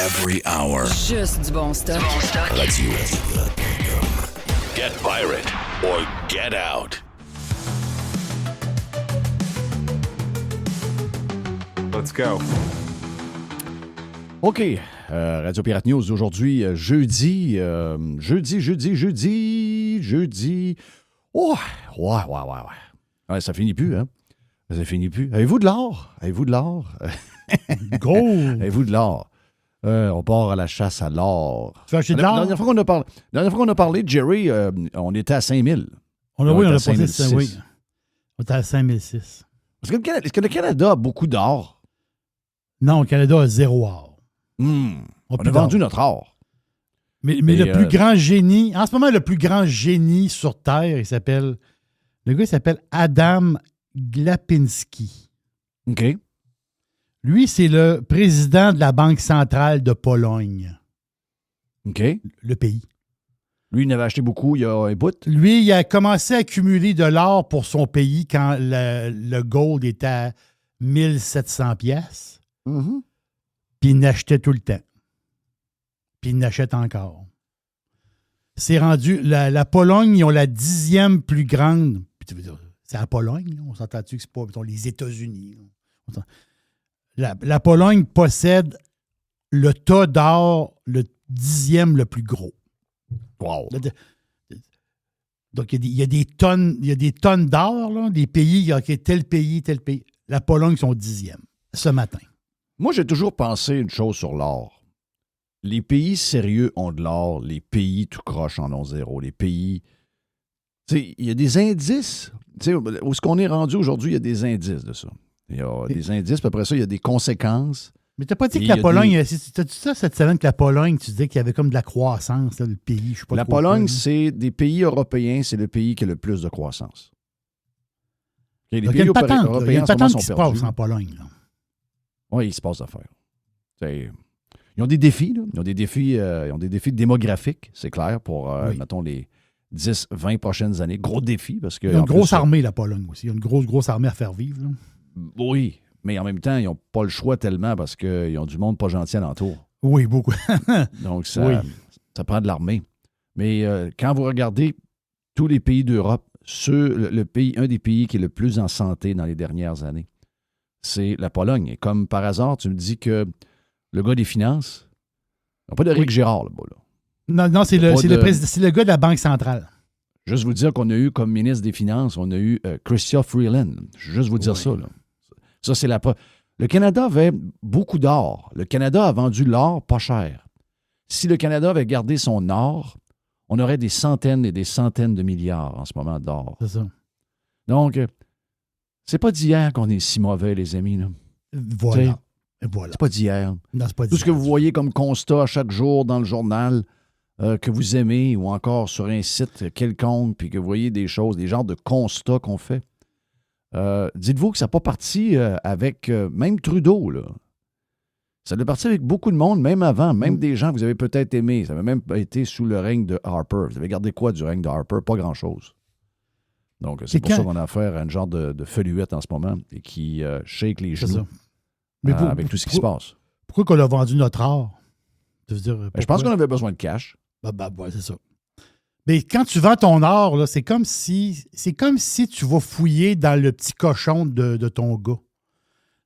every hour. Juste du bon stock. Radio. Get pirate or get out. Let's go. OK. Radio Pirate News aujourd'hui, jeudi. Oh, ouais, ça finit plus, hein? Ça finit plus. Avez-vous de l'or? Go! Avez-vous de l'or? On part à la chasse à l'or. Tu veux acheter de La l'or? dernière fois qu'on a parlé, Jerry, on était à 5 000. On a passé 5006. oui. On était à 5006. Est-ce que le Canada a beaucoup d'or? Non, le Canada a 0 or. On plus a d'or. vendu notre or. Mais le plus grand génie, en ce moment, le plus grand génie sur Terre, le gars, il s'appelle Adam Glapinski. OK. Lui, c'est le président de la Banque centrale de Pologne, OK. le pays. Lui, il en avait acheté beaucoup il y a un bout. Lui, il a commencé à accumuler de l'or pour son pays quand le gold était à 1700 pièces. Mm-hmm. Puis il n'achetait tout le temps. Puis il n'achète encore. C'est rendu... La Pologne, ils ont la 10e plus grande... Puis tu veux dire, c'est la Pologne, là. On s'entend-tu que c'est pas mettons, les États-Unis? La Pologne possède le tas d'or, le 10e le plus gros. Wow. Donc, il y a des tonnes d'or, là, des pays, OK, tel pays. La Pologne, sont 10e ce matin. Moi, j'ai toujours pensé une chose sur l'or. Les pays sérieux ont de l'or, les pays tout croche en ont zéro. Les pays... Tu sais, il y a des indices. Tu sais, où est-ce qu'on est rendu aujourd'hui, il y a des indices de ça. Il y a des indices, puis après ça, il y a des conséquences. Mais t'as pas dit Et que la il y a Pologne... T'as-tu ça cette semaine que la Pologne, tu disais qu'il y avait comme de la croissance, là, le pays, je sais pas La trop Pologne, quoi, c'est des pays européens, c'est le pays qui a le plus de croissance. Okay, les donc, il y a pays une patente, là. Il y a européens une en ce moment patente sont qui se perdus. passe en Pologne. Là. Oui, il se passe d'affaires. Ils ont des défis, là. Ils ont des défis démographiques, c'est clair, pour, Oui. mettons, les 10, 20 prochaines années. Gros défi, parce que... Il y a une en grosse plus, armée, la Pologne aussi. Il y a une grosse armée à faire vivre. Là. Oui, mais en même temps, ils n'ont pas le choix tellement parce qu'ils ont du monde pas gentil alentour. Oui, beaucoup. Donc, Oui. ça prend de l'armée. Mais quand vous regardez tous les pays d'Europe, un des pays qui est le plus en santé dans les dernières années, c'est la Pologne. Et comme par hasard, tu me dis que le gars des finances, il n'y a pas d'Éric Girard là-bas. Là. Non, c'est Il y a pas c'est le gars de la Banque centrale. Juste vous dire qu'on a eu comme ministre des Finances, on a eu Chrystia Freeland. Juste vous dire ça. Là. Ça, c'est Le Canada avait beaucoup d'or. Le Canada a vendu l'or pas cher. Si le Canada avait gardé son or, on aurait des centaines et des centaines de milliards en ce moment d'or. C'est ça. Donc, c'est pas d'hier qu'on est si mauvais, les amis. Là. Voilà. Et voilà. C'est pas d'hier. Non, c'est pas Tout ce que vous voyez comme constat chaque jour dans le journal que vous aimez ou encore sur un site quelconque, puis que vous voyez des choses, des genres de constats qu'on fait, dites-vous que ça n'a pas parti avec même Trudeau. Là. Ça a parti avec beaucoup de monde, même avant, même des gens que vous avez peut-être aimés. Ça avait même été sous le règne de Harper. Vous avez gardé quoi du règne de Harper? Pas grand-chose. Donc, c'est pour ça qu'on a affaire à une genre de feluette en ce moment et qui shake les genoux avec tout ce qui se passe. Pourquoi qu'on a vendu notre or? Tu veux dire, Je pense qu'on avait besoin de cash. Ouais, c'est ça. Mais quand tu vends ton or, là, c'est comme si tu vas fouiller dans le petit cochon de ton gars.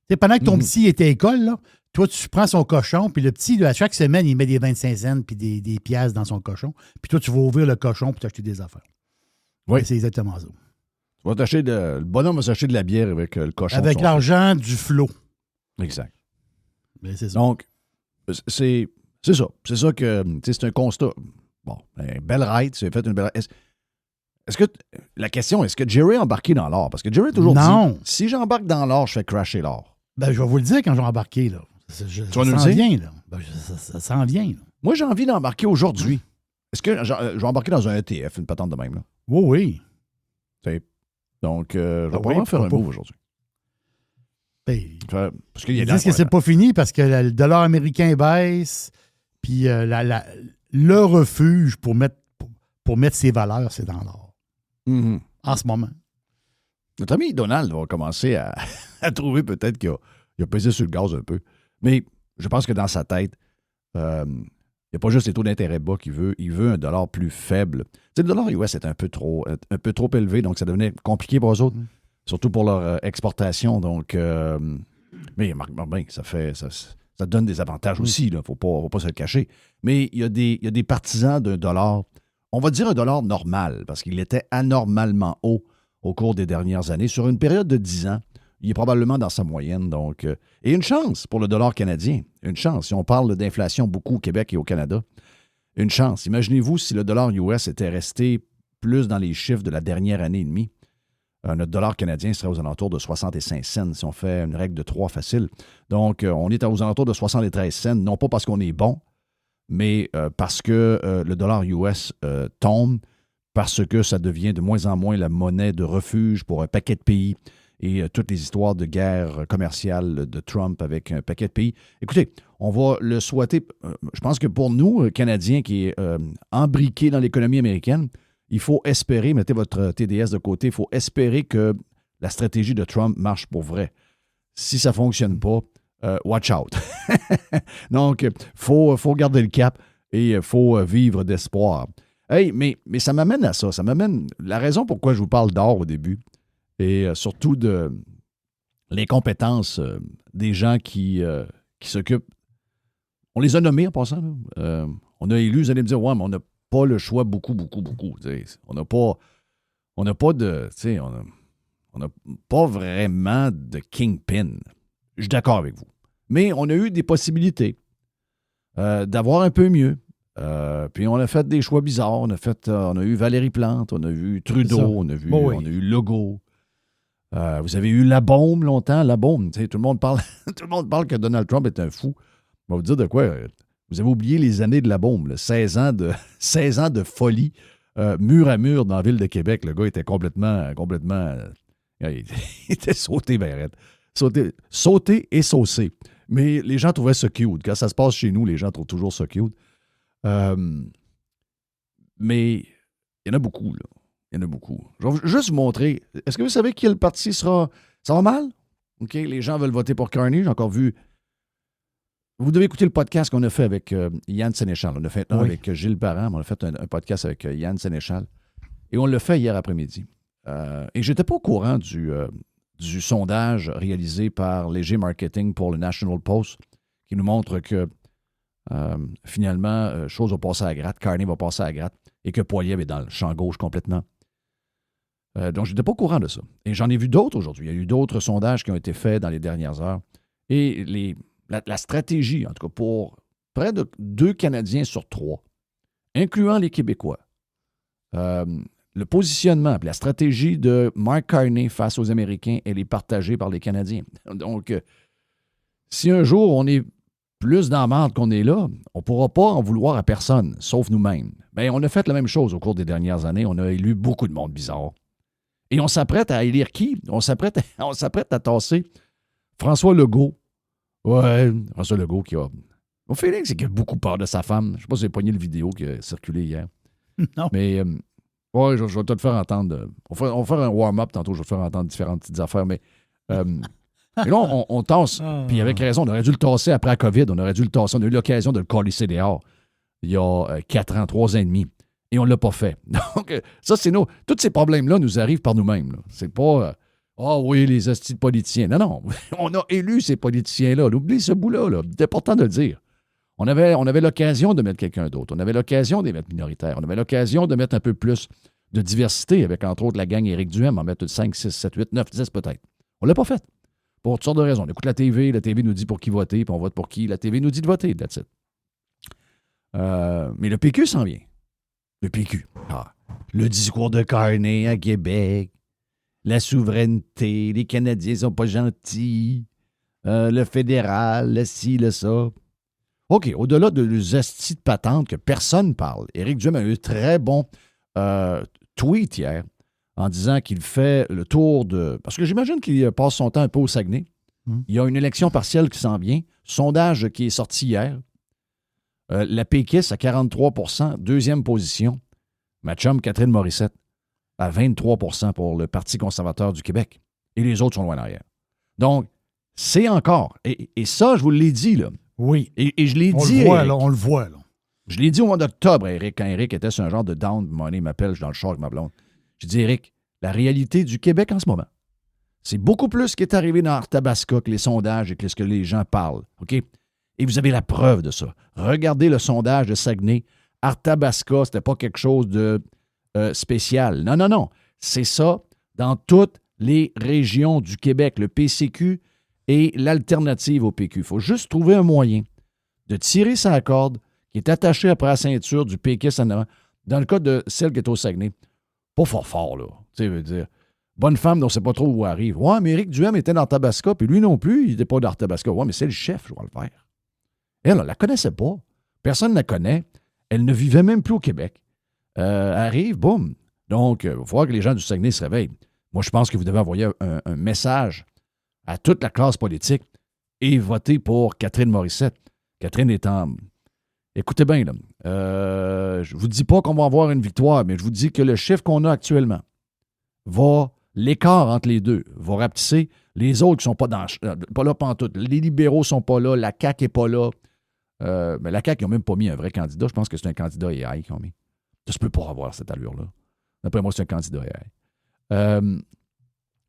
T'sais, pendant que ton petit était à l'école, là, toi, tu prends son cochon, puis le petit, là, à chaque semaine, il met des 25 cents puis des piastres dans son cochon. Puis toi, tu vas ouvrir le cochon pour t'acheter des affaires. Oui. C'est exactement ça. Tu vas le bonhomme va s'acheter de la bière avec le cochon. Avec l'argent du flot. Exact. Mais c'est ça. Donc, c'est ça. C'est ça que, c'est un constat. Bon, belle ride, tu as fait une belle ride. Est-ce que, la question, est-ce que Jerry a embarqué dans l'or? Parce que Jerry a toujours dit, si j'embarque dans l'or, je fais crasher l'or. Ben, je vais vous le dire quand je vais embarquer, là. Tu vas nous le dire? Vient, là. Ben, ça s'en vient, là. Moi, j'ai envie d'embarquer aujourd'hui. Est-ce que je vais embarquer dans un ETF, une patente de même, là? Oui. Donc, je vais probablement faire un move aujourd'hui. Ben, parce qu'il y a ils disent que c'est pas fini parce que le dollar américain baisse, puis le refuge pour mettre ses valeurs, c'est dans l'or. Mm-hmm. En ce moment. Notre ami Donald va commencer à trouver peut-être qu'il a pesé sur le gaz un peu. Mais je pense que dans sa tête, Il n'y a pas juste les taux d'intérêt bas qu'il veut, il veut un dollar plus faible. Tu sais, le dollar US est un peu trop élevé, donc ça devenait compliqué pour eux autres, surtout pour leur exportation. Donc, mais Marc Marbin, ça donne des avantages aussi, il ne faut pas se le cacher. Mais il y a des partisans d'un dollar, on va dire un dollar normal, parce qu'il était anormalement haut au cours des dernières années. Sur une période de 10 ans, il est probablement dans sa moyenne. Donc, et une chance pour le dollar canadien. Une chance. Si on parle d'inflation beaucoup au Québec et au Canada, une chance. Imaginez-vous si le dollar US était resté plus dans les chiffres de la dernière année et demie. Notre dollar canadien serait aux alentours de 65 cents si on fait une règle de 3 facile. Donc, on est aux alentours de 73 cents, non pas parce qu'on est bon, mais parce que le dollar US tombe, parce que ça devient de moins en moins la monnaie de refuge pour un paquet de pays et toutes les histoires de guerre commerciale de Trump avec un paquet de pays. Écoutez, on va le souhaiter. Je pense que pour nous, Canadiens qui est embriqués dans l'économie américaine, il faut espérer, mettez votre TDS de côté, il faut espérer que la stratégie de Trump marche pour vrai. Si ça ne fonctionne pas, watch out. Donc, il faut garder le cap et il faut vivre d'espoir. Hey, mais ça m'amène à ça. Ça m'amène. La raison pourquoi je vous parle d'or au début, et surtout de l'incompétence des gens qui s'occupent. On les a nommés en passant. On a élu, vous allez me dire, ouais, mais on n'a pas le choix beaucoup. On n'a pas de. On n'a pas vraiment de kingpin. Je suis d'accord avec vous. Mais on a eu des possibilités d'avoir un peu mieux. Puis on a fait des choix bizarres. On a eu Valérie Plante, on a vu Trudeau, on a eu Legault. Vous avez eu la bombe longtemps. La bombe, tout le monde parle que Donald Trump est un fou. Je vais vous dire de quoi. Vous avez oublié les années de la bombe. Là. 16 ans de folie, mur à mur dans la ville de Québec. Le gars était complètement il était sauté, ben, sauté et saucé. Mais les gens trouvaient ça cute. Quand ça se passe chez nous, les gens trouvent toujours ça cute. Mais il y en a beaucoup, là. Il y en a beaucoup. Je vais juste vous montrer. Est-ce que vous savez quel parti sera... Ça va mal? OK, les gens veulent voter pour Carney. J'ai encore vu... Vous devez écouter le podcast qu'on a fait avec Yann Sénéchal. On a fait un avec Gilles Parent, mais on a fait un podcast avec Yann Sénéchal. Et on l'a fait hier après-midi. Et je n'étais pas au courant du sondage réalisé par Léger Marketing pour le National Post qui nous montre que finalement, chose va passer à la gratte, Carney va passer à la gratte et que Poilievre est dans le champ gauche complètement. Donc, je n'étais pas au courant de ça. Et j'en ai vu d'autres aujourd'hui. Il y a eu d'autres sondages qui ont été faits dans les dernières heures. Et la stratégie, en tout cas pour près de 2 Canadiens sur 3, incluant les Québécois, le positionnement, la stratégie de Mark Carney face aux Américains, elle est partagée par les Canadiens. Donc, si un jour on est plus dans la merde qu'on est là, on ne pourra pas en vouloir à personne, sauf nous-mêmes. Bien, on a fait la même chose au cours des dernières années. On a élu beaucoup de monde bizarre. Et on s'apprête à élire qui? On s'apprête à tasser François Legault. Ouais, François Legault qui a... Mon feeling, c'est qu'il a beaucoup peur de sa femme. Je ne sais pas si vous avez pogné le vidéo qui a circulé hier. Non. Mais, ouais, je vais te le faire entendre. On va faire un warm-up tantôt. Je vais te faire entendre différentes petites affaires. Mais et là, on tasse. Puis avec raison, on aurait dû le tasser après la COVID. On aurait dû le tasser. On a eu l'occasion de le colisser dehors il y a 4 ans, 3 ans et demi. Et on ne l'a pas fait. Donc, ça, c'est nous. Tous ces problèmes-là nous arrivent par nous-mêmes. Là. C'est pas... oui, les hosties de politiciens. Non. On a élu ces politiciens-là. Oublie ce bout-là. Là. C'est important de le dire. On avait l'occasion de mettre quelqu'un d'autre. On avait l'occasion de les mettre minoritaires. On avait l'occasion de mettre un peu plus de diversité avec, entre autres, la gang Éric Duhem, en mettre 5, 6, 7, 8, 9, 10 peut-être. On ne l'a pas fait. Pour toutes sortes de raisons. On écoute la TV nous dit pour qui voter, puis on vote pour qui. La TV nous dit de voter, that's it. Mais le PQ s'en vient. Le PQ. Le discours de Carney à Québec. La souveraineté. Les Canadiens sont pas gentils. Le fédéral, le ci, le ça. OK, au-delà de l'usastie de patente que personne parle, Éric Duhem a eu un très bon tweet hier en disant qu'il fait le tour de... Parce que j'imagine qu'il passe son temps un peu au Saguenay. Il y a une élection partielle qui s'en vient. Sondage qui est sorti hier. La péquiste à 43 %, deuxième position. Ma chum Catherine Morissette à 23 % pour le Parti conservateur du Québec. Et les autres sont loin derrière. Donc, c'est encore... Et ça, je vous l'ai dit, là. Oui. Et je l'ai On dit. le voit, Éric. là, on le voit, là. Je l'ai dit au mois d'octobre, Éric, quand Éric était sur un genre de down, il m'appelle, je suis dans le char avec ma blonde. J'ai dit, Éric, la réalité du Québec en ce moment, c'est beaucoup plus ce qui est arrivé dans Arthabasca que les sondages et que ce que les gens parlent. OK? Et vous avez la preuve de ça. Regardez le sondage de Saguenay. Arthabasca, c'était pas quelque chose de spécial. Non, non, non. C'est ça dans toutes les régions du Québec, le PCQ et l'alternative au PQ. Il faut juste trouver un moyen de tirer sa corde qui est attachée après la ceinture du péquiste en avant. Dans le cas de celle qui est au Saguenay, pas fort, là. Tu sais, veut dire, bonne femme dont on ne sait pas trop où elle arrive. Ouais, mais Éric Duhem était dans Tabasca, puis lui non plus, il n'était pas dans Tabasca. Ouais, mais c'est le chef, je vais le faire. Elle ne la connaissait pas. Personne ne la connaît. Elle ne vivait même plus au Québec. Elle arrive, boum. Donc, il va falloir que les gens du Saguenay se réveillent. Moi, je pense que vous devez envoyer un message à toute la classe politique et voter pour Catherine Morissette. Catherine étant... Écoutez bien, là. Je ne vous dis pas qu'on va avoir une victoire, mais je vous dis que le chiffre qu'on a actuellement l'écart entre les deux va rapetisser. Les autres qui ne sont pas là pantoute. Les libéraux ne sont pas là. La CAQ n'est pas là. Mais la CAQ, ils n'ont même pas mis un vrai candidat. Je pense que c'est un candidat AI qu'ils ont mis. Ça se peut pas avoir cette allure-là. D'après moi, c'est un candidat AI.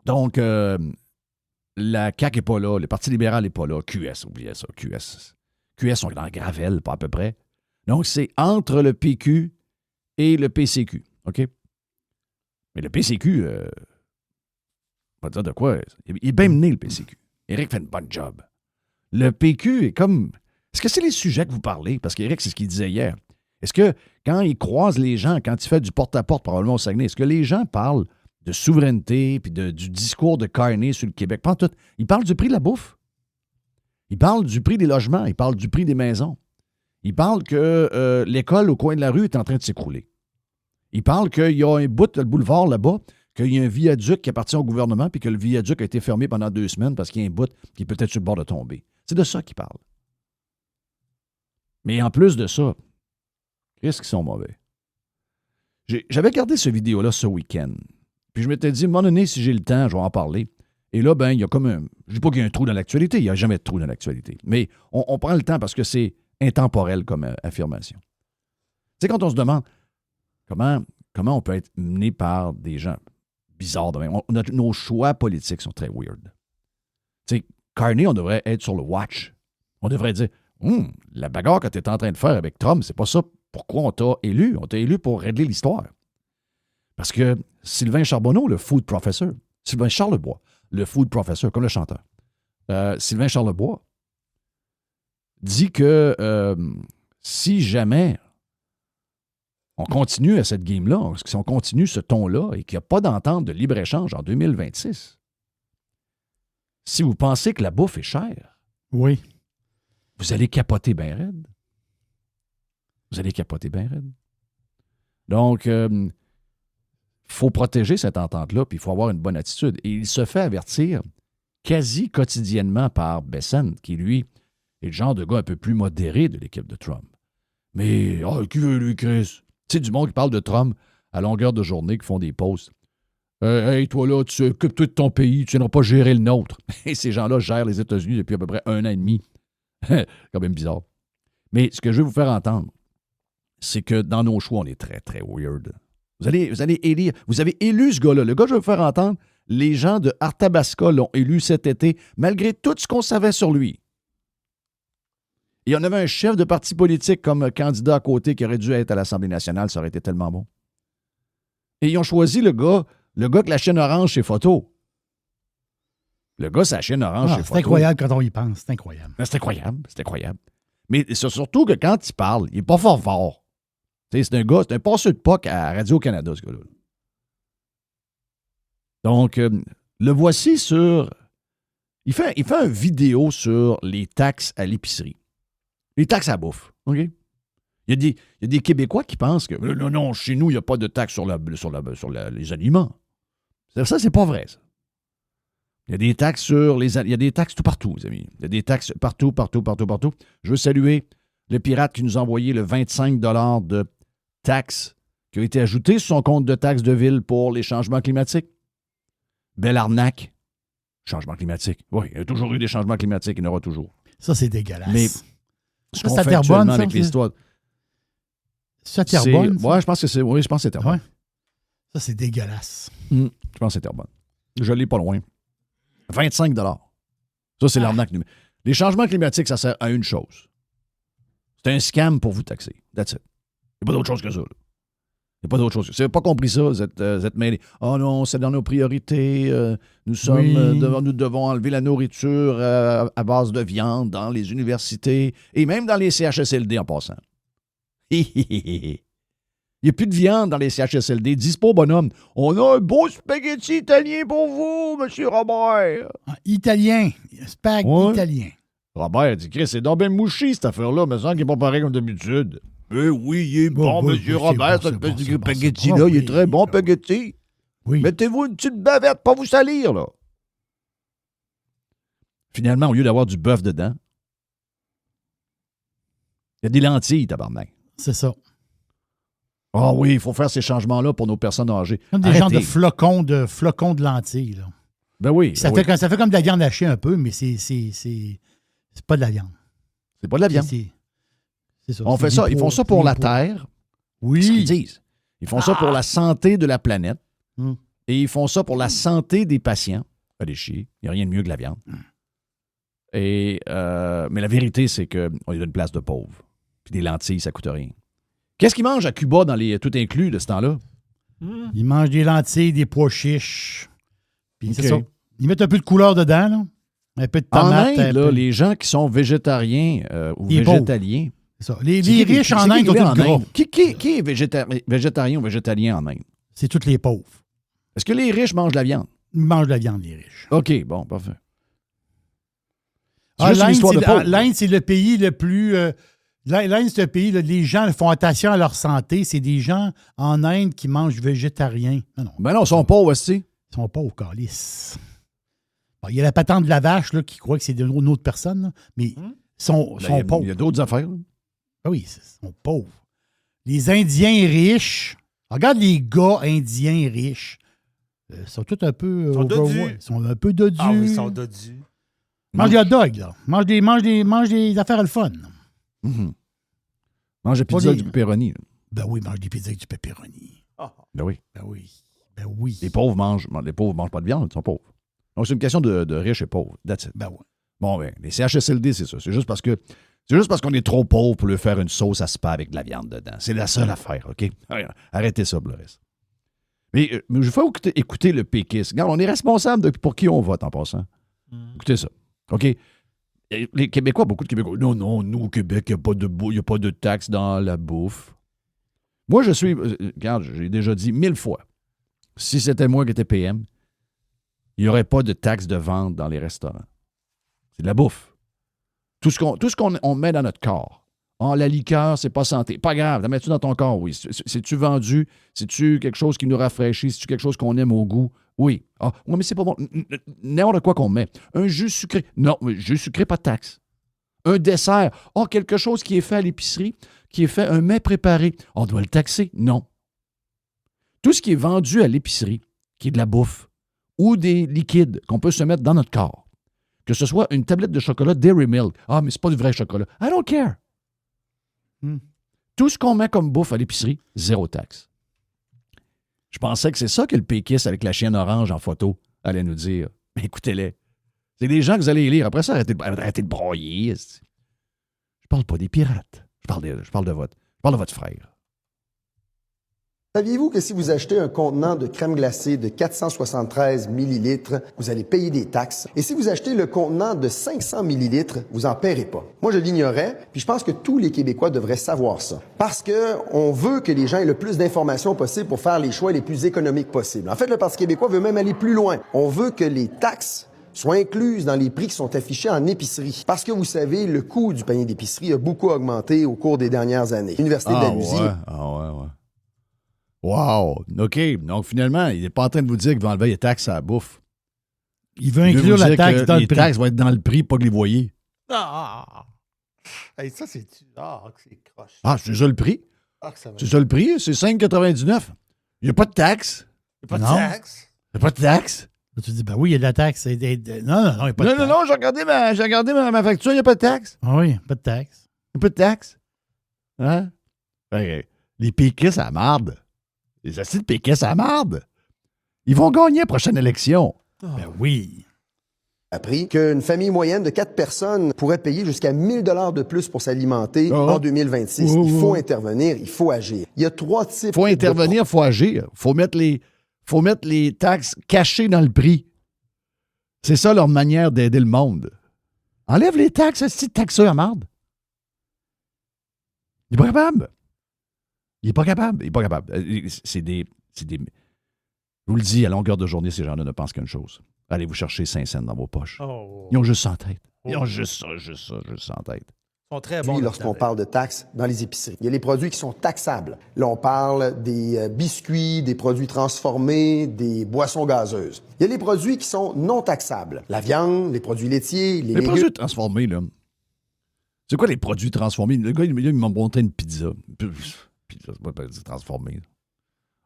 Donc, la CAQ n'est pas là. Le Parti libéral n'est pas là. QS, oubliez ça. QS sont dans la gravelle, pas à peu près. Donc, c'est entre le PQ et le PCQ. OK? Mais le PCQ, pas dire de quoi, il est bien mené, le PCQ. Éric fait une bonne job. Le PQ est comme... Est-ce que c'est les sujets que vous parlez? Parce qu'Éric, c'est ce qu'il disait hier. Est-ce que quand il croise les gens, quand il fait du porte-à-porte probablement au Saguenay, est-ce que les gens parlent de souveraineté puis du discours de Carney sur le Québec? Pas en tout. Ils parlent du prix de la bouffe. Ils parlent du prix des logements. Ils parlent du prix des maisons. Ils parlent que l'école au coin de la rue est en train de s'écrouler. Ils parlent qu'il y a un bout, le boulevard là-bas, qu'il y a un viaduc qui appartient au gouvernement puis que le viaduc a été fermé pendant 2 semaines parce qu'il y a un bout qui est peut-être sur le bord de tomber. C'est de ça qu'ils parlent. Mais en plus de ça, qu'est-ce qu'ils sont mauvais? J'avais regardé cette vidéo-là ce week-end. Puis je m'étais dit, à un moment donné, si j'ai le temps, je vais en parler. Et là, ben, il y a comme un... Je ne dis pas qu'il y a un trou dans l'actualité. Il n'y a jamais de trou dans l'actualité. Mais on prend le temps parce que c'est intemporel comme affirmation. Tu sais, quand on se demande comment on peut être mené par des gens bizarres de même. Nos choix politiques sont très weird. Tu sais, Carney, on devrait être sur le watch. On devrait dire, la bagarre que tu es en train de faire avec Trump, c'est pas ça pourquoi on t'a élu. On t'a élu pour régler l'histoire. Parce que Sylvain Charbonneau, le food professor, Sylvain Charlebois, le food professor, comme le chanteur, Sylvain Charlebois, dit que si jamais on continue à cette game-là, si on continue ce ton-là et qu'il n'y a pas d'entente de libre-échange en 2026, si vous pensez que la bouffe est chère, oui, vous allez capoter bien raide. Vous allez capoter bien raide. Donc, il faut protéger cette entente-là, puis il faut avoir une bonne attitude. Et il se fait avertir quasi quotidiennement par Bessent, qui, lui, est le genre de gars un peu plus modéré de l'équipe de Trump. Mais, qui veut lui, Chris? Tu sais, du monde qui parle de Trump à longueur de journée, qui font des posts. Hey, toi là, tu occupe-toi de ton pays, tu n'auras pas géré le nôtre. Et ces gens-là gèrent les États-Unis depuis à peu près 1 an et demi. Quand même bizarre. Mais ce que je veux vous faire entendre, c'est que dans nos choix, on est très, très weird. Vous allez élire. Vous avez élu ce gars-là. Le gars que je veux vous faire entendre, les gens de Arthabasca l'ont élu cet été, malgré tout ce qu'on savait sur lui. Et on avait un chef de parti politique comme candidat à côté qui aurait dû être à l'Assemblée nationale, ça aurait été tellement bon. Et ils ont choisi le gars que la chaîne orange chez Photo. Le gars, c'est la chaîne orange chez Photo. C'est incroyable quand on y pense. C'est incroyable. C'est incroyable. Mais c'est surtout que quand il parle, il n'est pas fort. T'sais, c'est un passeur de POC à Radio-Canada, ce gars-là. Donc, le voici sur... Il fait une vidéo sur les taxes à l'épicerie. Les taxes à la bouffe, OK? Il y a des Québécois qui pensent que non, chez nous, il n'y a pas de taxes sur les aliments. Ça, c'est pas vrai, ça. Il y a des taxes il y a des taxes tout partout, les amis. Il y a des taxes partout. Je veux saluer le pirate qui nous a envoyé le 25 $ de taxes qui a été ajouté sur son compte de taxes de ville pour les changements climatiques. Belle arnaque. Changement climatique. Oui, il y a toujours eu des changements climatiques, il y en aura toujours. Ça, c'est dégueulasse. Mais Ce Ça, qu'on c'est à fait Terrebonne, actuellement ça, avec c'est- l'histoire. C'est à Terrebonne? ça? Ouais, je pense que c'est. Oui, je pense que c'est Terrebonne. Ouais. Ça, c'est dégueulasse. Je pense que c'est Terrebonne. Je l'ai pas loin. 25 Ça, c'est l'arnaque numérique. Les changements climatiques, ça sert à une chose. C'est un scam pour vous taxer. That's it. Il n'y a pas d'autre chose que ça. Il n'y a pas d'autre chose. Si vous n'avez pas compris ça, vous êtes mêlés. Oh non, c'est dans nos priorités. Nous devons enlever la nourriture à base de viande dans les universités et même dans les CHSLD en passant. Il n'y a plus de viande dans les CHSLD. Dis pas, bonhomme. On a un beau spaghetti italien pour vous, M. Robert. Ah, italien. Spag Ouais. italien. Robert dit, Chris, c'est donc bien mouchi, cette affaire-là. Mais ça, qui n'est pas pareil comme d'habitude. Oui, il est bon, oui, M. oui, Robert, c'est ce bon, petit c'est bon, spaghetti-là. c'est bon. Il est Oui, très bon, oui. spaghetti. Oui. Mettez-vous une petite bavette, pas vous salir, là. Finalement, au lieu d'avoir du bœuf dedans, il y a des lentilles, tabarnak. C'est ça. Ah oui, il faut faire ces changements-là pour nos personnes âgées. Comme des genres de flocons de lentilles. Là. Ben oui. Ça, ben oui. ça fait comme de la viande hachée un peu, mais c'est pas de la viande. C'est pas de la viande. C'est ça. On C'est fait des ça. Ils pois, font ça c'est pour des la pois. Terre. Oui. C'est ce qu'ils disent. Ils font ça pour la santé de la planète. Mm. Et ils font ça pour la santé des patients. Allez chier. Il n'y a rien de mieux que la viande. Mais la vérité, c'est qu'on lui donne une place de pauvre. Puis des lentilles, ça coûte rien. Qu'est-ce qu'ils mangent à Cuba dans les tout inclus de ce temps-là? Ils mangent des lentilles, des pois chiches. Puis c'est OK. ça. Ils mettent un peu de couleur dedans, là. Un peu de En tomate. Inde, là, les gens qui sont végétariens ou Les végétaliens. C'est ça. Les c'est qui riches en c'est qui Inde qui ont vit tout en gras. Inde? Qui est végétarien ou végétalien en Inde? C'est tous les pauvres. Est-ce que les riches mangent de la viande? Ils mangent de la viande, les riches. OK, bon, parfait. C'est Ah, juste une histoire de pauvre. L'Inde, c'est le pays le plus... L'Inde, c'est un pays, là, les gens font attention à leur santé. C'est des gens en Inde qui mangent végétarien. Non, Ben non, ils sont pauvres aussi. ils sont pauvres, calices. Bon, il y a la patente de la vache là, qui croit que c'est une autre personne, là, mais ils sont Ben, pauvres. il y a d'autres affaires. là. Ah oui, ils sont pauvres. Les Indiens riches, regarde les gars indiens riches, ils sont tous un peu... Ils sont overweight. dodus. Ils sont un peu dodus. Ah oui, ils sont dodus. Mange des hot dogs, là. Mange des affaires à le fun. là. Mhm. Mange la Pas pizza des- du pepperoni. là. Ben oui, mange des pizzas avec du pepperoni. Ben oui. Ben oui. Ben oui. Les pauvres mangent pas de viande, ils sont pauvres. Donc, c'est une question de riches et pauvres. That's it. Ben oui. Bon, ben, les CHSLD, c'est ça. C'est juste parce qu'on est trop pauvre pour lui faire une sauce à spa avec de la viande dedans. C'est la seule affaire, OK? Arrêtez ça, Boris. Mais je vais écouter le péquiste. Regarde, on est responsable pour qui on vote en passant. Écoutez ça. OK? Et les Québécois, beaucoup de Québécois, non, nous, au Québec, il n'y a pas de taxes dans la bouffe. Moi, regarde, j'ai déjà dit 1000 fois, si c'était moi qui étais PM, il n'y aurait pas de taxes de vente dans les restaurants. C'est de la bouffe. Tout ce qu'on met dans notre corps. La liqueur, c'est pas santé. Pas grave, la mets-tu dans ton corps? Oui. C'est-tu vendu? C'est-tu quelque chose qui nous rafraîchit? C'est-tu quelque chose qu'on aime au goût? Oui. Oui, mais c'est pas bon. N'importe quoi qu'on met. Un jus sucré. Non, jus sucré, pas de taxe. Un dessert. Quelque chose qui est fait à l'épicerie, qui est fait un mets préparé. On doit le taxer? Non. Tout ce qui est vendu à l'épicerie, qui est de la bouffe, ou des liquides qu'on peut se mettre dans notre corps, que ce soit une tablette de chocolat Dairy Milk. Mais c'est pas du vrai chocolat. I don't care. Tout ce qu'on met comme bouffe à l'épicerie, zéro taxe. Je pensais que c'est ça que le péquiste avec la chienne orange en photo allait nous dire. Mais écoutez-les. C'est des gens que vous allez lire. Après ça, arrêtez de broyer. Je parle pas des pirates. Je parle de votre frère. Saviez-vous que si vous achetez un contenant de crème glacée de 473 millilitres, vous allez payer des taxes? Et si vous achetez le contenant de 500 millilitres, vous en paierez pas. Moi, je l'ignorais, puis je pense que tous les Québécois devraient savoir ça. Parce que on veut que les gens aient le plus d'informations possible pour faire les choix les plus économiques possibles. En fait, le Parti québécois veut même aller plus loin. On veut que les taxes soient incluses dans les prix qui sont affichés en épicerie. Parce que vous savez, le coût du panier d'épicerie a beaucoup augmenté au cours des dernières années. L'Université de la Louisiane... ouais. Wow! OK. Donc, finalement, il n'est pas en train de vous dire qu'il va enlever les taxes à la bouffe. Il veut Il veut inclure vous la dire taxe que dans le les prix. taxes vont être dans le prix, pas que les voyez. Hey, ça, c'est... c'est croche. C'est ça le prix? Que ça va. C'est ça le prix? C'est 5,99. Il n'y a pas de taxe. Il n'y a pas Non. de taxe. Il n'y a pas de taxe. Là, tu dis, ben oui, il y a de la taxe. Non, il n'y a pas de taxe. Non, j'ai regardé ma facture, il n'y a pas de taxe. Ah oui, pas de taxe. Un peu de taxes. Hein? Les péquistes, ça marde. Les acides péquistes, ça marde. Ils vont gagner la prochaine élection. Ben oui. Appris qu'une famille moyenne de 4 personnes pourrait payer jusqu'à 1 000 $ de plus pour s'alimenter en 2026. Il faut intervenir, il faut agir. Il y a 3 types. Il faut intervenir, il faut agir. Il faut mettre les taxes cachées dans le prix. C'est ça leur manière d'aider le monde. Enlève les taxes, c'est taxeux à marde. Il n'est pas capable. Il n'est pas capable. Il n'est pas capable. C'est des... Je vous le dis, à longueur de journée, ces gens-là ne pensent qu'une chose. Allez vous chercher 5 cents dans vos poches. Oh. Ils ont juste ça en tête. Ils ont juste ça en tête. Ils sont très bons. Lorsqu'on parle de taxes dans les épiceries, il y a les produits qui sont taxables. Là, on parle des biscuits, des produits transformés, des boissons gazeuses. Il y a les produits qui sont non taxables. La viande, les produits laitiers, les légumes. Produits transformés, là. C'est quoi les produits transformés? Le gars, il m'a monté une pizza. Pizza, c'est pas transformé.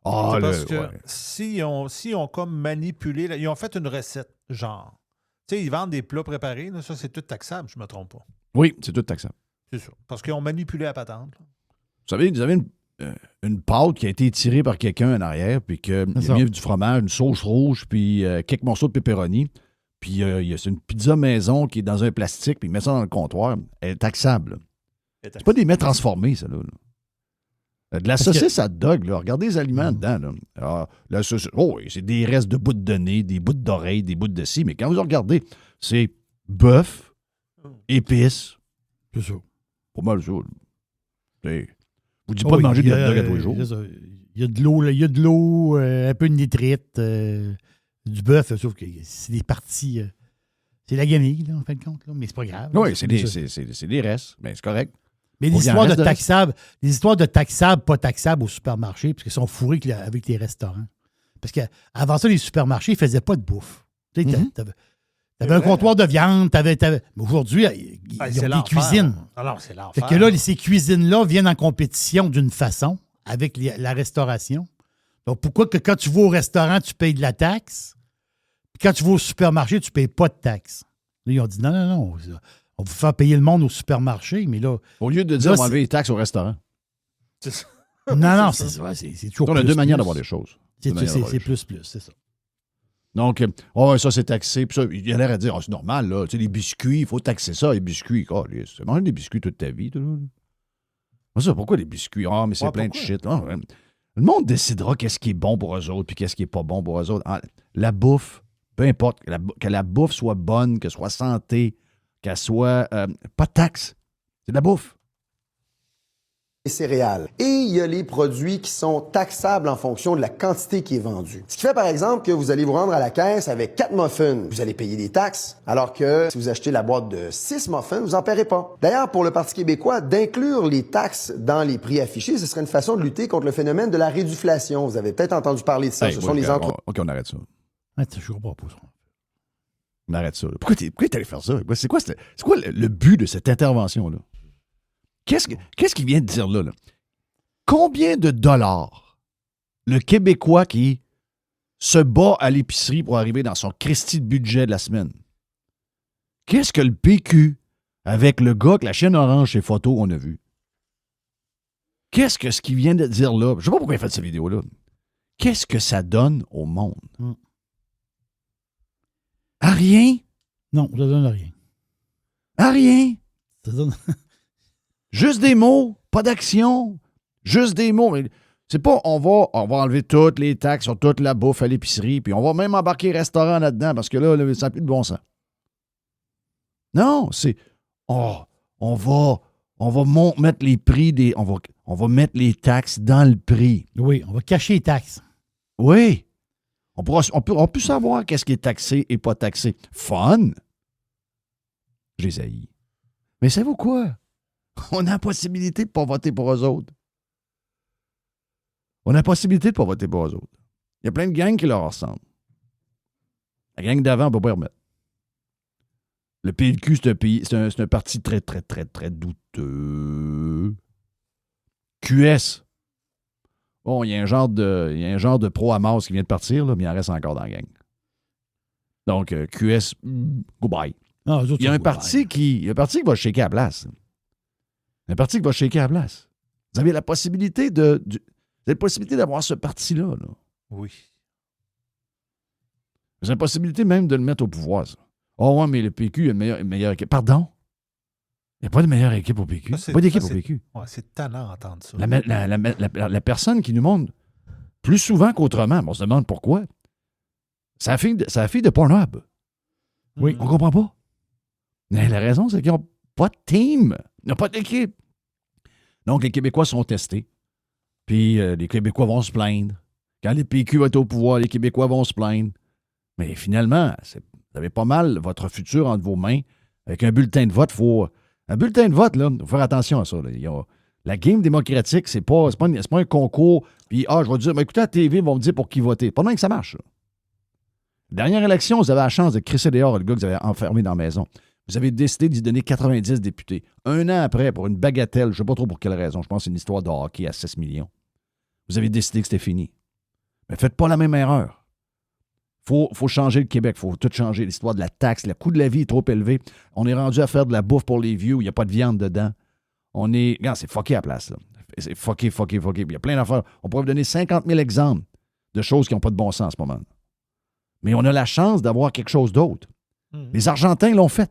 Ah, C'est là, parce que ouais. si on comme manipulé, là, ils ont fait une recette, genre. Tu sais, ils vendent des plats préparés, là, ça, c'est tout taxable, je me trompe pas. Oui, c'est tout taxable. C'est ça. Parce qu'ils ont manipulé la patente. Là. Vous avez une pâte qui a été tirée par quelqu'un en arrière, puis qu'il a mis du fromage, une sauce rouge, puis quelques morceaux de pepperoni. Puis c'est une pizza maison qui est dans un plastique, puis il met ça dans le comptoir. Elle est taxable. C'est pas des mets transformés, ça, là. De la saucisse à dog, là. Regardez les aliments dedans, là. Alors, la saucisse, oui, c'est des restes de bouts de nez, des bouts d'oreilles, des bouts de scie, mais quand vous regardez, c'est bœuf, épices. C'est ça. Pas mal ça. Vous dites pas de manger des hot dogs à tous les jours. Il y a de l'eau, un peu de nitrite, du bœuf, sauf que c'est des parties. C'est la guenille, là, en fin de compte, là, mais c'est pas grave. Oui, c'est des restes, mais c'est correct. Mais les histoires de taxables, pas taxables au supermarché, parce qu'ils sont fourrés avec les restaurants. Parce qu'avant ça, les supermarchés, ils faisaient pas de bouffe. Tu sais, t'avais un comptoir de viande, mais aujourd'hui, ils ont des cuisines. Alors, c'est l'enfer. Fait que là, ces cuisines-là viennent en compétition d'une façon avec la restauration. Donc, pourquoi que quand tu vas au restaurant, tu payes de la taxe, puis quand tu vas au supermarché, tu ne payes pas de taxe? Là, ils ont dit non. On va faire payer le monde au supermarché, mais là... Au lieu de dire, on va enlever les taxes au restaurant. C'est ça. Non, c'est toujours on a plus, deux manières plus. d'avoir les choses. C'est plus, c'est ça. Donc, ça, c'est taxé. Puis ça, il a l'air à dire, c'est normal, là. Tu sais, les biscuits, il faut taxer ça, les biscuits. Oh, tu as mangé des biscuits toute ta vie, toi. Ça, pourquoi les biscuits? Ah, mais c'est plein de shit. Ah, ouais. Le monde décidera qu'est-ce qui est bon pour eux autres puis qu'est-ce qui est pas bon pour eux autres. Ah, la bouffe, peu importe, que la bouffe soit bonne, qu'elle soit santé, qu'elle soit... pas de taxe. C'est de la bouffe. Les céréales. Et il y a les produits qui sont taxables en fonction de la quantité qui est vendue. Ce qui fait, par exemple, que vous allez vous rendre à la caisse avec 4 muffins. Vous allez payer des taxes, alors que si vous achetez la boîte de 6 muffins, vous n'en paierez pas. D'ailleurs, pour le Parti québécois, d'inclure les taxes dans les prix affichés, ce serait une façon de lutter contre le phénomène de la réduflation. Vous avez peut-être entendu parler de ça. Ce sont les entreprises. OK, on arrête ça. Je comprends pas ça. On arrête ça. Pourquoi t'es allé faire ça? C'est quoi le but de cette intervention-là? Qu'est-ce qu'il vient de dire là? Combien de dollars le Québécois qui se bat à l'épicerie pour arriver dans son Christy de budget de la semaine? Qu'est-ce que le PQ, avec le gars avec la chienne orange chez Photo, on a vu? Qu'est-ce que ce qu'il vient de dire là? Je ne sais pas pourquoi il a fait cette vidéo-là. Qu'est-ce que ça donne au monde? À rien? Non, ça donne rien. À rien? Ça donne... Juste des mots, pas d'action. Juste des mots. C'est pas on va enlever toutes les taxes sur toute la bouffe à l'épicerie, puis on va même embarquer restaurant là-dedans, parce que là, ça n'a plus de bon sens. Non, c'est on va mettre les prix on va mettre les taxes dans le prix. Oui, on va cacher les taxes. Oui. On peut savoir qu'est-ce qui est taxé et pas taxé. Fun. Je les haïs. Mais savez-vous quoi? On a la possibilité de ne pas voter pour eux autres. On a la possibilité de ne pas voter pour eux autres. Il y a plein de gangs qui leur ressemblent. La gang d'avant, on ne peut pas y remettre. Le PLQ, c'est un parti très, très, très, très douteux. QS. Bon, il y a un genre de pro-Hamas qui vient de partir, là, mais il en reste encore dans la gang. Donc, QS, goodbye. Non, Il y a un parti qui va shaker à la place. Un parti qui va shaker à la place. Vous avez la possibilité d'avoir ce parti-là. Là. Oui. Vous avez la possibilité même de le mettre au pouvoir, ça. Oh ouais, mais le PQ a une meilleure équipe. Pardon? Il n'y a pas de meilleure équipe au PQ. Pas d'équipe au PQ. Ouais, c'est tannant d'entendre ça. La personne qui nous montre plus souvent qu'autrement, on se demande pourquoi. C'est la fille de Pornhub. Oui. On comprend pas. Mais la raison, c'est qu'ils n'ont pas de team. Ils n'ont pas d'équipe. Donc, les Québécois sont testés. Puis, les Québécois vont se plaindre. Quand les PQ vont être au pouvoir, les Québécois vont se plaindre. Mais finalement, vous avez pas mal votre futur entre vos mains. Avec un bulletin de vote, un bulletin de vote, il faut faire attention à ça. Là. La game démocratique, c'est pas un concours. Puis, je vais dire, écoutez, à la TV, ils vont me dire pour qui voter. Pas mal que ça marche. Ça. Dernière élection, vous avez la chance de crisser dehors le gars que vous avez enfermé dans la maison. Vous avez décidé d'y donner 90 députés. Un an après, pour une bagatelle, je ne sais pas trop pour quelle raison, je pense que c'est une histoire de hockey à 6 millions. Vous avez décidé que c'était fini. Mais faites pas la même erreur. Faut changer le Québec, il faut tout changer. L'histoire de la taxe, le coût de la vie est trop élevé. On est rendu à faire de la bouffe pour les vieux où il n'y a pas de viande dedans. Regarde, c'est fucké à la place. Là. C'est fucké. Il y a plein d'affaires. On pourrait vous donner 50 000 exemples de choses qui n'ont pas de bon sens en ce moment. Mais on a la chance d'avoir quelque chose d'autre. Les Argentins l'ont fait.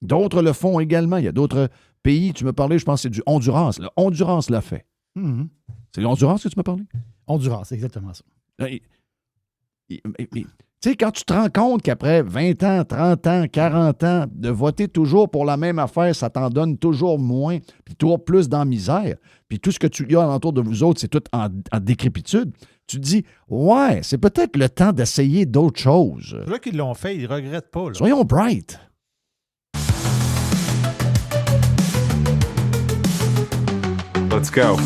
D'autres le font également. Il y a d'autres pays. Tu me parlais, je pense que c'est du Honduras. Le Honduras l'a fait. C'est le Honduras que tu m'as parlé? Honduras, c'est exactement ça. Tu sais, quand tu te rends compte qu'après 20 ans, 30 ans, 40 ans, de voter toujours pour la même affaire, ça t'en donne toujours moins, puis toujours plus dans la misère, puis tout ce que tu y as alentour de vous autres, c'est tout en décrépitude, tu te dis, ouais, c'est peut-être le temps d'essayer d'autres choses. Ceux-là qui l'ont fait, ils ne regrettent pas. Là. Soyons bright. Let's go.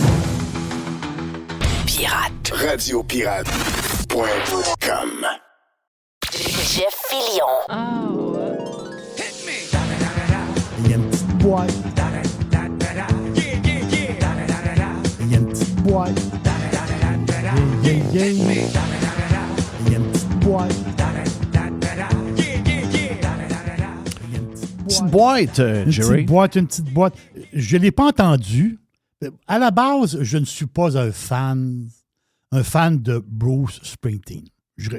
Pirate. Radiopirate.com. Jeff Fillion. Il y a une petite boîte. Il y a une petite boîte. Il y a une petite boîte. Petite boîte, Jerry. Une petite boîte. Je ne l'ai pas entendu. À la base, je ne suis pas un fan de Bruce Springsteen. Je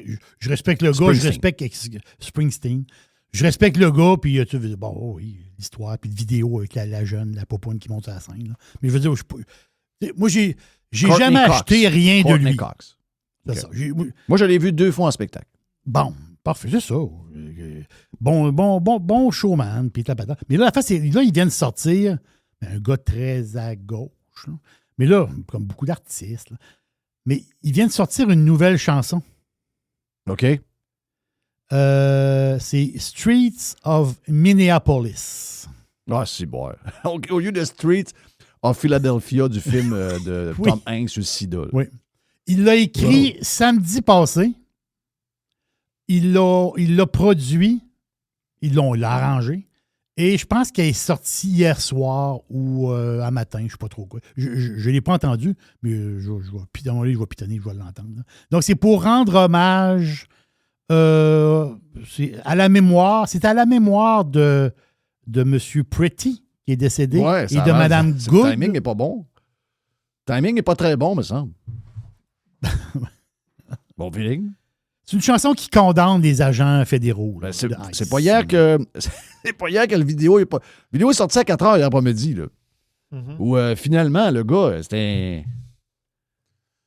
respecte le gars, je respecte Springsteen. Je respecte le gars, puis tu veux dire, bon, oui, l'histoire, puis le vidéo avec la jeune, la popoune qui monte à la scène. Là. Mais je veux dire, moi, j'ai jamais acheté rien de lui. Cox. C'est ça. Moi, je l'ai vu 2 fois en spectacle. Bon, parfait, c'est ça. Bon showman, puis tapata. Mais là, là, ils viennent sortir un gars très à gauche. Là. Mais là, comme beaucoup d'artistes, là. Mais ils viennent sortir une nouvelle chanson. OK. C'est Streets of Minneapolis. Ah, c'est bon. Au lieu de Streets of Philadelphia du film de Tom Hanks sur le sida. Oui. Il l'a écrit samedi passé. Il l'a produit. Il l'a arrangé. Et je pense qu'elle est sortie hier soir ou à matin, je ne sais pas trop quoi. Je ne l'ai pas entendu, mais je vais pitonner, je vais l'entendre. Là. Donc, c'est pour rendre hommage c'est à la mémoire de M. Pretty, qui est décédé, et de Mme Good. Le timing n'est pas bon. Le timing n'est pas très bon, me semble. Bon feeling. C'est une chanson qui condamne les agents fédéraux. Là, c'est pas hier que la vidéo est pas. La vidéo est sortie à 4 h hier après-midi. Là. Où finalement, le gars, c'était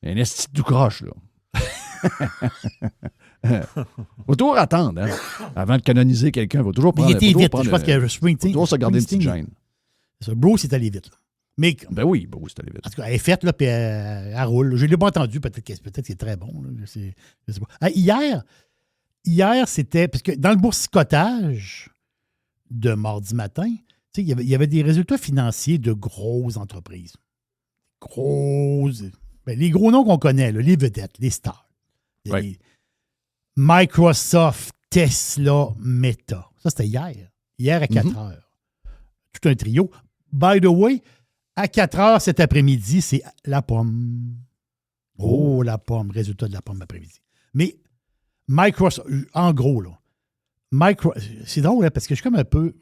un esti tout croche. Là. Faut toujours attendre. Hein? Avant de canoniser quelqu'un, il faut toujours prendre. Il était vite. Je pense que Springsteen. Toujours se garder une petite gêne. Bruce est allé vite. Là. Mais, ben oui, Bruce est allé vite. En tout cas, elle est faite, là, puis elle roule. Je ne l'ai pas entendu. Peut-être qu'il est très bon. Là. Je sais pas. Hier, c'était. Parce que dans le boursicotage de mardi matin, il y avait des résultats financiers de grosses entreprises. Les gros noms qu'on connaît, là, les vedettes, les stars. Microsoft, Tesla, Meta. Ça, c'était hier. Hier à 4 heures. Tout un trio. By the way, à 4 heures cet après-midi, c'est la pomme. Oh, la pomme. Résultat de la pomme après-midi. Mais Microsoft, en gros, là, c'est drôle, hein, parce que je suis comme un peu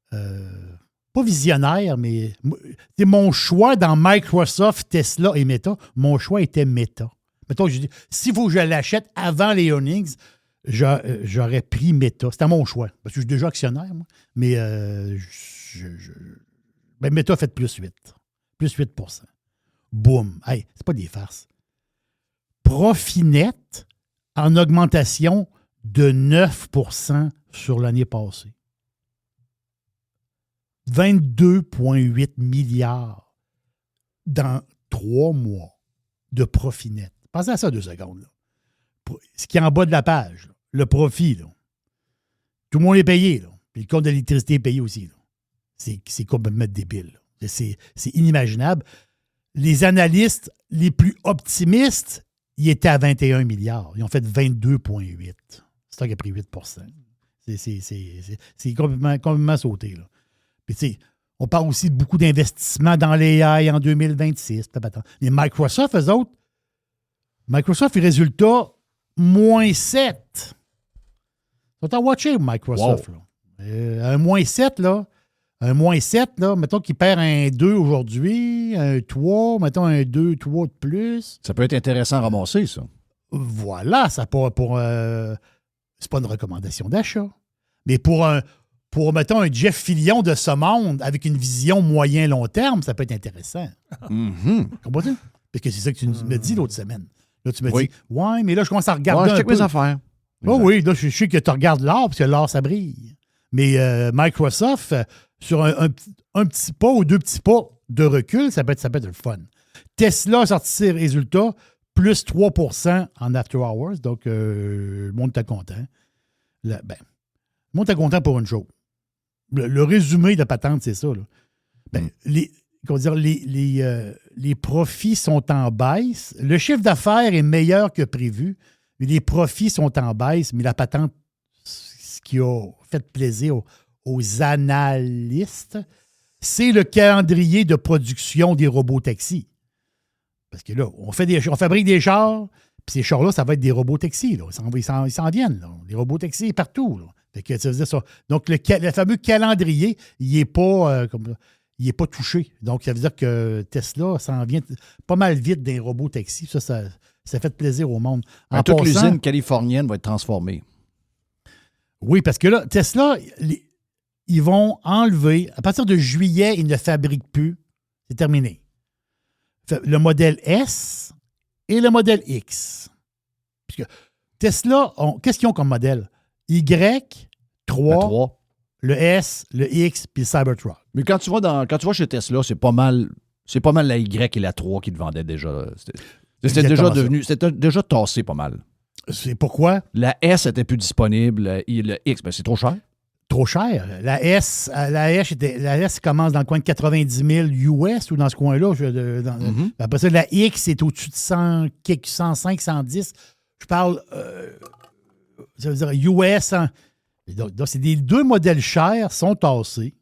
pas visionnaire, mais c'est mon choix dans Microsoft, Tesla et Meta. Mon choix était Meta. Mettons, je dis, s'il faut que je l'achète avant les earnings, j'aurais pris Meta. C'était mon choix. Parce que je suis déjà actionnaire, moi. Mais Meta fait plus 8. Plus 8 %. Boum. Hey, c'est pas des farces. Profit net en augmentation de 9 % sur l'année passée. 22,8 milliards dans 3 mois de profit net. Pensez à ça 2 secondes. Là. Ce qui est en bas de la page, là, le profit. Là. Tout le monde est payé. Là. Puis le compte de l'électricité est payé aussi. Là. C'est complètement débile. C'est inimaginable. Les analystes les plus optimistes, ils étaient à 21 milliards. Ils ont fait 22,8. C'est ça qui a pris 8 %. C'est complètement sauté. Là. Puis, tu sais, on parle aussi de beaucoup d'investissements dans l'AI en 2026. Les Microsoft, eux autres, les résultats, moins 7. Ils sont à watcher, Microsoft. Wow. Là. Un moins 7, là. Un moins 7, là, mettons qu'il perd un 2 aujourd'hui, un 3, mettons un 2, 3 de plus. Ça peut être intéressant à ramasser, ça. Voilà, ça pour c'est pas une recommandation d'achat. Mais pour mettons, un Jeff Fillion de ce monde avec une vision moyen-long terme, ça peut être intéressant. Comprends-tu? Parce que c'est ça que tu me dis l'autre semaine. Là, tu me dis, ouais, mais là, je commence à regarder je check mes affaires. Oh oui, là, je sais que tu regardes l'or parce que l'or, ça brille. Mais Microsoft, sur un petit pas ou 2 petits pas de recul, ça peut être le fun. Tesla a sorti ses résultats, plus 3 % en after hours. Donc, le monde était content. Le monde était content pour une chose. Le résumé de la patente, c'est ça. Là. Les profits sont en baisse. Le chiffre d'affaires est meilleur que prévu. Mais les profits sont en baisse. Mais la patente, ce qui a fait plaisir aux analystes, c'est le calendrier de production des robots taxis. Parce que là, on fabrique des chars, puis ces chars-là, ça va être des robots taxis. Là. Ils s'en viennent. Là. Les robots taxis partout. Là. Fait que ça veut dire ça. Donc, le fameux calendrier, il n'est pas, pas touché. Donc, ça veut dire que Tesla s'en vient pas mal vite d'un robot taxi. Ça fait plaisir au monde. Toute l'usine californienne va être transformée. Oui, parce que là, Tesla, ils vont enlever, à partir de juillet, ils ne fabriquent plus. C'est terminé. Le modèle S et le modèle X. Puisque Tesla, qu'est-ce qu'ils ont comme modèle? Y3, le S, le X, puis le Cybertruck. Mais quand tu vas chez Tesla, c'est pas mal la Y et la 3 qui te vendaient déjà. C'était déjà tassé pas mal. C'est pourquoi? La S était plus disponible. Le X, c'est trop cher. Trop cher. La S commence dans le coin de 90 000 US ou dans ce coin-là. Après ça, la X est au-dessus de 105, 110. Je parle, ça veut dire US. Donc, c'est des 2 modèles chers, sont tassés.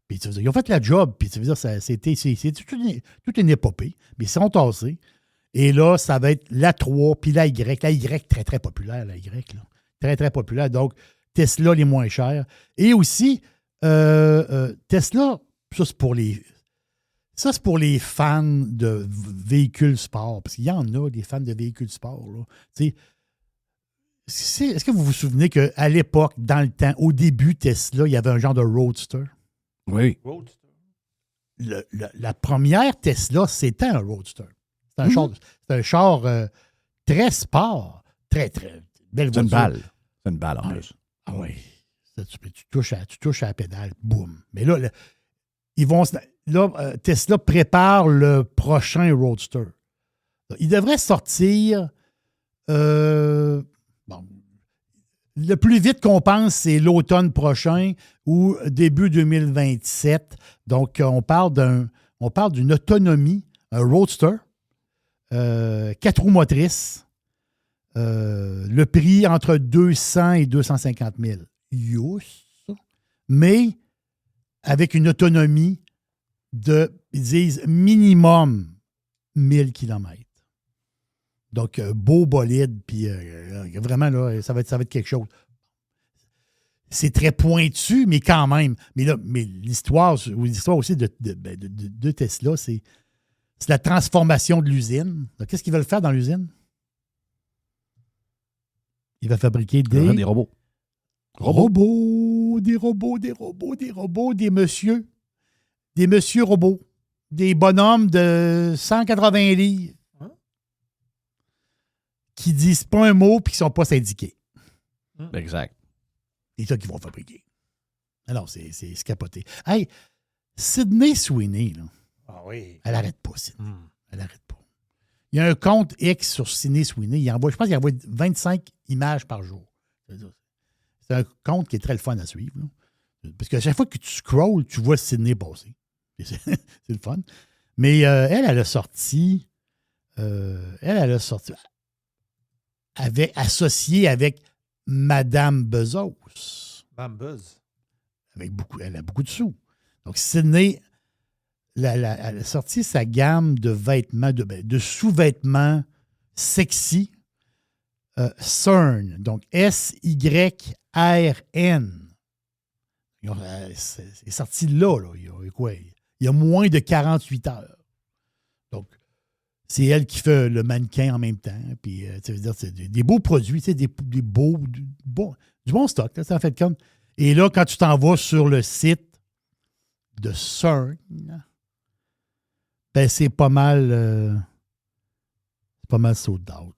Puis, ils ont fait la job. Puis, ça veut dire, c'est toute une épopée. Mais ils sont tassés. Et là, ça va être la 3 puis la Y. La Y, très, très populaire, la Y. Là. Très, très populaire. Donc, Tesla, les moins chers. Et aussi, Tesla, ça, c'est pour les fans de véhicules sport. Parce qu'il y en a, des fans de véhicules sport. Là. Est-ce que vous vous souvenez qu'à l'époque, dans le temps, au début, Tesla, il y avait un genre de Roadster? Oui. La première Tesla, c'était un Roadster. C'est un char très sport. Très, très belle voiture. C'est une balle en plus. Ah oui. Tu touches à la pédale, boum. Mais là, Tesla prépare le prochain Roadster. Il devrait sortir. Le plus vite qu'on pense, c'est l'automne prochain ou début 2027. Donc, on parle d'une autonomie, un Roadster, 4 roues motrices. Le prix entre 200 et 250 000 US, mais avec une autonomie de, ils disent, minimum 1000 km. Donc, beau bolide, puis vraiment, là, ça va être quelque chose. c'est très pointu, mais quand même. Mais l'histoire aussi de Tesla, c'est la transformation de l'usine. Donc, qu'est-ce qu'ils veulent faire dans l'usine? Ils veulent fabriquer des robots. Des messieurs robots. Des bonhommes de 180 livres qui disent pas un mot puis qui sont pas syndiqués. Exact. C'est ça qu'ils vont fabriquer. Alors, c'est capoté. Hey, Sydney Sweeney, là, elle n'arrête pas, Sydney. Elle n'arrête pas. Il y a un compte X sur Sydney Sweeney. Je pense qu'il envoie 25 images par jour. C'est un compte qui est très le fun à suivre. Là. Parce qu'à chaque fois que tu scrolls, tu vois Sydney passer. C'est le fun. Mais elle a sorti associée avec Madame Bezos. Madame Buzz. Elle a beaucoup de sous. Donc, Sydney, elle a sorti sa gamme de vêtements, de sous-vêtements sexy. CERN. Donc, SYRN. C'est sorti là. Il y a moins de 48 heures. Donc, c'est elle qui fait le mannequin en même temps. Puis, ça veut dire, c'est des beaux produits, du bon stock, là, ça en fait comme. Et là, quand tu t'en vas sur le site de CERN, ben, c'est pas mal sold out.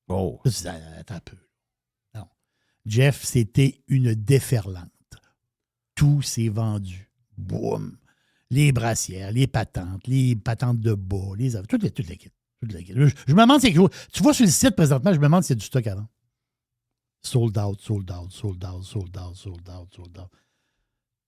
Oh. Attends un peu. Non. Jeff, c'était une déferlante. Tout s'est vendu. Boum. Les brassières, les patentes de bas, toutes les kits. Je me demande, tu vois sur le site présentement, je me demande s'il y a du stock avant. Sold out.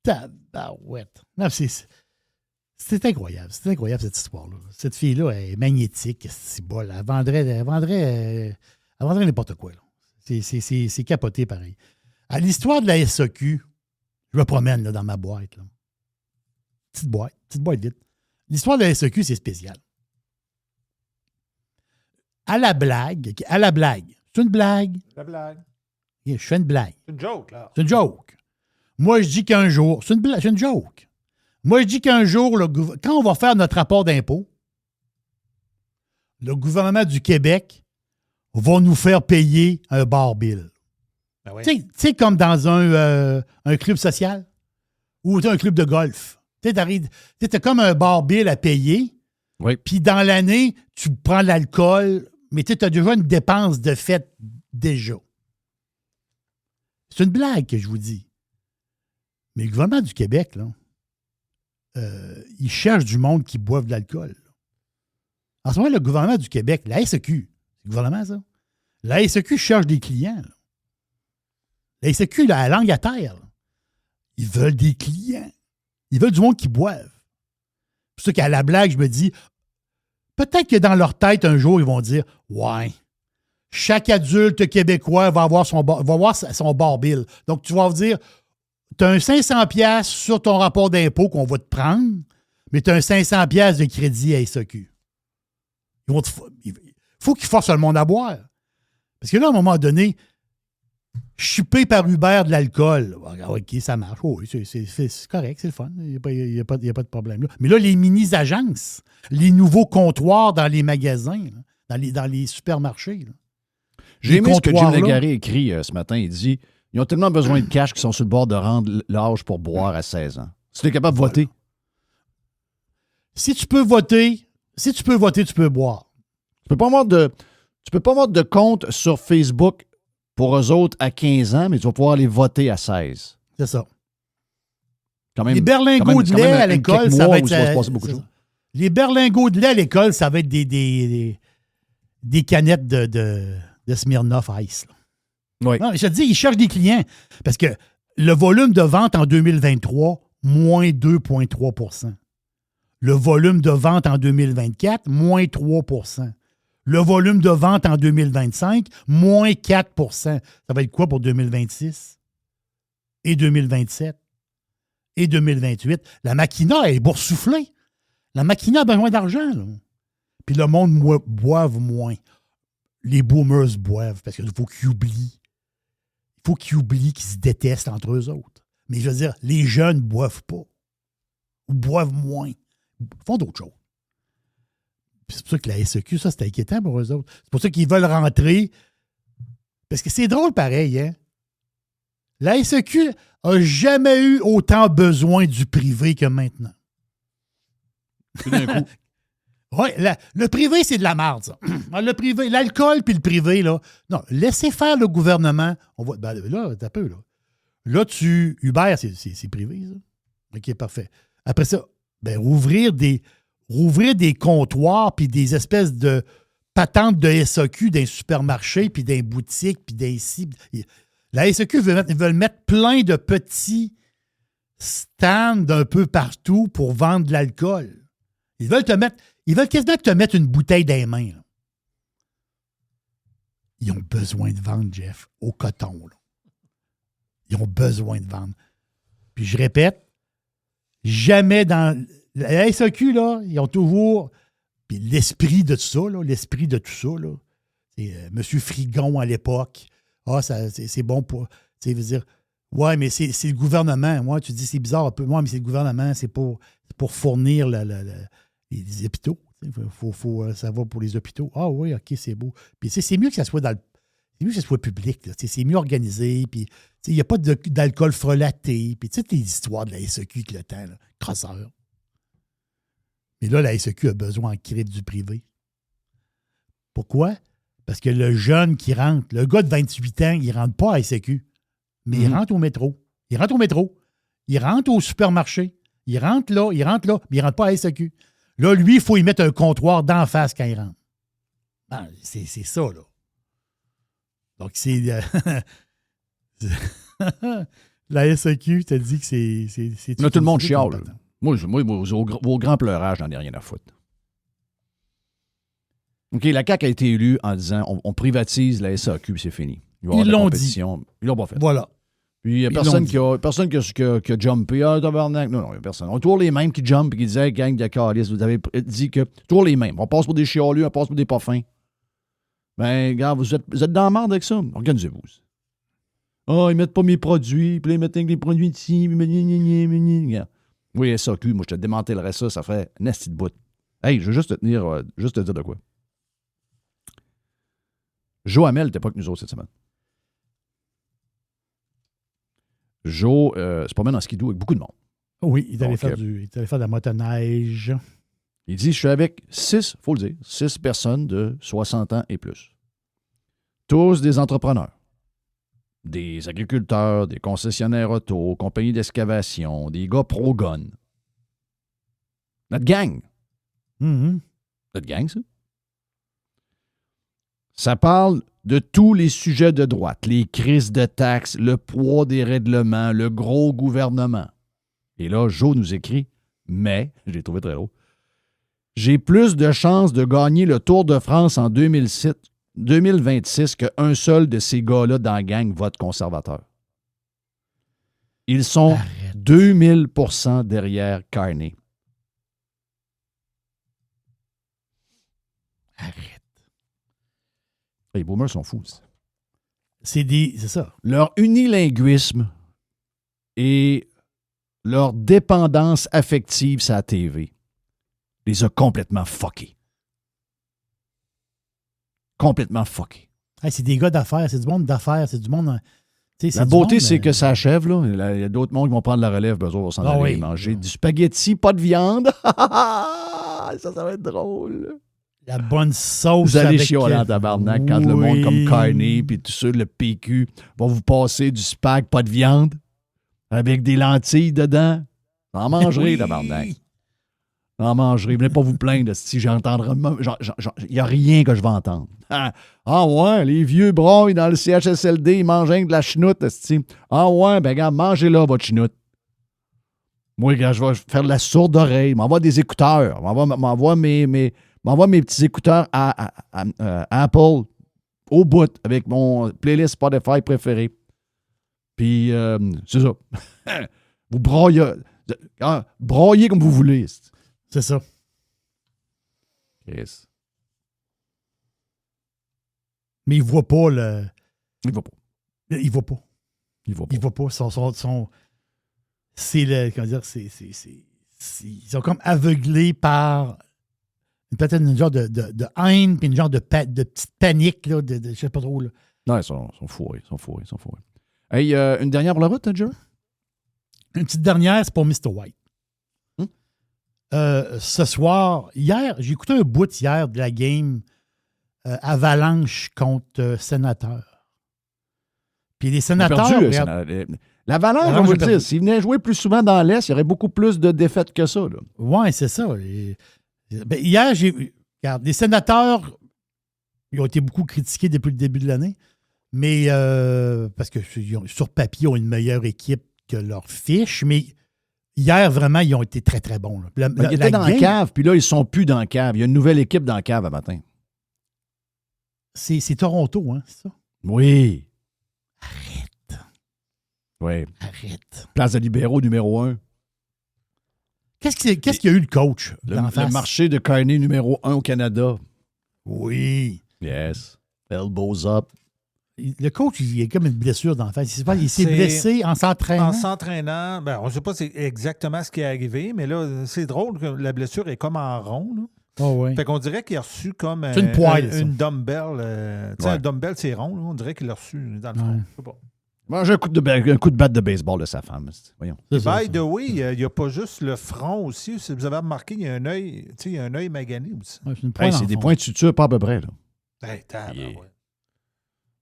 Tabarouette. Non, c'est incroyable. C'est incroyable, cette histoire-là. Cette fille-là est magnétique. C'est bol. Elle vendrait n'importe quoi. Là. C'est capoté, pareil. À l'histoire de la SAQ, je me promène là, dans ma boîte. Là. Petite boîte vite. L'histoire de la SAQ, c'est spécial. À la blague. C'est une blague. La blague. Je fais une blague. C'est une joke, là. C'est une joke. Moi, je dis qu'un jour... C'est une joke. Moi, je dis qu'un jour, quand on va faire notre rapport d'impôt, le gouvernement du Québec va nous faire payer un bar bill. Ben oui. Tu sais, comme dans un club social ou un club de golf. Tu as comme un bar bill à payer. Oui. Puis dans l'année, tu prends l'alcool, mais tu as déjà une dépense de fête déjà. C'est une blague que je vous dis. Mais le gouvernement du Québec, là, il cherche du monde qui boive de l'alcool. En ce moment, le gouvernement du Québec, la SAQ, c'est le gouvernement, ça. La SAQ cherche des clients. Là. La SAQ, là, la langue à terre. Là. Ils veulent des clients. Ils veulent du monde qui boive. C'est pour ça qu'à la blague, je me dis, peut-être que dans leur tête, un jour, ils vont dire, ouais, chaque adulte québécois va avoir son bar bill. Donc, tu vas dire, tu as un 500$ sur ton rapport d'impôt qu'on va te prendre, mais tu as un 500$ de crédit à SAQ. Il faut qu'ils forcent le monde à boire. Parce que là, à un moment donné, je suis payé par Uber de l'alcool. OK, ça marche. Oh, oui, c'est correct, c'est le fun. Il n'y a pas de problème là. Mais là, les mini-agences, les nouveaux comptoirs dans les magasins, là, dans les supermarchés. Là, j'ai aimé ce que Jim Légaré écrit ce matin. Il dit, ils ont tellement besoin de cash qu'ils sont sur le bord de rendre l'âge pour boire à 16 ans. Si tu es capable de voter. Si tu peux voter, tu peux boire. Tu peux pas avoir de compte sur Facebook pour eux autres à 15 ans, mais tu vas pouvoir aller voter à 16. C'est ça. Quand même, les berlingots de lait à l'école, ça va être... Les berlingots de lait à l'école, ça va être des canettes de Smirnoff Ice. Là. Oui. Non, je te dis, ils cherchent des clients. Parce que le volume de vente en 2023, moins 2,3 %. Le volume de vente en 2024, moins 3 %. Le volume de vente en 2025, moins 4 %. Ça va être quoi pour 2026? Et 2027? Et 2028? La Machina est boursouflée. La Machina a besoin d'argent. Là. Puis le monde boive moins. Les boomers boivent parce qu'il faut qu'ils oublient. faut qu'ils oublient qu'ils se détestent entre eux autres. Mais je veux dire, les jeunes ne boivent pas. Ou boivent moins. Ils font d'autres choses. Puis c'est pour ça que la SEQ, ça, c'est inquiétant pour eux autres. C'est pour ça qu'ils veulent rentrer. Parce que c'est drôle pareil, hein? La SEQ n'a jamais eu autant besoin du privé que maintenant. Tout d'un coup. Oui, le privé, c'est de la merde, ça. Le privé, l'alcool puis le privé, là. Non, laissez faire le gouvernement. On va, ben là, t'as peu, là. Là, Uber, c'est privé, ça. OK, parfait. Après ça, ben, rouvrir des comptoirs puis des espèces de patentes de SAQ dans les supermarchés puis dans les boutiques puis dans ici. La SAQ veulent mettre plein de petits stands d'un peu partout pour vendre de l'alcool. Ils veulent quasiment te mettre une bouteille dans les mains. Là. Ils ont besoin de vendre, Jeff, au coton. Là. Ils ont besoin de vendre. Puis je répète, jamais dans la SAQ, là, ils ont toujours. Puis l'esprit de tout ça, là, c'est M. Frigon à l'époque. Ah, c'est bon pour. Tu sais, veut dire, ouais, mais c'est le gouvernement. Moi, tu dis, c'est bizarre un peu. Moi, mais c'est le gouvernement, c'est pour fournir les hôpitaux. Ça va pour les hôpitaux. Ah oui, OK, c'est beau. Puis c'est mieux que ça soit c'est mieux que ça soit public. Là. C'est mieux organisé. Puis il n'y a pas d'alcool frelaté. Puis tu sais, les histoires de la SEQ avec le temps, là, crosseur. Mais là, la SEQ a besoin en crédit du privé. Pourquoi? Parce que le jeune qui rentre, le gars de 28 ans, il ne rentre pas à SEQ, mais il rentre au métro. Il rentre au supermarché. Il rentre là, mais il ne rentre pas à SEQ. Là, lui, il faut y mettre un comptoir d'en face quand il rentre. Ah, c'est ça, là. Donc, c'est... la SEQ, t'as dit que c'est Là, tout le monde chiale. Moi, au grand pleurage, j'en ai rien à foutre. OK, la CAQ a été élue en disant on privatise la SAQ, c'est fini. Ils l'ont dit. Ils l'ont pas fait. Voilà. Puis il n'y a personne qui a jumpé. Ah, tabarnak. Non, il n'y a personne. On a toujours les mêmes qui jumpent et qui disaient gang de calice, vous avez dit que. Toujours les mêmes. On passe pour des chialus, on passe pour des pas fins. Ben, gars, vous êtes dans la merde avec ça. Organisez-vous. Ah, ils mettent pas mes produits, puis là, ils mettent les produits ici. Oui, SAQ, moi, je te démantèlerais ça, ça ferait un esti de bout. Hey, je veux juste te dire de quoi. Joe Hamel n'était pas avec nous autres cette semaine. Joe se promène en skidoo avec beaucoup de monde. Oui, il allait faire de la motoneige. Il dit, je suis avec 6 personnes de 60 ans et plus. Tous des entrepreneurs. Des agriculteurs, des concessionnaires auto, compagnies d'excavation, des gars pro-gun. Notre gang. Mm-hmm. Notre gang, ça. Ça parle de tous les sujets de droite, les crises de taxes, le poids des règlements, le gros gouvernement. Et là, Joe nous écrit, mais, je l'ai trouvé très drôle, j'ai plus de chances de gagner le Tour de France en 2026 qu'un seul de ces gars-là dans la gang vote conservateur. Ils sont 2000% derrière Carney. Arrête. Les boomers sont fous. C'est ça. Leur unilinguisme et leur dépendance affective sur la TV les a complètement fuckés. Complètement fuckés. Hey, c'est des gars d'affaires, c'est du monde d'affaires, c'est du monde... La beauté, c'est que ça achève. Là. Il y a d'autres mondes qui vont prendre la relève, besoin vont s'en aller manger du spaghetti, pas de viande. Ça va être drôle. La bonne sauce. Vous allez chialer en tabarnak quand le monde comme Carney puis tout ça, le PQ, va vous passer du spag, pas de viande, avec des lentilles dedans. En mangerez, tabarnak. En mangerez. Venez pas vous plaindre si j'entendrai. Il n'y a rien que je vais entendre. Ah ouais, les vieux broyes dans le CHSLD, ils mangent rien que de la chenoute. Ah ouais, ben regarde, mangez-là votre chenoute. Moi, je vais faire de la sourde oreille, m'envoie des écouteurs, m'envoie mes petits écouteurs à Apple au bout avec mon playlist Spotify préféré. Puis, c'est ça. Vous broyez comme vous voulez. C'est ça. Yes. Mais il voit pas le... Il va pas. Il voit pas. Il va pas. Il va pas. C'est le. Comment dire? Ils sont comme aveuglés par peut-être une genre de haine puis une genre de petite panique, là, je sais pas trop. Là. Non, ils sont fourrés. Hey, une dernière pour la route, Jerry? Une petite dernière, c'est pour Mr. White. Ce soir, j'ai écouté un bout hier de la game Avalanche contre Sénateur. Puis les Sénateurs... L'Avalanche, on veut dire, s'ils venaient jouer plus souvent dans l'Est, il y aurait beaucoup plus de défaites que ça. Oui, c'est ça. Hier, regarde, les Sénateurs, ils ont été beaucoup critiqués depuis le début de l'année, mais parce que sur papier, ils ont une meilleure équipe que leur fiche, mais hier, vraiment, ils ont été très, très bons. Là. Ils étaient dans la cave, puis là, ils sont plus dans la cave. Il y a une nouvelle équipe dans la cave à matin. C'est Toronto, hein, c'est ça? Oui. Arrête. Oui. Arrête. Place de libéraux numéro 1. Qu'est-ce qu'il y a eu le coach? Le marché de Carney numéro 1 au Canada. Oui. Yes. Elbows up. Le coach, il a comme une blessure d'en face. Il s'est blessé en s'entraînant. En s'entraînant. Ben, on ne sait pas exactement ce qui est arrivé, mais là, c'est drôle que la blessure est comme en rond. Là. Oh, oui. Fait qu'on dirait qu'il a reçu comme une poêle, une dumbbell. Tu sais, un dumbbell, c'est rond. Là. On dirait qu'il l'a reçu dans le fond. Je sais pas. Moi, j'ai un coup de batte de baseball de sa femme. Voyons. By the way, il n'y a pas juste le front aussi. Si vous avez remarqué, il y a un œil, il y a un œil magané aussi. Ouais, c'est des points de suture pas à peu près. Là. Hey,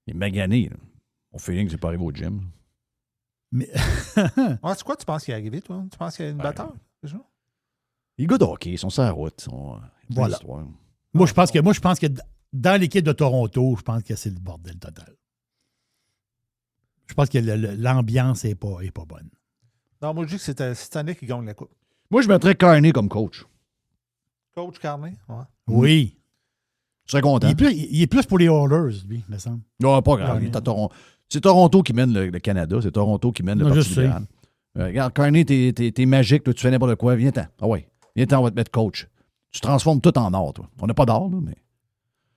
il est magané. Là. Mon feeling que c'est pas arrivé au gym. Mais... c'est quoi tu penses qu'il est arrivé, toi? Tu penses qu'il y a une batteur? C'est ça? Les gars de hockey, ils sont sur la route. Voilà. Moi, je pense que dans l'équipe de Toronto, je pense que c'est le bordel total. Je pense que l'ambiance n'est pas bonne. Non, moi, je dis que c'est cette année qui gagne la coupe. Moi, je mettrais Carney comme coach. Coach Carney? Ouais. Oui. Je serais content. Il est plus pour les Oilers, lui, me semble. Non, pas grave. C'est Toronto qui mène le Canada. C'est Toronto qui mène le Parti libéral. Regarde, Carney, t'es magique. Toi, tu fais n'importe quoi. Viens-t'en. Ah ouais. Viens-t'en, on va te mettre coach. Tu transformes tout en or, toi. On n'a pas d'or, là, mais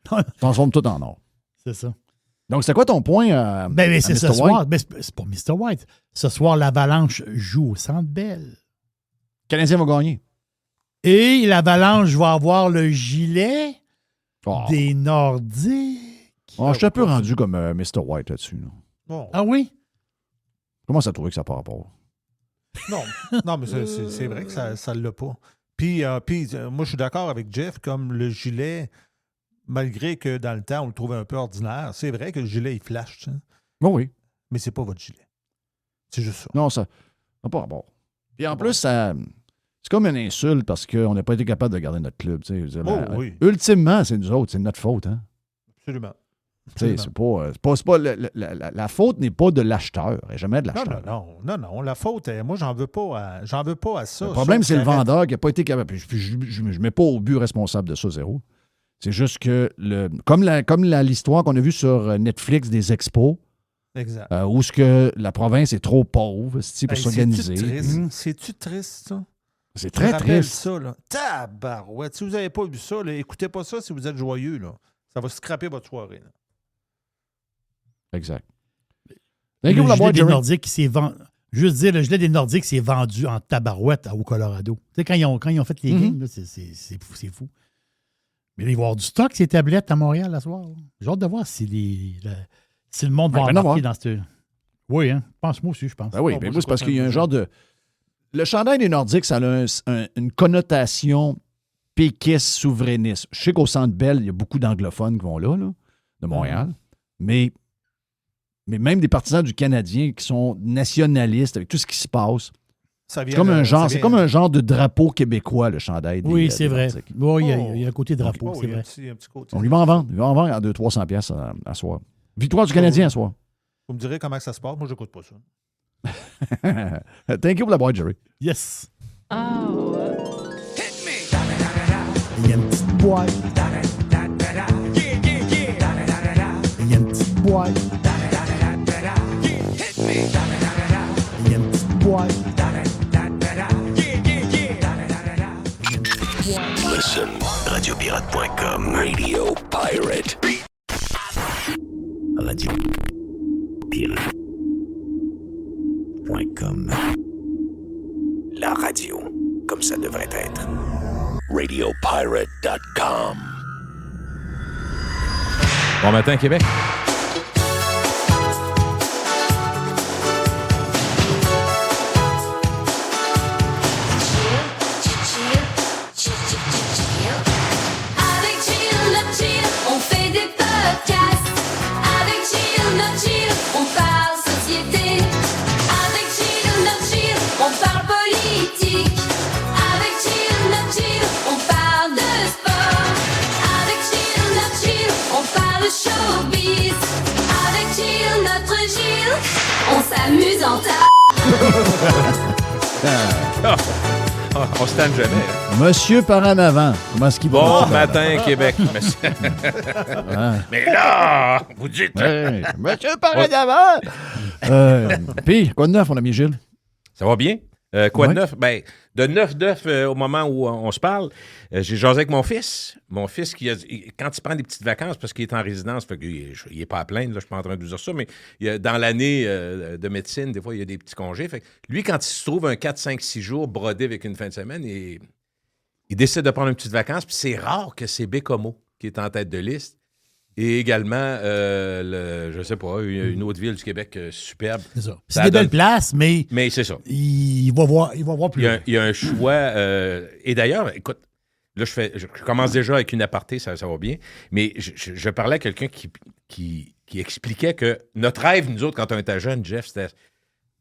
tu transformes tout en or. C'est ça. Donc, c'est quoi ton point à c'est Mr. ce White? soir. C'est pas Mr. White. Ce soir, l'Avalanche joue au Centre Bell. Le Canadien va gagner. Et l'Avalanche va avoir le gilet des Nordiques. Je suis un peu rendu comme Mr. White là-dessus. Là. Bon. Ah oui? Comment ça trouvé que ça n'a pas rapport? Non, mais c'est vrai que ça ne l'a pas. Puis, moi, je suis d'accord avec Jeff, comme le gilet, malgré que dans le temps, on le trouvait un peu ordinaire, c'est vrai que le gilet, il flash. Tu sais. Oui. Mais c'est pas votre gilet. C'est juste ça. Non, ça n'a pas rapport. Puis en plus, c'est comme une insulte parce qu'on n'a pas été capable de garder notre club. Tu sais. Oui. Ultimement, c'est nous autres, c'est notre faute. Hein? Absolument. C'est pas la faute n'est pas de l'acheteur, elle n'est jamais de l'acheteur. Non. La faute, moi, j'en veux pas à ça. Le problème, c'est le vendeur qui n'a pas été capable. Puis je ne mets pas au but responsable de ça, zéro. C'est juste que, comme l'histoire qu'on a vue sur Netflix des expos, exact. Où ce que la province est trop pauvre pour s'organiser. C'est-tu triste, ça? C'est très triste. Ça, là. Tabarouette. Si vous n'avez pas vu ça, là, écoutez pas ça si vous êtes joyeux. Là. Ça va scraper votre soirée. Là. Exact. Le gilet des Nordiques qui s'est vendu. Juste dire, le gilet des Nordiques s'est vendu en tabarouette au Colorado. Tu sais, quand ils ont fait les games, là, c'est fou. Mais il va y avoir du stock, ces tablettes à Montréal, la soir. J'ai hâte de voir si le monde va embarquer dans ce... Oui, hein. Moi aussi, je pense. Ben oui, mais moi, c'est parce qu'il y a un genre de... Le chandail des Nordiques, ça a une connotation péquiste, souverainiste. Je sais qu'au Centre Bell, il y a beaucoup d'anglophones qui vont là de Montréal. Mais même des partisans du Canadien qui sont nationalistes avec tout ce qui se passe. C'est comme un genre de drapeau québécois, le chandail des Oui, c'est vrai. Nordiques. Oui, il y a un côté drapeau, c'est vrai. Un petit côté. On lui va en vendre. Il va en vendre à 200-300 piastres à soir. Victoire du Canadien à soir. Vous me direz comment ça se passe. Moi, je n'écoute pas ça. Thank you pour la boîte, Jerry. Yes. Oh. Il y a une petite boîte. Il y a une petite boîte. Il y a une petite boîte. Listen, radiopirate.com. Radio Pirate. Radio Pirate. radiopirate.com. La radio, comme ça devrait être. Radiopirate.com. Bon matin, Québec. Avec Chill, Not Chill, on fait des podcasts. Avec Chill, Not Chill, on parle société. Avec Chill, Not Chill, on parle politique. Avec Chill, Not Chill, on parle de sport. Avec Chill, Not Chill, on parle showbiz. Avec Chill, notre Gilles, on s'amuse en tas. On se tanne jamais. Hein. Monsieur par en avant. Comment est-ce qu'il va? Bon monsieur matin, Québec. Monsieur. Ah. Mais là, vous dites... Ouais, monsieur par en avant. Puis, quoi de neuf, mon ami Gilles? Ça va bien? Quoi Ouais. de neuf? Ben, de neuf au moment où on se parle, j'ai jasé avec mon fils. Mon fils, quand il prend des petites vacances, parce qu'il est en résidence, fait qu'il n'est pas à plaindre, là, je suis pas en train de vous dire ça, mais dans l'année de médecine, des fois, il y a des petits congés. Fait que lui, quand il se trouve un 4, 5, 6 jours brodé avec une fin de semaine, il décide de prendre une petite vacance, puis c'est rare que c'est Bécomo qui est en tête de liste. Et également, je sais pas, une autre ville du Québec superbe. C'est ça. Ça C'est des belles donne- places, mais Mais c'est ça. il va voir plus loin. Il y a un choix. Et d'ailleurs, écoute, là, je commence déjà avec une aparté, ça va bien. Mais je parlais à quelqu'un qui expliquait que notre rêve, nous autres, quand on était jeunes, Jeff, c'était.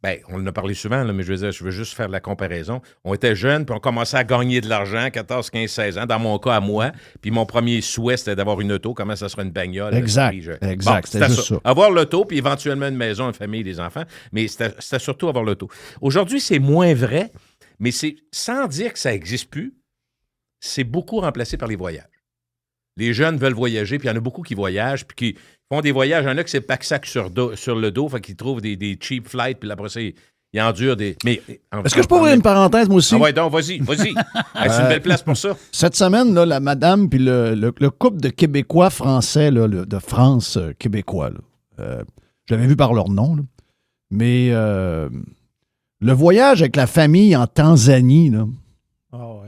Ben, on en a parlé souvent, là, mais je veux juste faire de la comparaison. On était jeunes, puis on commençait à gagner de l'argent, 14, 15, 16 ans, dans mon cas, à moi. Puis mon premier souhait, c'était d'avoir une auto. Comment ça serait une bagnole? Exact, exact, c'était juste ça. Avoir l'auto, puis éventuellement une maison, une famille, des enfants. Mais c'était surtout avoir l'auto. Aujourd'hui, c'est moins vrai, mais c'est sans dire que ça n'existe plus, c'est beaucoup remplacé par les voyages. Les jeunes veulent voyager, puis il y en a beaucoup qui voyagent, puis qui font des voyages. Il y en a qui c'est pack-sac sur le dos, fait qu'ils trouvent des cheap flights, puis après ça, ils endurent des... Mais, Est-ce que je peux ouvrir une parenthèse, moi aussi? Ah ouais, donc, vas-y. Hey, c'est une belle place pour ça. Cette semaine, là, la madame puis le couple de Québécois français, là, de France québécois, là, je l'avais vu par leur nom, là. Mais le voyage avec la famille en Tanzanie, là, Ah ouais.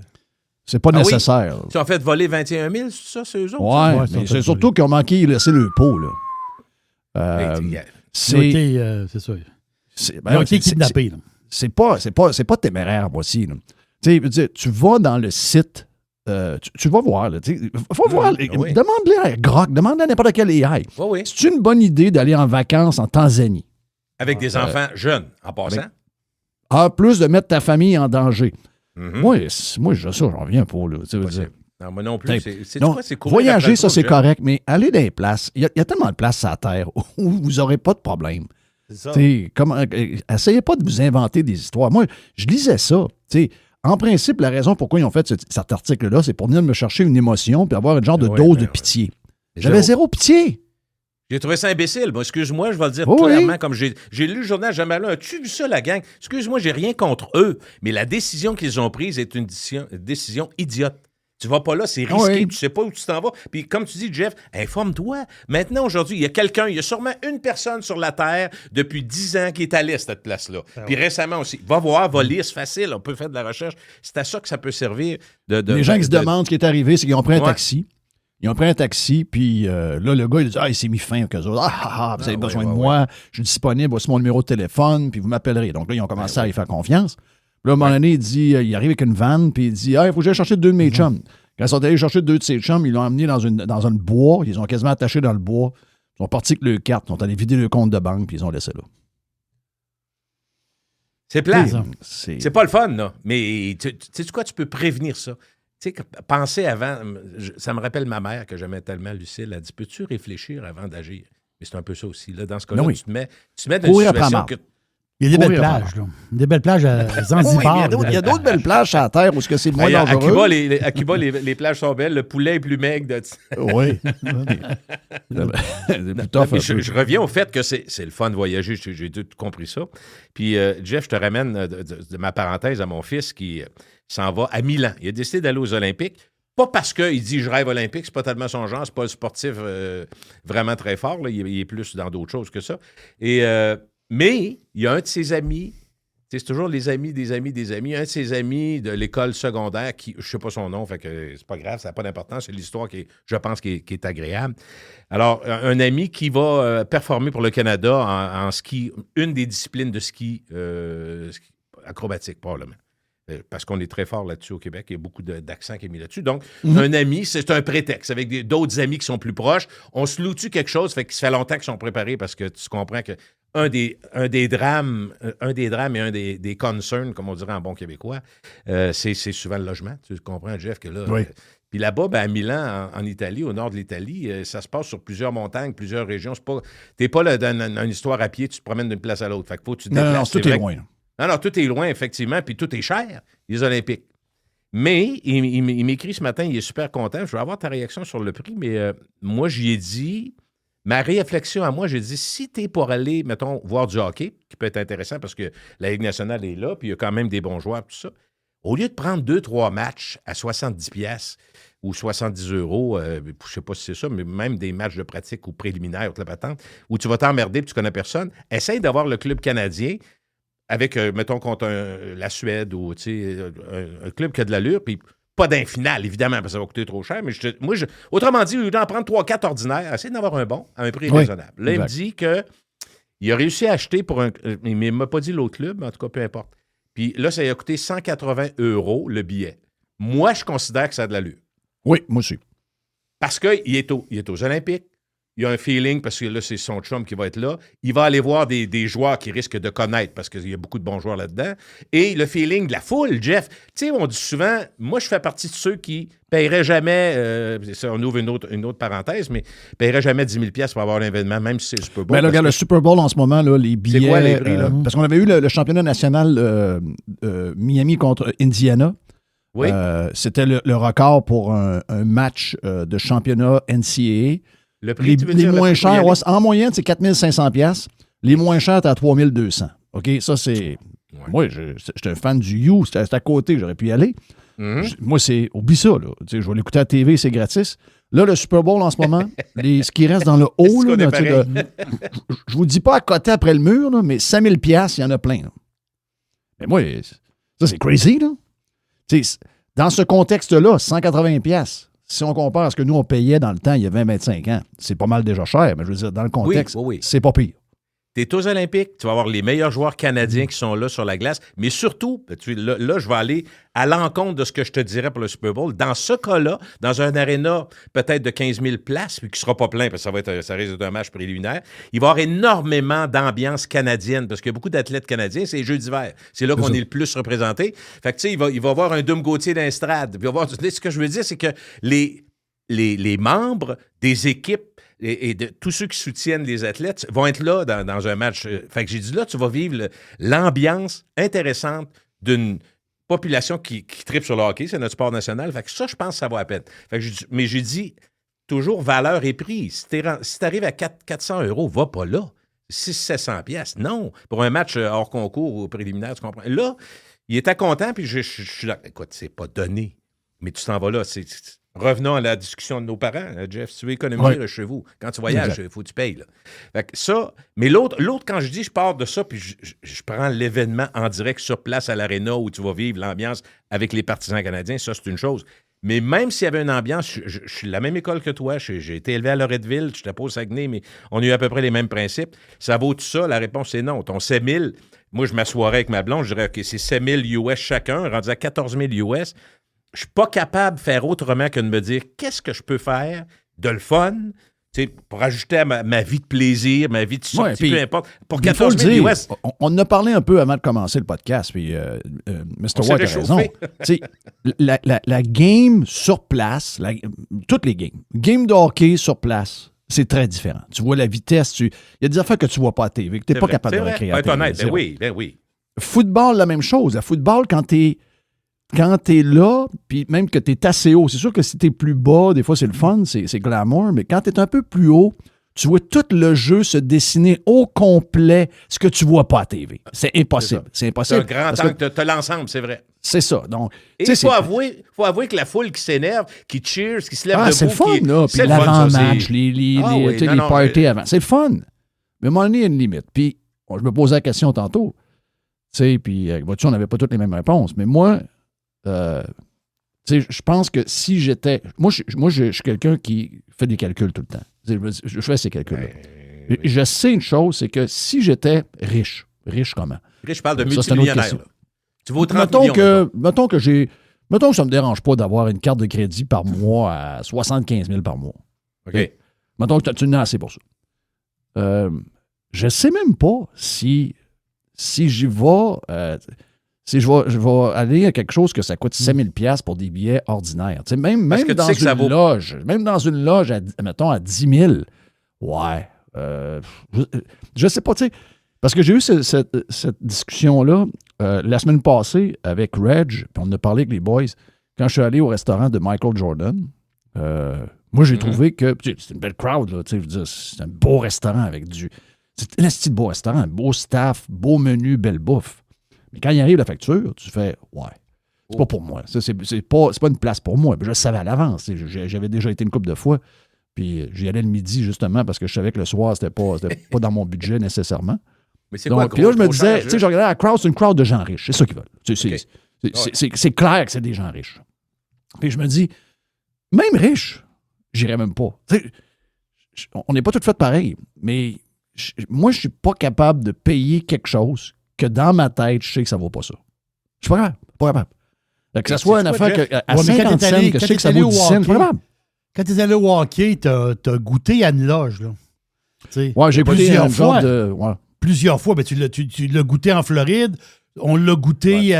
c'est pas Ah oui? nécessaire. Ils ont fait voler 21 000, c'est ça, c'est eux autres? Ouais, Ouais, mais ça, c'est surtout qu'ils ont manqué de laisser le pot, là. Hey, Ils ont été, c'est ça. Ils ont été kidnappés. là. C'est pas téméraire, moi aussi. Là. Tu sais, je veux dire, tu vas dans le site, tu vas voir. Là, faut voir. oui. Demande-le à Grok, demande-le à n'importe quel AI. Oui, oui. C'est une bonne idée d'aller en vacances en Tanzanie. Avec des enfants jeunes, en passant. En plus de mettre ta famille en danger. Mhm. Moi, ça, j'en reviens pas. Là, tu sais, je veux dire. Non, moi non plus. Hey, C'est non, quoi? C'est courir après voyager, le ça, trou, c'est Jeff. correct, mais aller dans les places, il y a tellement de places sur la Terre où vous n'aurez pas de problème. C'est ça. T'sais, essayez pas de vous inventer des histoires. Moi, je lisais ça. T'sais, en principe, la raison pourquoi ils ont fait cet article-là, c'est pour venir me chercher une émotion puis avoir une genre de Ouais, dose ben de pitié. J'avais zéro pitié. J'ai trouvé ça imbécile. Bon, excuse-moi, je vais le dire Oui. clairement, comme j'ai lu le journal jamais là. As-tu vu ça, la gang? Excuse-moi, j'ai rien contre eux, mais la décision qu'ils ont prise est une décision idiote. Tu vas pas là, c'est risqué, Oui. tu sais pas où tu t'en vas. Puis comme tu dis, Jeff, informe-toi. Maintenant, aujourd'hui, il y a quelqu'un, il y a sûrement une personne sur la Terre depuis 10 ans qui est allée à cette place-là. Puis récemment aussi. Va voir, va lire, c'est facile, on peut faire de la recherche. C'est à ça que ça peut servir. Les gens qui se demandent ce qui est arrivé, c'est qu'ils ont pris un Ouais. taxi. Ils ont pris un taxi, puis là, le gars, il dit « Ah, il s'est mis fin aux autres. Vous avez besoin de moi, je suis disponible, voici mon numéro de téléphone, puis vous m'appellerez. » Donc là, ils ont commencé à y faire confiance. Puis là, à un moment donné, il arrive avec une vanne, puis il dit « il faut que j'aille chercher 2 de mes chums. » Quand ils sont allés chercher 2 de ses chums, ils l'ont emmené dans un bois, ils ont quasiment attaché dans le bois. Ils sont partis avec le carte, ils sont allés vider le compte de banque, puis ils ont laissé là. C'est plat. C'est pas le fun, là. Mais tu sais quoi, tu peux prévenir ça. Tu sais, penser avant, ça me rappelle ma mère que j'aimais tellement, Lucille. Elle dit, peux-tu réfléchir avant d'agir? Mais c'est un peu ça aussi. Là, dans ce cas-là, Oui. tu te mets dans une Courir après la situation marde. que... Il y a des belles Courir plages. Là. Des belles plages à Zanzibar. il y a d'autres belles plages sur la terre où c'est moins À dangereux. Cuba, à Cuba, les plages sont belles. Le poulet est plus maigre. Oui. C'est plus tough un peu. Je reviens au fait que c'est le fun de voyager. J'ai tout compris ça. Puis, Jeff, je te ramène de ma parenthèse à mon fils qui s'en va à Milan. Il a décidé d'aller aux Olympiques. Pas parce qu'il dit « je rêve olympique », c'est pas tellement son genre, c'est pas le sportif vraiment très fort. Là. Il est plus dans d'autres choses que ça. Mais il y a un de ses amis C'est toujours les amis des amis des amis. Un de ses amis de l'école secondaire, qui, je ne sais pas son nom, fait que c'est pas grave, ça n'a pas d'importance. C'est l'histoire qui, je pense, qui est agréable. Alors, un ami qui va performer pour le Canada en ski, une des disciplines de ski acrobatique, probablement. Parce qu'on est très fort là-dessus au Québec. Il y a beaucoup d'accent qui est mis là-dessus. Donc, un ami, c'est un prétexte. Avec d'autres amis qui sont plus proches, on se loue-tu quelque chose, fait que ça fait longtemps qu'ils sont préparés parce que tu comprends que un des drames et un des concerns, comme on dirait en bon québécois, c'est souvent le logement. Tu comprends, Jeff, que là... Oui. Puis là-bas, à Milan, en Italie, au nord de l'Italie, ça se passe sur plusieurs montagnes, plusieurs régions. T'es pas là dans une histoire à pied, tu te promènes d'une place à l'autre. Fait que faut que tu te déplaces. Non, tout est loin. Non, tout est loin, effectivement, puis tout est cher, les Olympiques. Mais il m'écrit ce matin, il est super content. Je veux avoir ta réaction sur le prix, mais moi, j'y ai dit... Ma réflexion à moi, j'ai dit, si tu es pour aller, mettons, voir du hockey, qui peut être intéressant parce que la Ligue nationale est là, puis il y a quand même des bons joueurs, tout ça, au lieu de prendre 2-3 matchs à 70$ ou 70 €, je ne sais pas si c'est ça, mais même des matchs de pratique ou préliminaires, ou la patente, où tu vas t'emmerder et tu ne connais personne, essaye d'avoir le club canadien avec, mettons, contre la Suède ou un club qui a de l'allure, puis pas d'un final, évidemment, parce que ça va coûter trop cher, mais autrement dit, au lieu d'en prendre 3-4 ordinaires, essaye d'en avoir un bon à un prix raisonnable. Là, il me dit qu'il a réussi à acheter mais il ne m'a pas dit l'autre club, mais en tout cas, peu importe. Puis là, ça lui a coûté 180 € le billet. Moi, je considère que ça a de l'allure. Oui, moi aussi. Parce qu'il est aux Olympiques. Il y a un feeling, parce que là, c'est son chum qui va être là. Il va aller voir des joueurs qu'il risque de connaître, parce qu'il y a beaucoup de bons joueurs là-dedans. Et le feeling de la foule, Jeff. Tu sais, on dit souvent, moi, je fais partie de ceux qui ne paieraient jamais, on ouvre une autre parenthèse, mais ne paieraient jamais 10 000$ pour avoir l'événement, même si c'est le Super Bowl. Mais là, regarde, le Super Bowl en ce moment, là, les billets... C'est quoi les prix, là? Parce qu'on avait eu le championnat national Miami contre Indiana. Oui. C'était le record pour un match de championnat NCAA. Le prix, les moins chers, en moyenne, c'est 4 500$. Les moins chers, t'es à 3 200$. OK? Ça, c'est... Ouais. Moi, j'étais un fan du You. C'était à côté. J'aurais pu y aller. Moi, c'est... Oublie ça, là. Je vais l'écouter à la TV, c'est gratis. Là, le Super Bowl, en ce moment, ce qui reste dans le haut, là, je vous dis pas à côté après le mur, là, mais 5 000$, il y en a plein. Là. Mais moi, ça, c'est crazy, là. Dans ce contexte-là, 180$. Si on compare à ce que nous, on payait dans le temps, il y a 20-25 ans, c'est pas mal déjà cher, mais je veux dire, dans le contexte, c'est pas pire. Tu es aux Olympiques, tu vas avoir les meilleurs joueurs canadiens qui sont là sur la glace, mais surtout, là, je vais aller à l'encontre de ce que je te dirais pour le Super Bowl. Dans ce cas-là, dans un aréna peut-être de 15 000 places, puis qui ne sera pas plein parce que ça risque d'être un match préliminaire, il va y avoir énormément d'ambiance canadienne parce qu'il y a beaucoup d'athlètes canadiens, c'est les Jeux d'hiver. C'est là qu'on est le plus représenté. Fait que tu sais, il va y avoir un Dom Gauthier d'Instrade. Ce que je veux dire, c'est que les membres des équipes et de tous ceux qui soutiennent les athlètes vont être là dans un match. Fait que j'ai dit, là, tu vas vivre l'ambiance intéressante d'une population qui tripe sur le hockey. C'est notre sport national. Fait que ça, je pense que ça vaut la peine. Fait que mais j'ai dit, toujours valeur et prix. Si tu arrives à 400 €, va pas là. 600-700$. Non. Pour un match hors concours ou préliminaire, tu comprends. Là, il était content, puis je suis là. Écoute, c'est pas donné. Mais tu t'en vas là. Revenons à la discussion de nos parents, Jeff. Si tu veux économiser chez vous, quand tu voyages, il faut que tu payes. Là. Fait que ça, mais l'autre, quand je dis je pars de ça, puis je prends l'événement en direct sur place à l'aréna où tu vas vivre l'ambiance avec les partisans canadiens, ça, c'est une chose. Mais même s'il y avait une ambiance, je suis de la même école que toi. J'ai été élevé à Loretteville, je n'étais pas au Saguenay, mais on a eu à peu près les mêmes principes. Ça vaut tout ça? La réponse, c'est non. Ton 7 000, moi, je m'assoirais avec ma blonde, je dirais, OK, c'est 7 000 US chacun, rendu à 14 000 US. Je suis pas capable de faire autrement que de me dire qu'est-ce que je peux faire de le fun, pour ajouter à ma vie de plaisir, ma vie de sortie, peu importe. Pour 14 000 US. On en a parlé un peu avant de commencer le podcast, puis Mr. White a raison. la game sur place, toutes les games de hockey sur place, c'est très différent. Tu vois la vitesse, il y a des affaires que tu vois pas à TV, que tu n'es pas capable de recréer à TV. Honnête, ben oui. Football, la même chose. À football, quand tu es là, puis même que tu es assez haut, c'est sûr que si tu es plus bas, des fois c'est le fun, c'est glamour, mais quand tu es un peu plus haut, tu vois tout le jeu se dessiner au complet, ce que tu vois pas à TV. C'est impossible. C'est impossible. C'est un grand angle, tu as l'ensemble, c'est vrai. C'est ça. Donc, et il faut avouer que la foule qui s'énerve, qui cheers, qui se lève debout... c'est le fun, là. Puis l'avant-match, les parties avant. C'est le fun. Mais à un moment donné, il y a une limite. Puis, je me posais la question tantôt. sais, puis, vois-tu, on n'avait pas toutes les mêmes réponses. Mais moi, tu sais, je pense que si j'étais... Moi, je suis quelqu'un qui fait des calculs tout le temps. Je fais ces calculs-là. Je sais une chose, c'est que si j'étais riche comment? Riche, je parle de Ça, c'est une autre multimillionnaire. question. Là. Tu vaux 30 millions. Mettons que ça ne me dérange pas d'avoir une carte de crédit par mois à 75 000 par mois. OK. Mettons que tu en as assez pour ça. Je ne sais même pas si j'y vais... si je vais aller à quelque chose que ça coûte 7 000 $, pour des billets ordinaires. Tu sais, même que tu dans sais que ça une vaut- loge, mettons, à 10 000, ouais. Je sais pas, tu sais, parce que j'ai eu cette discussion-là la semaine passée avec Reg, puis on en a parlé avec les boys, quand je suis allé au restaurant de Michael Jordan. Moi, j'ai trouvé que c'est une belle crowd, là, tu sais, je veux dire, c'est un beau restaurant avec c'est un style beau restaurant, un beau staff, beau menu, belle bouffe. Mais quand il arrive la facture, tu fais « Ouais, c'est pas pour moi. Ça, c'est pas une place pour moi. » Je le savais à l'avance. J'avais déjà été une couple de fois. Puis j'y allais le midi, justement, parce que je savais que le soir, c'était pas dans mon budget nécessairement. Mais c'est quoi, Puis là, je me trop disais, cher, tu sais, je regardais la crowd, c'est une crowd de gens riches. C'est ça qu'ils veulent. OK. C'est clair que c'est des gens riches. Puis je me dis, même riche, j'irais même pas. Tu sais, on n'est pas tous faits pareil, mais moi, je suis pas capable de payer quelque chose que dans ma tête, je sais que ça vaut pas ça. Je suis pas capable. Que ça soit une affaire à 50 cents, que je sais que ça vaut 10 cents, je suis pas capable. Quand tu es allé au hockey, tu as goûté à une loge. Là. T'sais, Ouais, j'ai goûté plusieurs un genre fois. de... Ouais. Plusieurs fois. Ben, tu l'as goûté en Floride. On l'a goûté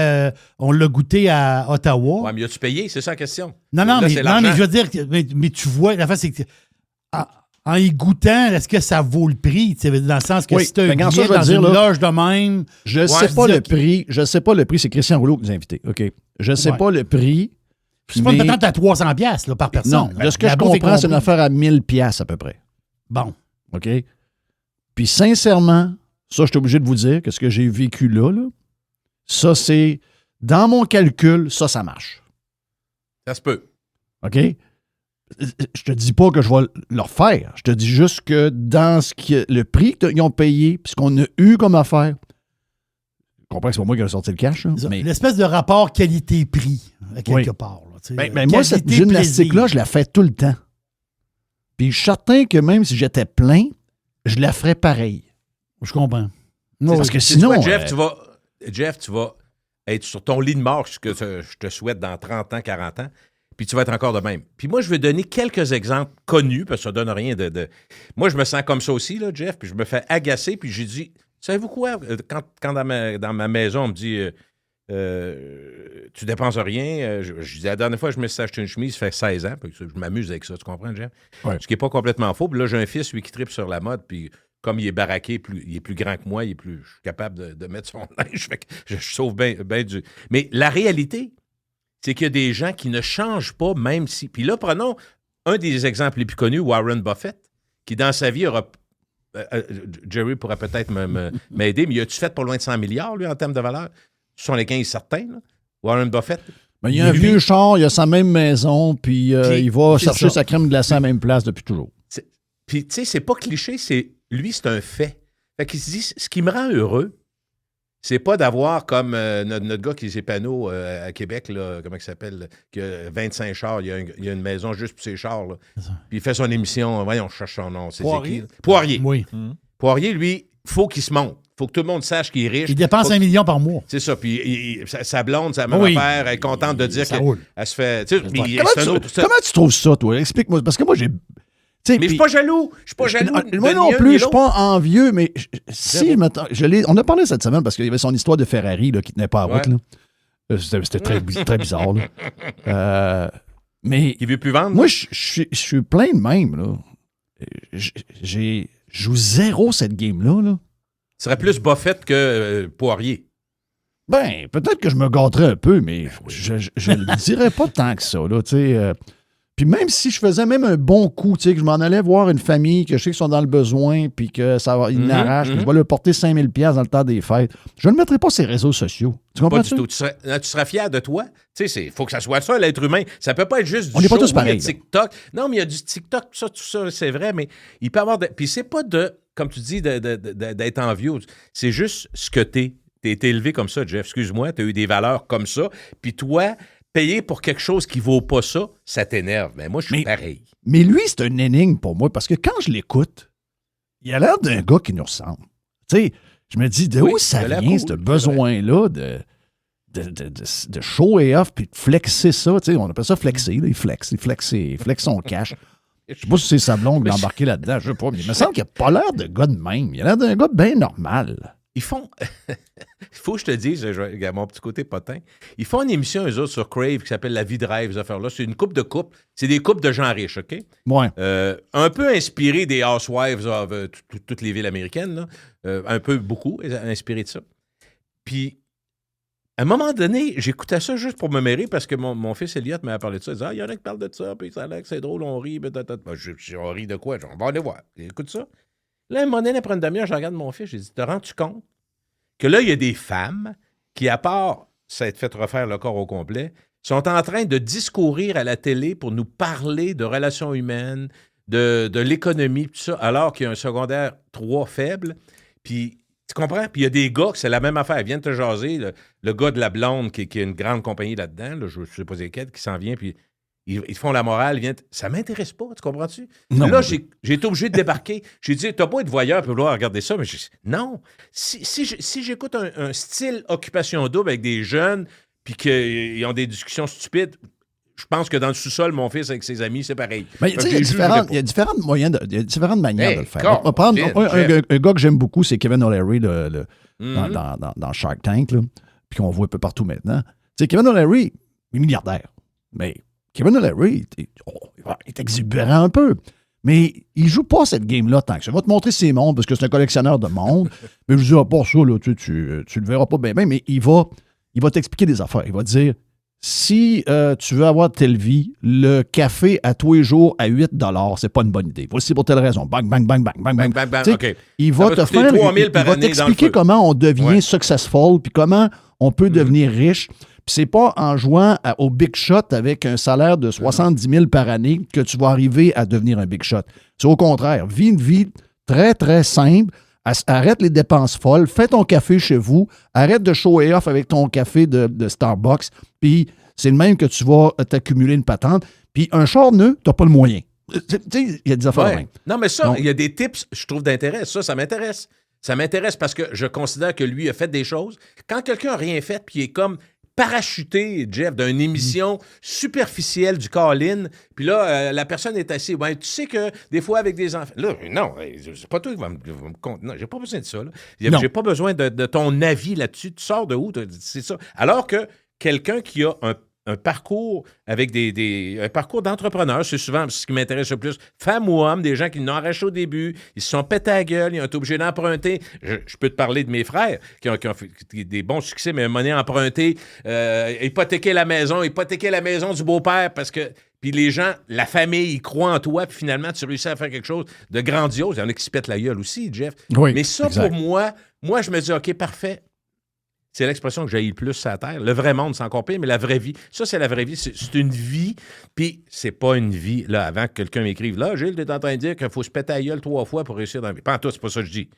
à Ottawa. Ouais, mais as-tu payé? C'est ça la question. Non, Là, mais c'est l'argent. je veux dire, mais tu vois, la face, c'est que en y goûtant, est-ce que ça vaut le prix? T'sais, dans le sens que Oui, si tu as un mais quand ça, billet je vais dans te dire, une là, loge de même... Je sais pas dis, le OK. prix. Je sais pas le prix. C'est Christian Rouleau qui nous a invités. OK. Je sais Ouais. pas le prix. C'est pas une mais- patente à 300 $, là, par personne. Non, de ce que je comprends, c'est une affaire à 1000 $ à peu près. Bon. OK? Puis sincèrement, ça, je suis obligé de vous dire que ce que j'ai vécu là, ça, c'est... Dans mon calcul, ça marche. Ça se peut. OK? Je te dis pas que je vais le refaire. Je te dis juste que dans le prix qu'ils ont payé, puis ce qu'on a eu comme affaire, je comprends que c'est pas moi qui ai sorti le cash, là, mais L'espèce de rapport qualité-prix, à quelque Oui. part. Là, ben, moi, cette gymnastique-là, je la fais tout le temps. Puis je suis certain que même si j'étais plein, je la ferais pareil. Je comprends. Parce que Sais-tu sinon... quoi, Jeff, tu vas être sur ton lit de mort, ce que je te souhaite dans 30 ans, 40 ans, puis tu vas être encore de même. Puis moi, je vais donner quelques exemples connus, parce que ça donne rien de... Moi, je me sens comme ça aussi, là, Jeff, puis je me fais agacer, puis j'ai dit, savez-vous quoi? Quand dans ma maison, on me dit, tu dépenses rien, je dis, la dernière fois, je me suis acheté une chemise, ça fait 16 ans, puis je m'amuse avec ça, tu comprends, Jeff? Ouais. Ce qui n'est pas complètement faux. Puis là, j'ai un fils, lui, qui tripe sur la mode, puis comme il est baraqué, il est plus grand que moi, je suis capable de mettre son linge, fait que je sauve bien du... Mais la réalité, c'est qu'il y a des gens qui ne changent pas, même si... Puis là, prenons un des exemples les plus connus, Warren Buffett, qui dans sa vie aura... Jerry pourra peut-être m'aider, mais il a-tu fait pas loin de 100 milliards, lui, en termes de valeur? 75 certains, là? Warren Buffett. Ben, il y a un vieux char, il a sa même maison, puis il va c'est chercher ça. sa crème glacée à la même place depuis toujours. Puis, tu sais, c'est pas cliché, lui, c'est un fait. Fait qu'il se dit, ce qui me rend heureux, c'est pas d'avoir comme notre gars qui est panneaux à Québec, là, comment il s'appelle, qui a 25 chars, il y a une maison juste pour ses chars, là. Puis il fait son émission, voyons, on cherche son nom. C'est Poirier. qui, là? Poirier. Oui. Poirier, lui, faut qu'il se monte. Faut que tout le monde sache qu'il est riche. Il dépense Faut 1 million par mois. C'est ça. Puis sa blonde, sa même Oui. affaire, elle est contente de dire Ça roule. qu'elle se fait... tu sais, puis Comment, c'est un autre... comment tu trouves ça, toi? Explique-moi. Parce que moi, j'ai... Mais je suis pas jaloux. Je suis pas jaloux. Moi de non ni un plus, ni je suis l'autre. pas envieux, mais on a parlé cette semaine parce qu'il y avait son histoire de Ferrari là, qui tenait pas à route. Ouais. Là. C'était très bizarre. Là. Mais Il veut plus vendre. moi, je suis plein de même. Là. Je joue zéro cette game-là. Là. Ce serait plus Buffett que Poirier. Ben, peut-être que je me gâterais un peu, mais je ne dirais pas tant que ça. Là, puis même si je faisais même un bon coup, que je m'en allais voir une famille que je sais qu'ils sont dans le besoin, puis que ça va, ils n'arrachent, puis je vais leur porter 5 000 $ dans le temps des fêtes, je ne mettrais pas ces réseaux sociaux. Tu comprends Pas du ça? tout. Tu serais fier de toi. Tu sais, il faut que ça soit ça, l'être humain. Ça peut pas être juste du On n'est pas show, tous pareils, il y a TikTok. Non, mais il y a du TikTok, tout ça, c'est vrai, mais il peut y avoir... Puis c'est pas de, comme tu dis, d'être envieux. C'est juste ce que t'es. Tu as été élevé comme ça, Jeff. Excuse-moi, tu as eu des valeurs comme ça. Puis toi, payer pour quelque chose qui vaut pas ça, ça t'énerve. Mais moi, je suis pareil. Mais lui, c'est un énigme pour moi parce que quand je l'écoute, il a l'air d'un gars qui nous ressemble. Tu sais, je me dis, de où ça il a l'air vient, cool, ce besoin-là de show et off puis de flexer ça? Tu sais, on appelle ça flexer. Là. Il flexe son cash. Je sais pas si c'est sa blonde qui l'a embarqué là-dedans, je sais pas. Mais il me semble qu'il n'a pas l'air de gars de même. Il a l'air d'un gars bien normal. Ils font. Il faut que je te dise, à mon petit côté potin, ils font une émission, eux autres, sur Crave qui s'appelle La vie de rêve, ces affaires-là. C'est une couple de couples. C'est des couples de gens riches, OK? Ouais. Un peu inspiré des Housewives of toutes les villes américaines, là. Un peu, beaucoup inspiré de ça. Puis, à un moment donné, j'écoutais ça juste pour me mêler parce que mon fils Elliot m'a parlé de ça. Il disait, il y en a qui parlent de ça, puis ça a l'air que c'est drôle, on rit. On rit de quoi? On va aller voir. Écoute ça. Là, à un moment donné, après une demi-heure, je regarde mon fils, j'ai dit, te rends-tu compte que là, il y a des femmes qui, à part s'être fait refaire le corps au complet, sont en train de discourir à la télé pour nous parler de relations humaines, de l'économie, tout ça, alors qu'il y a un secondaire 3 faible. Puis, tu comprends? Puis il y a des gars que c'est la même affaire. Ils viennent te jaser. Le gars de la blonde qui a une grande compagnie là-dedans, là, je ne sais pas lesquels, qui s'en vient, puis ils font la morale. Ça ne m'intéresse pas, tu comprends-tu? Non, là, j'ai été obligé de débarquer. J'ai dit, t'as pas être voyeur pour vouloir regarder ça. Mais non. Si j'écoute un style occupation double avec des jeunes, puis qu'ils ont des discussions stupides, je pense que dans le sous-sol, mon fils avec ses amis, c'est pareil. Mais il y a différentes manières de le faire. On va prendre un gars que j'aime beaucoup, c'est Kevin O'Leary dans Shark Tank, là, puis qu'on voit un peu partout maintenant. Tu sais, Kevin O'Leary, il est milliardaire. Mais Kevin O'Leary, il est exubérant un peu. Mais il joue pas cette game-là tant que ça. Il va te montrer ses montres parce que c'est un collectionneur de montres. Mais je dis, pas ça, là, tu le verras pas bien, mais il va t'expliquer des affaires. Il va te dire, si tu veux avoir telle vie, le café à tous les jours à 8 $, c'est pas une bonne idée. Voici pour telle raison. Bang, bang, bang, bang, bang, bang. Bang, bang, OK. Il va te faire, il va t'expliquer comment on devient successful, puis comment on peut devenir riche. Puis c'est pas en jouant au big shot avec un salaire de 70 000 par année que tu vas arriver à devenir un big shot. C'est au contraire. Vis une vie très, très simple. Arrête les dépenses folles. Fais ton café chez vous. Arrête de show et off avec ton café de Starbucks. Puis c'est le même que tu vas t'accumuler une patente. Puis un char neuf, tu n'as pas le moyen. Tu sais, il y a des affaires même. Non, mais ça, il y a des tips, je trouve, d'intérêt. Ça m'intéresse. Ça m'intéresse parce que je considère que lui a fait des choses. Quand quelqu'un n'a rien fait, puis il est comme parachuté, Jeff, d'une émission superficielle du call-in, puis là, la personne est assise. Ben, tu sais que des fois, avec des enfants... Là, non, c'est pas toi qui va me compter. Non, j'ai pas besoin de ça. Là. J'ai pas besoin de ton avis là-dessus. Tu sors de où? C'est ça. Alors que quelqu'un qui a un parcours avec un parcours d'entrepreneur, c'est souvent ce qui m'intéresse le plus. Femmes ou hommes, des gens qui n'ont arraché au début, ils se sont pétés à la gueule, ils ont été obligés d'emprunter. Je peux te parler de mes frères qui ont fait des bons succès, mais à un moment donné, emprunté, hypothéquer la maison du beau-père parce que. Puis les gens, la famille, ils croient en toi, puis finalement, tu réussis à faire quelque chose de grandiose. Il y en a qui se pètent la gueule aussi, Jeff. Oui, mais ça, exact. pour moi, je me dis, OK, parfait. C'est l'expression que j'ai le plus sur la Terre. Le vrai monde, c'est encore pire, mais la vraie vie. Ça, c'est la vraie vie. C'est une vie, puis c'est pas une vie. Là, avant que quelqu'un m'écrive, là, Gilles, t'es en train de dire qu'il faut se péter la gueule 3 fois pour réussir dans la vie. Pas en tout, c'est pas ça que je dis.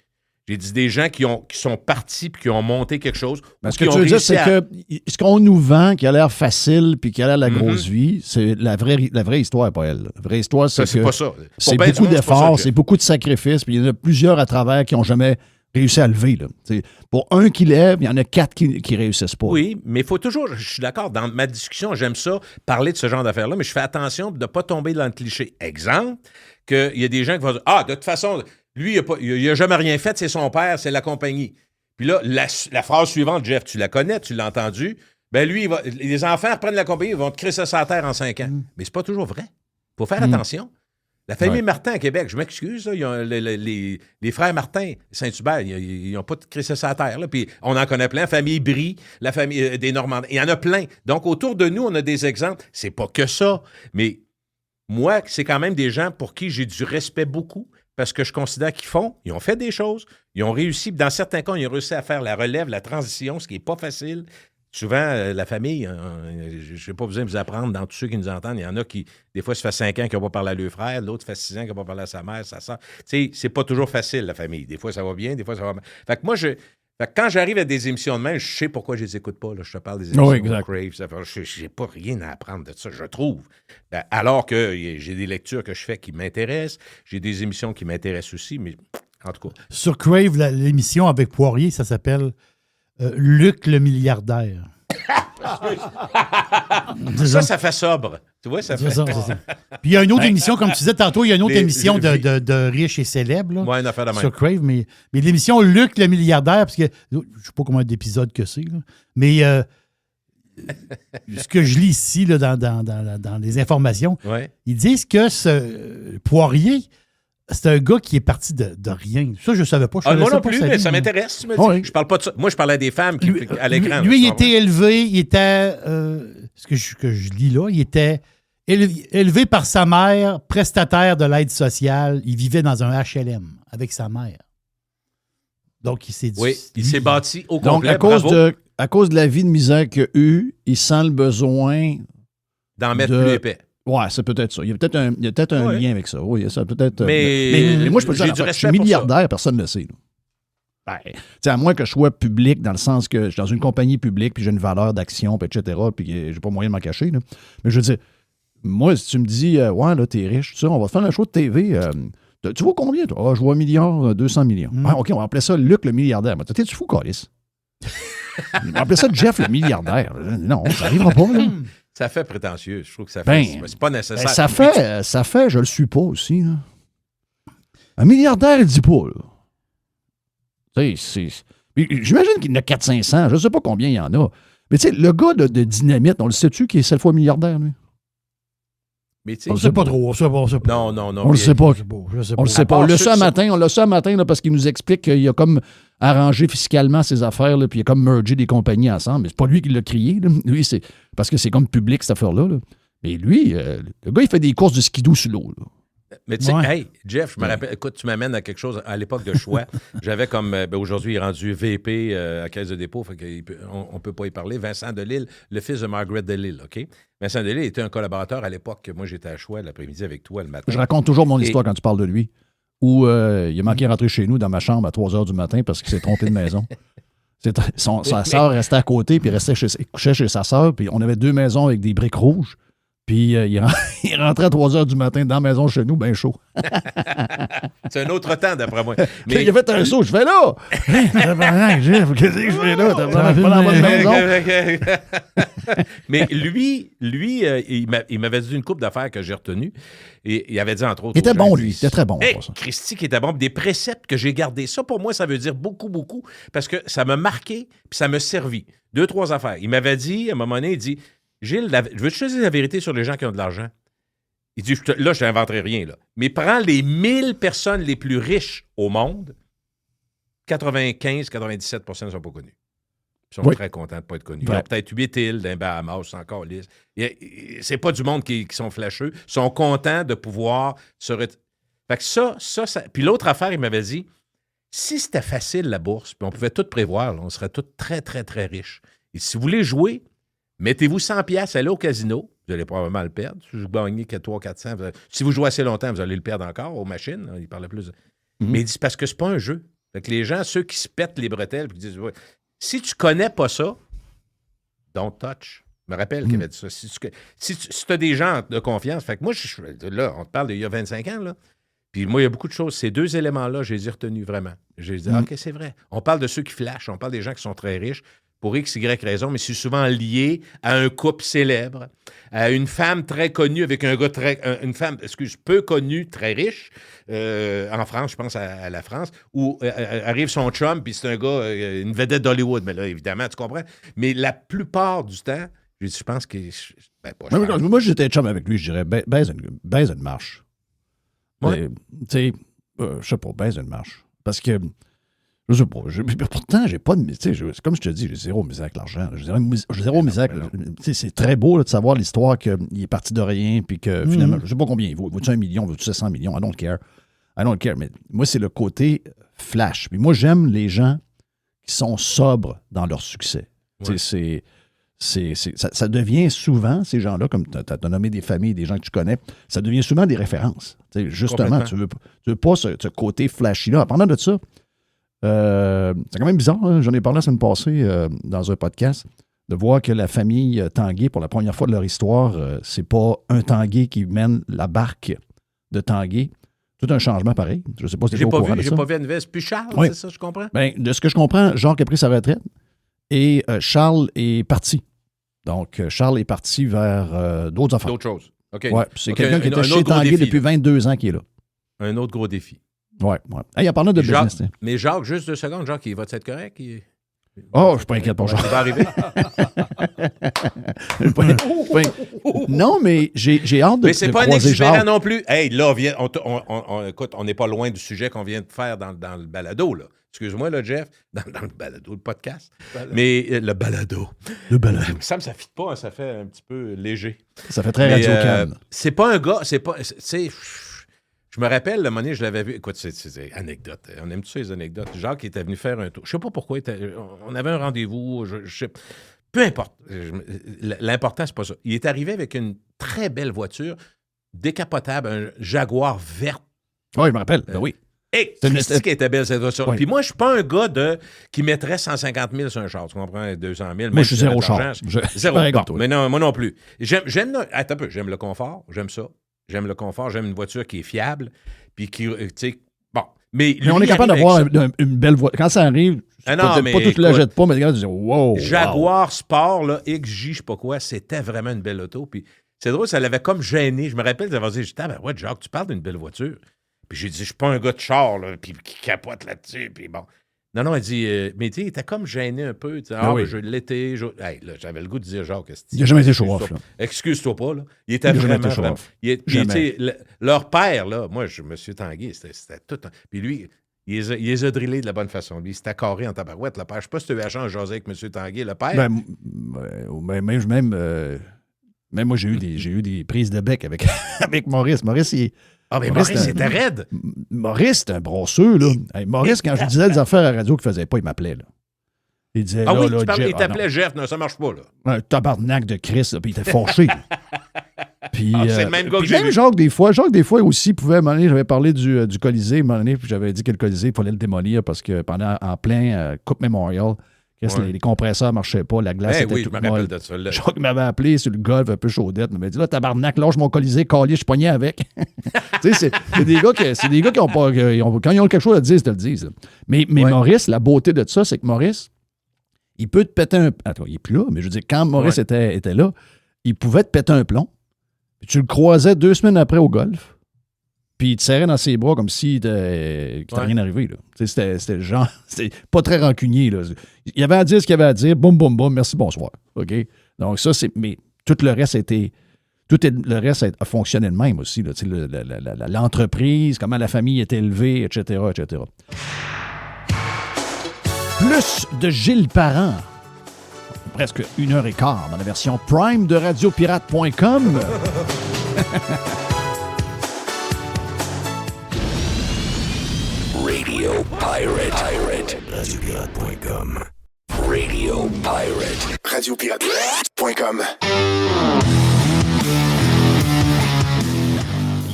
J'ai dit des gens qui sont partis puis qui ont monté quelque chose. Ce que tu veux dire, c'est que ce qu'on nous vend, qui a l'air facile puis qui a l'air la grosse vie, c'est la vraie histoire, pas elle. La vraie histoire, c'est pas ça. C'est beaucoup d'efforts, c'est beaucoup de sacrifices, puis il y en a plusieurs à travers qui n'ont jamais réussi à lever. Là. Pour un qui lève, il y en a 4 qui réussissent pas. Oui, mais il faut toujours, je suis d'accord, dans ma discussion, j'aime ça, parler de ce genre d'affaires-là, mais je fais attention de ne pas tomber dans le cliché. Exemple, qu'il y a des gens qui vont dire, de toute façon, lui, il n'a jamais rien fait, c'est son père, c'est la compagnie. Puis là, la phrase suivante, Jeff, tu la connais, tu l'as entendue, ben lui, les enfants reprennent la compagnie, ils vont te crisser sa terre en 5 ans. Mais c'est pas toujours vrai. Il faut faire attention. La famille Martin à Québec, je m'excuse, là, ils ont les frères Martin, Saint-Hubert, ils n'ont pas crissé sa terre. Là, puis on en connaît plein. La famille Brie, la famille des Normandais, il y en a plein. Donc, autour de nous, on a des exemples. C'est pas que ça, mais moi, c'est quand même des gens pour qui j'ai du respect beaucoup parce que je considère ils ont fait des choses, ils ont réussi. Dans certains cas, ils ont réussi à faire la relève, la transition, ce qui n'est pas facile. Souvent, la famille, je n'ai pas besoin de vous apprendre, dans tous ceux qui nous entendent, il y en a qui, des fois, ça fait 5 ans qu'ils n'ont pas parlé à leur frère, l'autre fait 6 ans qu'ils n'ont pas parlé à sa mère, sa soeur. Tu sais, c'est pas toujours facile, la famille. Des fois, ça va bien, des fois, ça va mal. Fait que moi, Fait que quand j'arrive à des émissions de même, je sais pourquoi je les écoute pas. Là. Je te parle des émissions Oui, exact. Crave. Je n'ai pas rien à apprendre de ça, je trouve. Ben, alors que j'ai des lectures que je fais qui m'intéressent, j'ai des émissions qui m'intéressent aussi, mais en tout cas. Sur Crave, l'émission avec Poirier, ça s'appelle Luc le milliardaire. Ça fait sobre. Tu vois, ça fait... C'est ça. Puis il y a une autre émission, comme tu disais tantôt, il y a une autre émission de riches et célèbres. Là, ouais, une affaire de même. sur Crave, mais l'émission Luc le milliardaire, parce que je ne sais pas combien d'épisodes que c'est, là, mais ce que je lis ici là, dans les informations, Ouais. ils disent que ce Poirier, c'est un gars qui est parti de rien. Ça, je ne savais pas. Je Moi connaissais non pas plus, sa mais vie, ça mais- m'intéresse, tu me dis. Oui. Je parle pas de ça. Moi, je parlais des femmes à l'écran. Lui, il là, tu était élevé, il était, ce que je lis là, il était élevé par sa mère, prestataire de l'aide sociale. Il vivait dans un HLM avec sa mère. Donc, il s'est dit... Oui, il s'est bâti au Donc, complet. à bravo, cause de la vie de misère qu'il a eue, il sent le besoin d'en mettre de- plus épais. Ouais, c'est peut-être ça. Il y a peut-être un Ouais. lien avec ça. Oui, ça peut-être. Mais moi, je peux te j'ai dire, du je respect suis pour milliardaire, personne ne le sait. Là. Ben, tu sais, à moins que je sois public, dans le sens que je suis dans une compagnie publique, puis j'ai une valeur d'action, puis etc., puis j'ai pas moyen de m'en cacher. Là. Mais je veux dire, moi, si tu me dis, ouais, là, t'es riche, tu sais, on va te faire un show de TV. Tu vois combien, toi? Ah, je vois 1 milliard, 200 millions. Ah, OK, on va appeler ça Luc le milliardaire. Mais t'es-tu fou, Calis? On va appeler ça Jeff le milliardaire. Non, ça n'arrivera pas, là. Ça fait prétentieux. Je trouve que ça Ben, fait... c'est pas nécessaire. Ben, ça fait, je le suis pas aussi. Là. Un milliardaire, il dit pas. Là. Tu sais, j'imagine qu'il y en a 400-500, je ne sais pas combien il y en a. Mais tu sais, le gars de Dynamite, on le sait-tu qui est 7 fois milliardaire, lui? Mais tu sais, On ne sait pas trop. On sait pas. Non. On le sait pas. Je sais On le sait pas. On part l'a ceux su un qui matin. On l'a su un matin là, parce qu'il nous explique qu'il a comme arrangé fiscalement ses affaires, là, puis il a comme mergé des compagnies ensemble. Mais c'est pas lui qui l'a crié. Là. Lui, c'est parce que c'est comme public, cette affaire-là. Là. Mais lui, le gars, il fait des courses de skidoo sur l'eau. Là. Mais tu sais, Ouais. hey, Jeff, je me rappelle, écoute, tu m'amènes à quelque chose. À l'époque de choix, j'avais comme, aujourd'hui, il est rendu VP à Caisse de dépôt, fait qu'on ne peut pas y parler. Vincent Delisle, le fils de Margaret Delisle, OK? Vincent Delisle était un collaborateur à l'époque que moi, j'étais à choix l'après-midi avec toi le matin. Je raconte toujours mon histoire quand tu parles de lui, où il a manqué de rentrer chez nous dans ma chambre à 3 h du matin parce qu'il s'est trompé de maison. Sa sœur restait à côté, puis il couchait chez sa sœur, puis on avait 2 maisons avec des briques rouges. Puis il rentrait à 3 h du matin dans la maison chez nous, bien chaud. C'est un autre temps, d'après moi. Mais il a fait un saut, je fais là! Qu'est-ce que je fais là? T'as pas dans la bonne maison? Mais lui il m'avait dit une couple d'affaires que j'ai retenues. Et il avait dit, entre autres... Il était aux gens, bon, lui. Il était très bon. Hey, pour ça. Christy qui était bon. Des préceptes que j'ai gardés. Ça, pour moi, ça veut dire beaucoup, beaucoup. Parce que ça m'a marqué, puis ça m'a servi. 2, 3 affaires. Il m'avait dit, à un moment donné, il dit... Gilles, je veux te choisir la vérité sur les gens qui ont de l'argent. Il dit, là, je n'inventerai rien, là. Mais prends les 1000 personnes les plus riches au monde, 95-97% ne sont pas connus. Ils sont très contents de ne pas être connus. Ils ont peut-être 8 îles d'un Bahamas, c'est encore lisse. C'est pas du monde qui sont flasheux. Ils sont contents de pouvoir se... Fait que ça... Puis l'autre affaire, il m'avait dit, si c'était facile, la bourse, puis on pouvait tout prévoir, là, on serait tous très, très, très riches. Et si vous voulez jouer... Mettez-vous 100$, allez au casino, vous allez probablement le perdre. Si vous gagnez 300-400$, si vous jouez assez longtemps, vous allez le perdre encore aux machines. Il parlait plus. Mais il dit c'est parce que c'est pas un jeu. Fait que les gens, ceux qui se pètent les bretelles, puis disent ouais, si tu connais pas ça, don't touch. Je me rappelle qu'il avait dit ça. Si tu as des gens de confiance, fait que moi, là, on te parle d'il y a 25 ans, là. Puis moi, il y a beaucoup de choses. Ces 2 éléments-là, je les ai retenus vraiment. J'ai dit, OK, c'est vrai. On parle de ceux qui flashent, on parle des gens qui sont très riches. Pour X, Y raison, mais c'est souvent lié à un couple célèbre, à une femme très connue avec un gars une femme, peu connue, très riche, en France, je pense à la France, où arrive son chum, puis c'est un gars, une vedette d'Hollywood, mais là, évidemment, tu comprends? Mais la plupart du temps, je pense que... Moi, j'étais chum avec lui, je dirais, baise une marche. Ouais. Tu sais, je sais pas, baise une marche. Parce que... Je sais pas. Pourtant, j'ai pas de... Comme je te dis, j'ai zéro misère avec l'argent. J'ai zéro misère. C'est très beau là, de savoir l'histoire qu'il est parti de rien puis que finalement, je sais pas combien il vaut. Vaut-tu 1 million? Vaut-tu 700 millions? I don't care. Mais moi, c'est le côté flash. Puis moi, j'aime les gens qui sont sobres dans leur succès. Ouais. Ça devient souvent, ces gens-là, comme tu as nommé des familles, des gens que tu connais, ça devient souvent des références. Justement, tu veux pas ce côté flashy-là. En parlant de ça, C'est quand même bizarre, hein? J'en ai parlé la semaine passée dans un podcast, de voir que la famille Tanguay, pour la première fois de leur histoire, c'est pas un Tanguay qui mène la barque de Tanguay. Tout un changement pareil. Je ne sais pas si tu es au courant de ça. J'ai pas vu Anne C'est plus Charles, Oui. c'est ça, je comprends? Ben, de ce que je comprends, Jacques a pris sa retraite et Charles est parti. Donc, Charles est parti vers d'autres affaires. D'autres choses. OK. Ouais, c'est OK, quelqu'un qui était un chez autre gros Tanguay défi, depuis là. 22 ans qui est là. Un autre gros défi. Ouais, ouais. Hey, en parlant de Jacques, business, tiens. mais Jacques, juste 2 secondes, Jacques, il va être correct? Oh, je suis pas inquiète pour Ça Jacques. va arriver. Non, mais j'ai hâte de Mais c'est pas un croiser exubérant Jacques. non plus. Hey, là, écoute, on n'est pas loin du sujet qu'on vient de faire dans le balado, là. Excuse-moi, là, Jeff, dans le balado, le podcast. Mais le balado. Le balado. Ça ne fit pas, hein, ça fait un petit peu léger. Ça fait très Mais, radio-can. c'est pas un gars, c'est pas. Tu sais, je me rappelle, le moment donné, je l'avais vu. Écoute, c'est anecdote. On aime tous ces anecdotes. Jacques était venu faire un tour. Je sais pas pourquoi. On avait un rendez-vous. Je sais. Peu importe. L'important, c'est pas ça. Il est arrivé avec une très belle voiture, décapotable, un Jaguar vert. Oui, je me rappelle. Ben oui. Et c'est qui était belle cette voiture. Oui. Puis moi, je suis pas un gars qui mettrait 150 000 sur un char. Tu comprends? 200 000. Moi, je suis zéro char. Zéro. Pareil comme Bon, toi. mais non, moi non plus. Attends un peu. J'aime le confort. J'aime ça. J'aime le confort. J'aime une voiture qui est fiable. Puis qui, tu sais, bon. Mais on est capable d'avoir une belle voiture. Quand ça arrive, Ah non, peut-être mais pas tout la écoute, jette pas, mais les gars disent wow. Jaguar Sport, là, XJ, je sais pas quoi, c'était vraiment une belle auto. Puis c'est drôle, ça l'avait comme gêné. Je me rappelle d'avoir dit, ouais, Jacques, tu parles d'une belle voiture. Puis j'ai dit, je suis pas un gars de char, là, puis qui capote là-dessus. Puis bon. Non, elle dit, mais tu sais, il était comme gêné un peu. oui. Je l'étais. Hey, là, j'avais le goût de dire, Jacques, Il n'a jamais été show-off, là. Excuse-toi pas, là. Il était Il a jamais vraiment. été show-off. Puis, tu sais, leur père, là, moi, M. Tanguay, c'était tout. Puis lui, il les a drillés de la bonne façon. Lui, il s'était carré en tabarouette, le père. Je sais pas si tu as eu la chance de jaser avec M. Tanguay, le père. Même moi, j'ai eu des prises de bec avec, avec Maurice. Maurice, Maurice, c'était raide. Maurice, c'était un brosseux, là. Hey, Maurice, quand je disais des affaires à la radio qu'il faisait pas, il m'appelait, là. Il disait, Ah là, oui, là, Jeff, il t'appelait Jeff. Non, ça marche pas, là. un tabarnak de Christ, là, puis il était fâché. Puis, c'est le même gars que puis j'ai même vu. Jacques, des fois aussi, pouvait, à un moment donné, j'avais parlé du Colisée, à un moment donné, puis j'avais dit que le Colisée, il fallait le démolir parce que en plein Coupe Memorial, les compresseurs ne marchaient pas, la glace était Oui, je toute me rappelle molle. de ça. Jacques m'avait appelé sur le golf un peu chaudette. Il m'a dit là, tabarnak, lâche mon Colisée, calier, je suis pogné avec. Tu sais, c'est des gars qui ont pas. Quand ils ont quelque chose à dire, ils te le disent. Là. Mais Maurice, la beauté de ça, c'est que Maurice, il peut te péter un. Attends, il n'est plus là, mais je veux dire, quand Maurice était là, il pouvait te péter un plomb. Puis tu le croisais 2 semaines après au golf. Puis il te serrait dans ses bras comme si qu'il t'était rien arrivé. Là. C'était le genre. C'était pas très rancunier. Là. Il avait à dire ce qu'il avait à dire. Boum, boum, boum. Merci, bonsoir. OK? Donc, ça, c'est. Mais tout le reste a fonctionné de même aussi. Là. L'entreprise, comment la famille est élevée, etc., etc. Plus de Gilles Parent. Presque 1h15 dans la version Prime de radiopirate.com. Radio Pirate. Radiopirate.com. Radio Pirate. Radiopirate.com.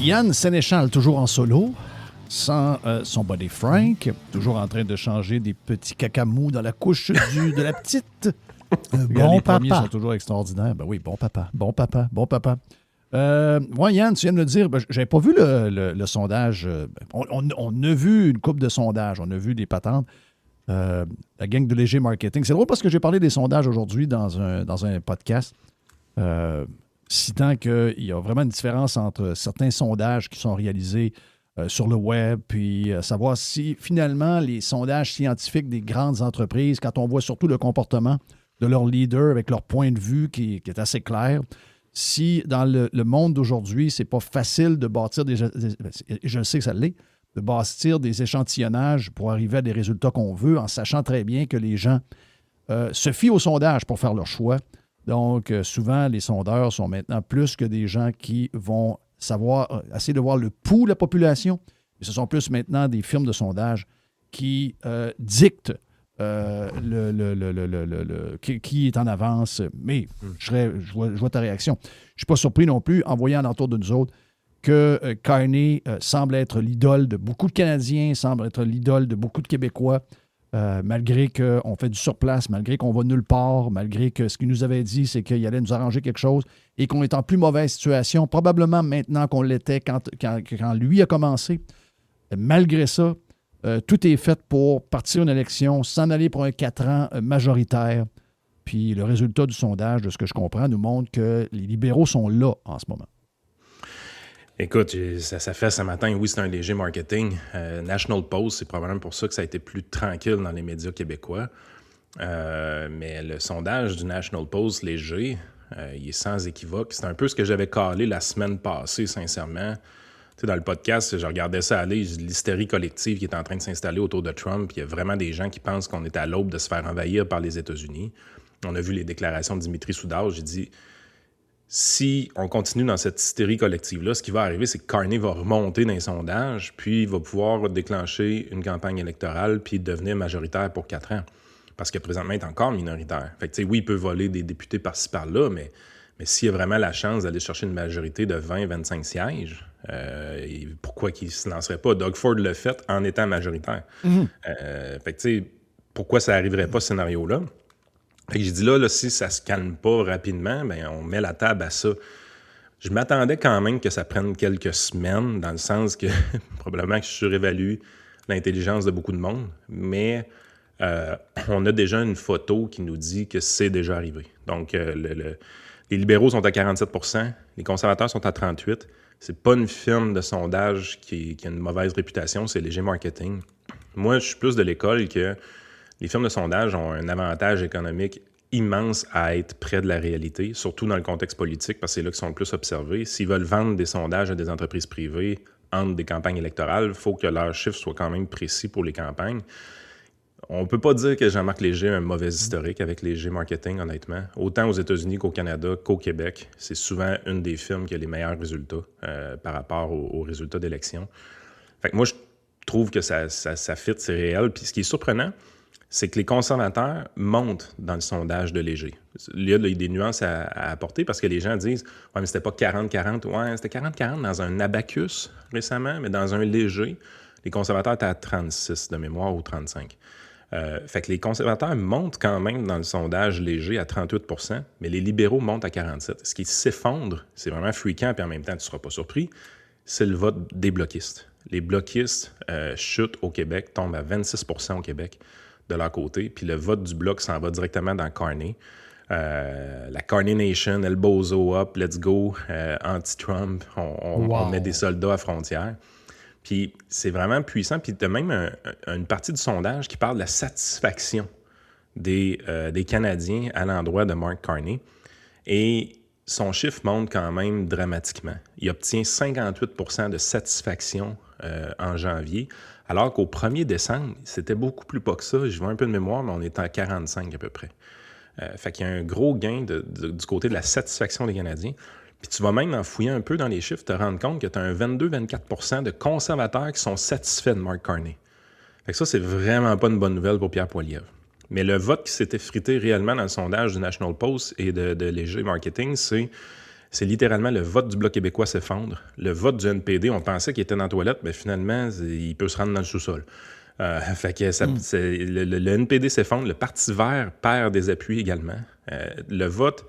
Yann Sénéchal, toujours en solo, sans son buddy Frank, toujours en train de changer des petits cacamous dans la couche de la petite. Bon Les premiers papa. sont toujours extraordinaires. Ben oui, bon papa. Yann, tu viens de le dire, j'avais pas vu le sondage. On a vu une couple de sondages, on a vu des patentes. La gang de Léger Marketing. C'est drôle parce que j'ai parlé des sondages aujourd'hui dans un podcast, citant qu'il y a vraiment une différence entre certains sondages qui sont réalisés sur le web, puis savoir si finalement les sondages scientifiques des grandes entreprises, quand on voit surtout le comportement de leurs leaders avec leur point de vue qui est assez clair, si dans le monde d'aujourd'hui, c'est pas facile de bâtir je le sais que ça l'est, de bâtir des échantillonnages pour arriver à des résultats qu'on veut, en sachant très bien que les gens se fient au sondage pour faire leur choix. Donc, souvent, les sondeurs sont maintenant plus que des gens qui vont essayer de voir le pouls de la population. Mais ce sont plus maintenant des firmes de sondage qui dictent qui est en avance. Mais je vois ta réaction. Je ne suis pas surpris non plus, en voyant alentour de nous autres, que Carney semble être l'idole de beaucoup de Canadiens, semble être l'idole de beaucoup de Québécois, malgré qu'on fait du surplace, malgré qu'on va nulle part, malgré que ce qu'il nous avait dit, c'est qu'il allait nous arranger quelque chose et qu'on est en plus mauvaise situation, probablement maintenant qu'on l'était quand lui a commencé. Malgré ça, tout est fait pour partir une élection, s'en aller pour un 4 ans majoritaire. Puis le résultat du sondage, de ce que je comprends, nous montre que les libéraux sont là en ce moment. Écoute, ça fait ce matin, oui, c'est un léger marketing. National Post, c'est probablement pour ça que ça a été plus tranquille dans les médias québécois. Mais le sondage du National Post, léger, il est sans équivoque. C'est un peu ce que j'avais calé la semaine passée, sincèrement. Tu sais, dans le podcast, je regardais ça aller, l'hystérie collective qui est en train de s'installer autour de Trump. Il y a vraiment des gens qui pensent qu'on est à l'aube de se faire envahir par les États-Unis. On a vu les déclarations de Dimitri Soudard. J'ai dit, si on continue dans cette hystérie collective-là, ce qui va arriver, c'est que Carney va remonter dans les sondages, puis il va pouvoir déclencher une campagne électorale, puis devenir majoritaire pour 4 ans. Parce que présentement, il est encore minoritaire. Fait que, tu sais, oui, il peut voler des députés par-ci, par-là, mais s'il y a vraiment la chance d'aller chercher une majorité de 20-25 sièges, pourquoi qu'il ne se lancerait pas? Doug Ford l'a fait en étant majoritaire. Fait que, tu sais, pourquoi ça n'arriverait pas, ce scénario-là? Fait que j'ai dit là, si ça se calme pas rapidement, ben on met la table à ça. Je m'attendais quand même que ça prenne quelques semaines, dans le sens que probablement que je surévalue l'intelligence de beaucoup de monde, mais on a déjà une photo qui nous dit que c'est déjà arrivé. Donc, les libéraux sont à 47 %, les conservateurs sont à 38 %. C'est pas une firme de sondage qui a une mauvaise réputation, c'est léger marketing. Moi, je suis plus de l'école que les firmes de sondage ont un avantage économique immense à être près de la réalité, surtout dans le contexte politique, parce que c'est là qu'ils sont le plus observés. S'ils veulent vendre des sondages à des entreprises privées entre des campagnes électorales, il faut que leurs chiffres soient quand même précis pour les campagnes. On ne peut pas dire que Jean-Marc Léger a un mauvais historique avec Léger Marketing, honnêtement. Autant aux États-Unis qu'au Canada qu'au Québec. C'est souvent une des firmes qui a les meilleurs résultats par rapport aux résultats d'élection. Fait que moi, je trouve que ça fit, c'est réel. Puis ce qui est surprenant, c'est que les conservateurs montent dans le sondage de Léger. Il y a des nuances à apporter parce que les gens disent « Ouais, mais c'était pas 40-40. » Ouais, c'était 40-40 dans un abacus récemment, mais dans un léger, les conservateurs étaient à 36 de mémoire ou 35. Fait que les conservateurs montent quand même dans le sondage léger à 38 %, mais les libéraux montent à 47 %. Ce qui s'effondre, c'est vraiment fréquent, puis en même temps, tu ne seras pas surpris, c'est le vote des bloquistes. Les bloquistes chutent au Québec, tombent à 26 % au Québec de leur côté, puis le vote du bloc s'en va directement dans Carney. La Carney Nation, El Bozo Up, Let's Go, anti-Trump, on met des soldats à frontières. Puis c'est vraiment puissant. Puis tu as même une partie du sondage qui parle de la satisfaction des Canadiens à l'endroit de Mark Carney. Et son chiffre monte quand même dramatiquement. Il obtient 58 % de satisfaction en janvier, alors qu'au 1er décembre, c'était beaucoup plus bas que ça. Je vois un peu de mémoire, mais on est à 45 à peu près. Fait qu'il y a un gros gain du côté de la satisfaction des Canadiens. Puis tu vas même en fouiller un peu dans les chiffres, te rendre compte que tu as un 22-24 % de conservateurs qui sont satisfaits de Mark Carney. Fait que ça, c'est vraiment pas une bonne nouvelle pour Pierre Poilievre. Mais le vote qui s'est effrité réellement dans le sondage du National Post et de Léger Marketing, c'est littéralement le vote du Bloc québécois s'effondre. Le vote du NPD, on pensait qu'il était dans la toilette, mais finalement, il peut se rendre dans le sous-sol. Fait que le NPD s'effondre, le Parti vert perd des appuis également. Le vote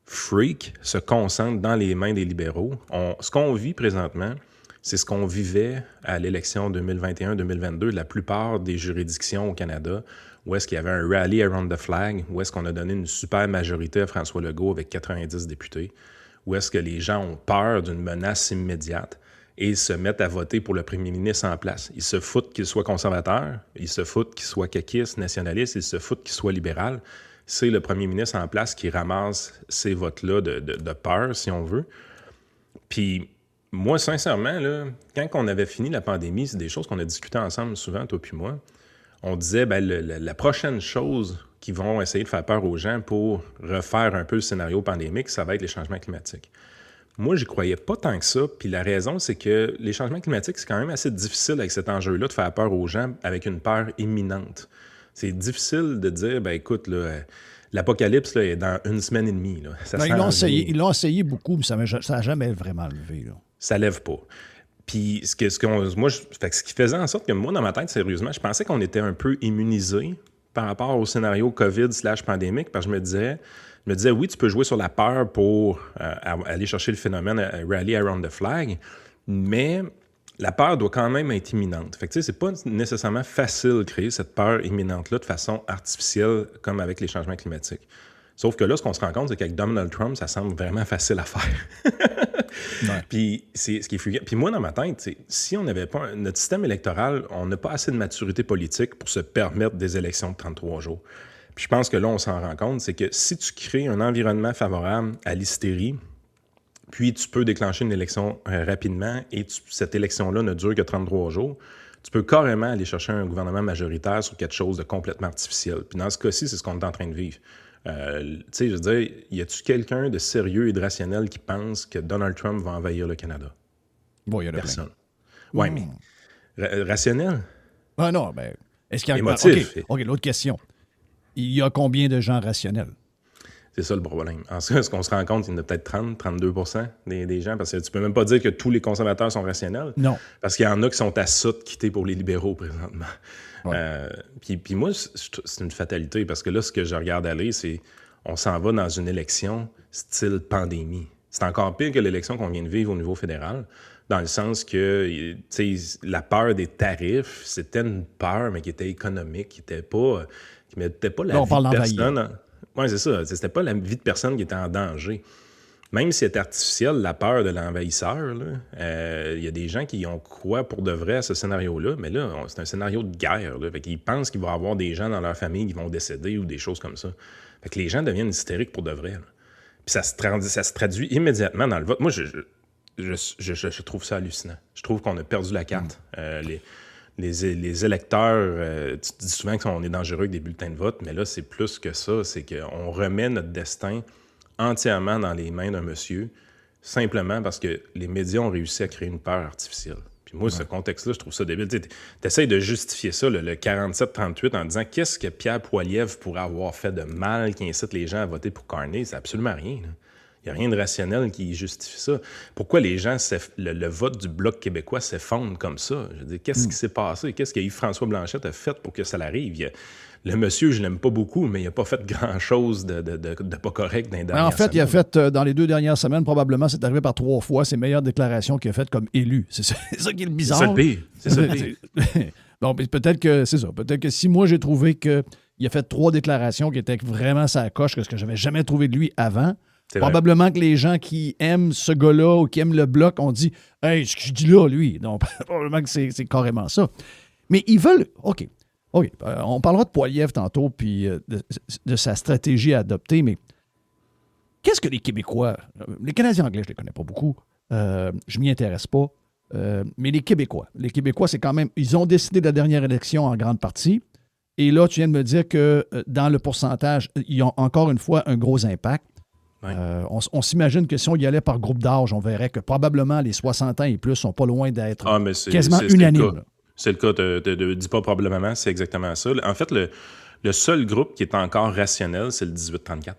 freak se concentre dans les mains des libéraux. Ce qu'on vit présentement, c'est ce qu'on vivait à l'élection 2021-2022, la plupart des juridictions au Canada, où est-ce qu'il y avait un rally around the flag, où est-ce qu'on a donné une super majorité à François Legault avec 90 députés, où est-ce que les gens ont peur d'une menace immédiate et se mettent à voter pour le premier ministre en place. Ils se foutent qu'il soit conservateur, ils se foutent qu'il soit caquiste, nationaliste, ils se foutent qu'il soit libéral. C'est le premier ministre en place qui ramasse ces votes-là de peur, si on veut. Puis moi, sincèrement, là, quand on avait fini la pandémie, c'est des choses qu'on a discutées ensemble souvent, toi puis moi. On disait, la prochaine chose qui vont essayer de faire peur aux gens pour refaire un peu le scénario pandémique, ça va être les changements climatiques. Moi, j'y croyais pas tant que ça. Puis la raison, c'est que les changements climatiques, c'est quand même assez difficile avec cet enjeu-là de faire peur aux gens avec une peur imminente. C'est difficile de dire, écoute, là, l'apocalypse là, est dans 1 semaine et demie. Là. Ils l'ont essayé beaucoup, mais ça n'a jamais vraiment levé. Là. Ça lève pas. Puis, ce qui faisait en sorte que moi, dans ma tête, sérieusement, je pensais qu'on était un peu immunisé par rapport au scénario COVID/pandémique, parce que je me disais, oui, tu peux jouer sur la peur pour aller chercher le phénomène rally around the flag, mais la peur doit quand même être imminente. Fait que, tu sais, c'est pas nécessairement facile de créer cette peur imminente-là de façon artificielle, comme avec les changements climatiques. Sauf que là, ce qu'on se rend compte, c'est qu'avec Donald Trump, ça semble vraiment facile à faire. Ouais. Puis c'est ce qui est fréquent. Puis moi, dans ma tête, si on n'avait pas notre système électoral, on n'a pas assez de maturité politique pour se permettre des élections de 33 jours. Puis je pense que là, on s'en rend compte, c'est que si tu crées un environnement favorable à l'hystérie, puis tu peux déclencher une élection rapidement et cette élection-là ne dure que 33 jours, tu peux carrément aller chercher un gouvernement majoritaire sur quelque chose de complètement artificiel. Puis dans ce cas-ci, c'est ce qu'on est en train de vivre. Tu sais, je veux dire, y a-tu quelqu'un de sérieux et de rationnel qui pense que Donald Trump va envahir le Canada? Bon, il y en a Personne. Oui, mais rationnel? Ah non, ben, est-ce qu'il y a... Émotif. OK, l'autre question. Il y a combien de gens rationnels? C'est ça le problème. En ce qu'on se rend compte, il y en a peut-être 30-32% des gens, parce que tu peux même pas dire que tous les conservateurs sont rationnels. Non. Parce qu'il y en a qui sont à ça de quitter pour les libéraux présentement. Ouais. Puis moi, c'est une fatalité, parce que là, ce que je regarde aller, c'est on s'en va dans une élection style pandémie. C'est encore pire que l'élection qu'on vient de vivre au niveau fédéral, dans le sens que, tu sais, la peur des tarifs, c'était une peur, mais qui était économique, qui mettait pas la vie de personne. Oui, c'est ça. C'était pas la vie de personne qui était en danger. Même si c'est artificiel, la peur de l'envahisseur, il y a des gens qui ont croient pour de vrai à ce scénario-là, mais là, c'est un scénario de guerre. Là. Fait qu'ils pensent qu'il va y avoir des gens dans leur famille qui vont décéder ou des choses comme ça. Fait que les gens deviennent hystériques pour de vrai. Là. Puis ça se traduit immédiatement dans le vote. Moi, je trouve ça hallucinant. Je trouve qu'on a perdu la carte. Les électeurs, tu dis souvent qu'on est dangereux avec des bulletins de vote, mais là, c'est plus que ça. C'est qu'on remet notre destin entièrement dans les mains d'un monsieur, simplement parce que les médias ont réussi à créer une peur artificielle. Puis moi, ce contexte-là, je trouve ça débile. Tu essaies de justifier ça, le 47-38, en disant qu'est-ce que Pierre Poilievre pourrait avoir fait de mal qui incite les gens à voter pour Carney? C'est absolument rien. Il n'y a rien de rationnel qui justifie ça. Pourquoi les gens, le vote du Bloc québécois s'effondre comme ça? Je veux dire, qu'est-ce qui s'est passé? Qu'est-ce que Yves-François Blanchet a fait pour que ça l'arrive? Le monsieur, je l'aime pas beaucoup, mais il n'a pas fait grand-chose de pas correct dans les dernières semaines. En fait, il a fait, dans les 2 dernières semaines, probablement, c'est arrivé par 3 fois, ses meilleures déclarations qu'il a faites comme élu. C'est ça qui est le bizarre. C'est ça le pire. Bon, peut-être que c'est ça. Peut-être que si moi, j'ai trouvé qu'il a fait 3 déclarations qui étaient vraiment sa coche, que ce que je n'avais jamais trouvé de lui avant, probablement que les gens qui aiment ce gars-là ou qui aiment le Bloc ont dit « Hey, ce que je dis là, lui. » Donc, probablement que c'est carrément ça. Mais ils veulent... OK. On parlera de Poilievre tantôt, puis de sa stratégie à adopter, mais qu'est-ce que les Québécois... Les Canadiens anglais, je ne les connais pas beaucoup. Je m'y intéresse pas. Mais les Québécois, c'est quand même... Ils ont décidé de la dernière élection en grande partie. Et là, tu viens de me dire que dans le pourcentage, ils ont encore une fois un gros impact. Ouais. On s'imagine que si on y allait par groupe d'âge, on verrait que probablement les 60 ans et plus sont pas loin d'être quasiment unanimes. C'est le cas, dis pas probablement, c'est exactement ça. En fait, le seul groupe qui est encore rationnel, c'est le 18-34.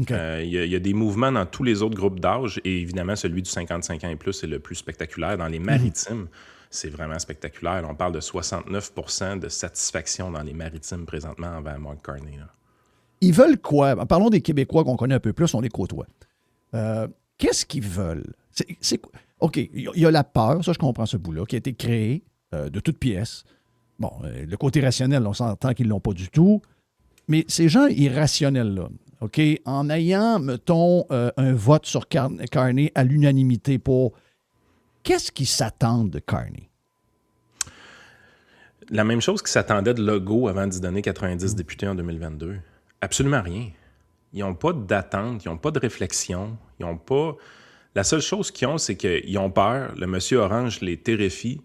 Okay. Il y a des mouvements dans tous les autres groupes d'âge, et évidemment, celui du 55 ans et plus est le plus spectaculaire. Dans les maritimes, c'est vraiment spectaculaire. On parle de 69% de satisfaction dans les maritimes présentement envers Mark Carney. Là. Ils veulent quoi? Parlons des Québécois qu'on connaît un peu plus, on les côtoie. Qu'est-ce qu'ils veulent? OK, il y a la peur, ça je comprends ce bout-là, qui a été créé de toutes pièces. Bon, le côté rationnel, on s'entend qu'ils ne l'ont pas du tout. Mais ces gens irrationnels-là, OK, en ayant, mettons, un vote sur Carney à l'unanimité pour... Qu'est-ce qu'ils s'attendent de Carney? La même chose qu'ils s'attendaient de Legault avant d'y donner 90 députés en 2022. Absolument rien. Ils n'ont pas d'attente, ils n'ont pas de réflexion, ils n'ont pas... La seule chose qu'ils ont, c'est qu'ils ont peur, le monsieur Orange les terrifie,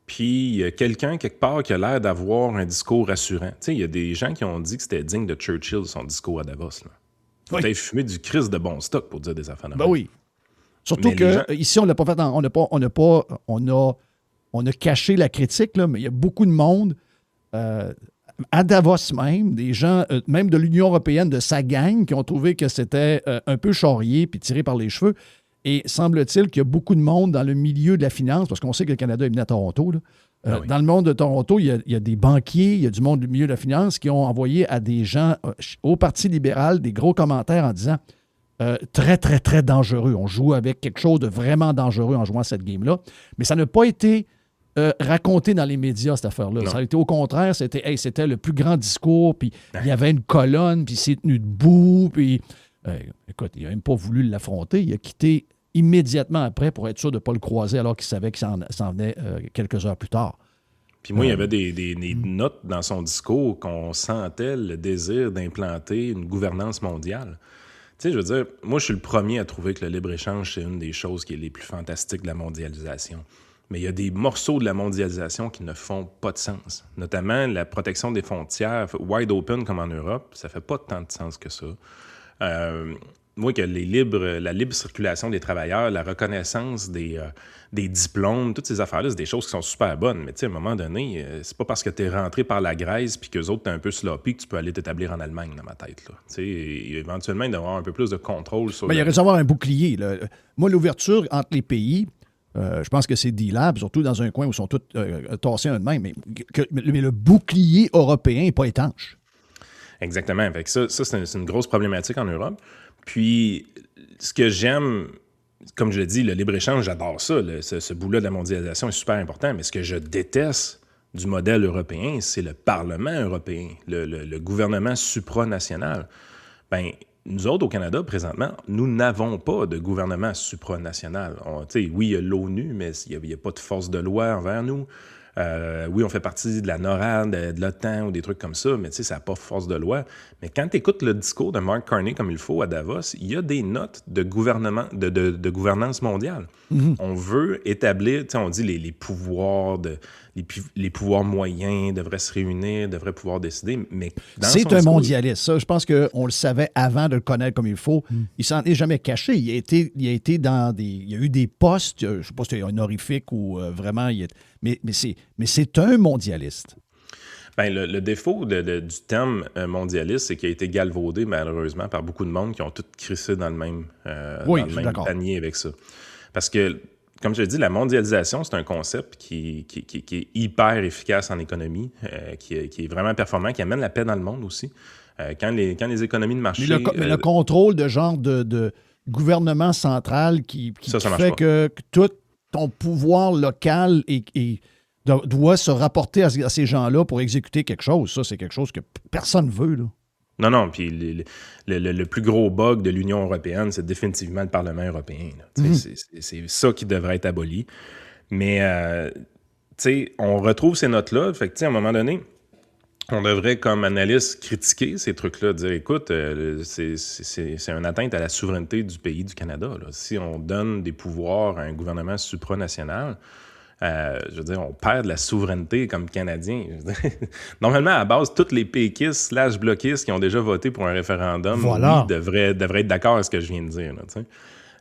puis il y a quelqu'un, quelque part, qui a l'air d'avoir un discours rassurant. Tu sais, il y a des gens qui ont dit que c'était digne de Churchill, son discours à Davos. Là. Faut peut-être fumer du Christ de bon stock pour dire des affaires de même. Ben oui. Surtout qu'ici, on l'a pas fait. On a caché la critique, là, mais il y a beaucoup de monde, à Davos même, des gens, même de l'Union européenne, de sa gang, qui ont trouvé que c'était un peu charrié puis tiré par les cheveux. Et semble-t-il qu'il y a beaucoup de monde dans le milieu de la finance, parce qu'on sait que le Canada est venu à Toronto. Là. Ah oui. Dans le monde de Toronto, il y a des banquiers, il y a du monde du milieu de la finance qui ont envoyé à des gens au Parti libéral des gros commentaires en disant très, très, très dangereux. On joue avec quelque chose de vraiment dangereux en jouant cette game-là. Mais ça n'a pas été raconté dans les médias, cette affaire-là. Non. Ça a été au contraire, c'était le plus grand discours, puis il y avait une colonne, puis il s'est tenu debout, puis écoute, il n'a même pas voulu l'affronter. Il a quitté immédiatement après pour être sûr de ne pas le croiser alors qu'il savait qu'il s'en venait quelques heures plus tard. Puis moi, il y avait des notes dans son discours qu'on sentait le désir d'implanter une gouvernance mondiale. Tu sais, je veux dire, moi, je suis le premier à trouver que le libre-échange, c'est une des choses qui est les plus fantastiques de la mondialisation. Mais il y a des morceaux de la mondialisation qui ne font pas de sens. Notamment la protection des frontières wide open comme en Europe, ça fait pas tant de sens que ça. Moi, que la libre circulation des travailleurs, la reconnaissance des diplômes, toutes ces affaires-là, c'est des choses qui sont super bonnes. Mais tu sais, à un moment donné, c'est pas parce que tu es rentré par la Grèce puis qu'eux autres, t'es un peu sloppy que tu peux aller t'établir en Allemagne, dans ma tête. Là. Tu sais, éventuellement, il doit y avoir un peu plus de contrôle sur... Mais il y aurait dû avoir un bouclier. Là. Moi, l'ouverture entre les pays, je pense que c'est D-Lab, surtout dans un coin où ils sont tous tassés un de même, mais le bouclier européen n'est pas étanche. Exactement. Fait que ça c'est une grosse problématique en Europe. Puis, ce que j'aime, comme je l'ai dit, le libre-échange, j'adore ça. Ce bout-là de la mondialisation est super important. Mais ce que je déteste du modèle européen, c'est le Parlement européen, le gouvernement supranational. Bien, nous autres, au Canada, présentement, nous n'avons pas de gouvernement supranational. Oui, il y a l'ONU, mais il n'y a pas de force de loi envers nous. Oui, on fait partie de la NORAD, de l'OTAN ou des trucs comme ça, mais ça n'a pas force de loi. Mais quand tu écoutes le discours de Mark Carney comme il faut à Davos, il y a des notes de gouvernement, de gouvernance mondiale. Mm-hmm. On veut établir, on dit les pouvoirs, les pouvoirs moyens devraient se réunir, devraient pouvoir décider, mais c'est un mondialiste, ça. Je pense qu'on le savait avant de le connaître comme il faut. Il s'en est jamais caché. Il a été dans des... Il y a eu des postes, je ne sais pas si c'est honorifique ou vraiment... Mais c'est un mondialiste. Bien, le défaut du terme mondialiste, c'est qu'il a été galvaudé, malheureusement, par beaucoup de monde qui ont tout crissé dans le même panier avec ça. Parce que, comme je l'ai dit, la mondialisation, c'est un concept qui est hyper efficace en économie, qui est vraiment performant, qui amène la paix dans le monde aussi. Quand les économies de marché... Mais le contrôle de genre de gouvernement central qui fait que tout ton pouvoir local doit se rapporter à ces gens-là pour exécuter quelque chose. Ça, c'est quelque chose que personne ne veut. Là. Non, puis le plus gros bug de l'Union européenne, c'est définitivement le Parlement européen. C'est ça qui devrait être aboli. Mais, on retrouve ces notes-là. Fait que, à un moment donné, on devrait, comme analyste, critiquer ces trucs-là, dire, écoute, c'est une atteinte à la souveraineté du pays du Canada. Là. Si on donne des pouvoirs à un gouvernement supranational, je veux dire, on perd de la souveraineté comme Canadien. Normalement, à la base, tous les péquistes / bloquistes qui ont déjà voté pour un référendum devraient être d'accord avec ce que je viens de dire. Là,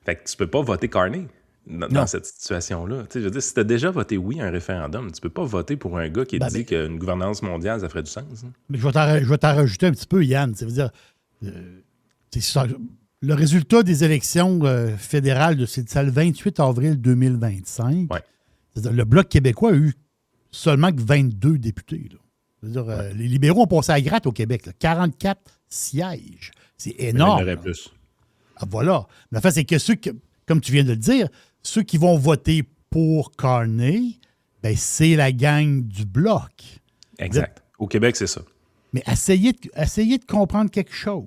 fait que tu peux pas voter Carney dans cette situation-là. Je veux dire, si tu as déjà voté oui à un référendum, tu peux pas voter pour un gars qui dit qu'une gouvernance mondiale, ça ferait du sens. Hein? Mais je vais t'en rajouter un petit peu, Yann. Ça veut dire, le résultat des élections fédérales, c'est le 28 avril 2025. Ouais. C'est-à-dire, le Bloc québécois a eu seulement que 22 députés. Là. C'est-à-dire, les libéraux ont passé à la gratte au Québec. Là. 44 sièges. C'est énorme. Il y en aurait plus. Ah, voilà. Mais enfin, c'est que comme tu viens de le dire, ceux qui vont voter pour Carney, c'est la gang du Bloc. Exact. Au Québec, c'est ça. Mais essayez de comprendre quelque chose.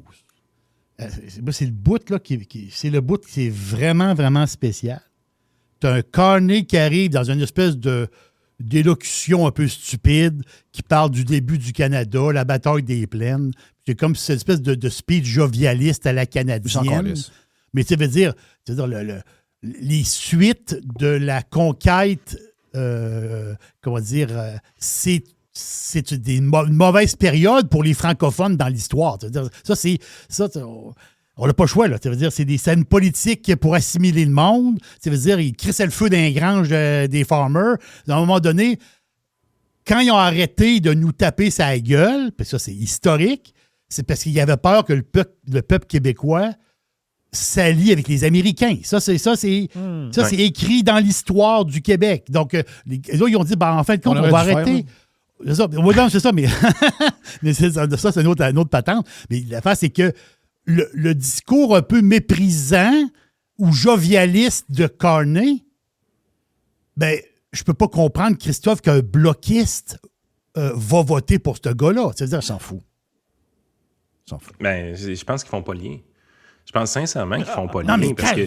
C'est le bout là, c'est le bout qui est vraiment, vraiment spécial. Tu as un Carney qui arrive dans une espèce d'élocution un peu stupide qui parle du début du Canada, la bataille des plaines. C'est comme cette espèce de speech jovialiste à la canadienne. Mais ça veut dire les suites de la conquête, c'est une mauvaise période pour les francophones dans l'histoire. On n'a pas le choix. Là. Ça veut dire c'est des scènes politiques pour assimiler le monde. Ça veut dire ils crissaient le feu dans les granges des farmers. À un moment donné, quand ils ont arrêté de nous taper sa gueule, puis ça c'est historique, c'est parce qu'ils avaient peur que le peuple québécois s'allie avec les Américains. Ça, c'est écrit dans l'histoire du Québec. Donc, les autres, ils ont dit, en fin de compte, on va arrêter. C'est ça, c'est ça, mais, mais ça, c'est une autre patente. Mais l'affaire, c'est que le discours un peu méprisant ou jovialiste de Carney, ben, je peux pas comprendre, Christophe, qu'un bloquiste va voter pour ce gars-là. C'est-à-dire, s'en fout. Ben, je pense qu'ils font pas le lien. Je pense sincèrement qu'ils font pas le lien. Non, mais parce que...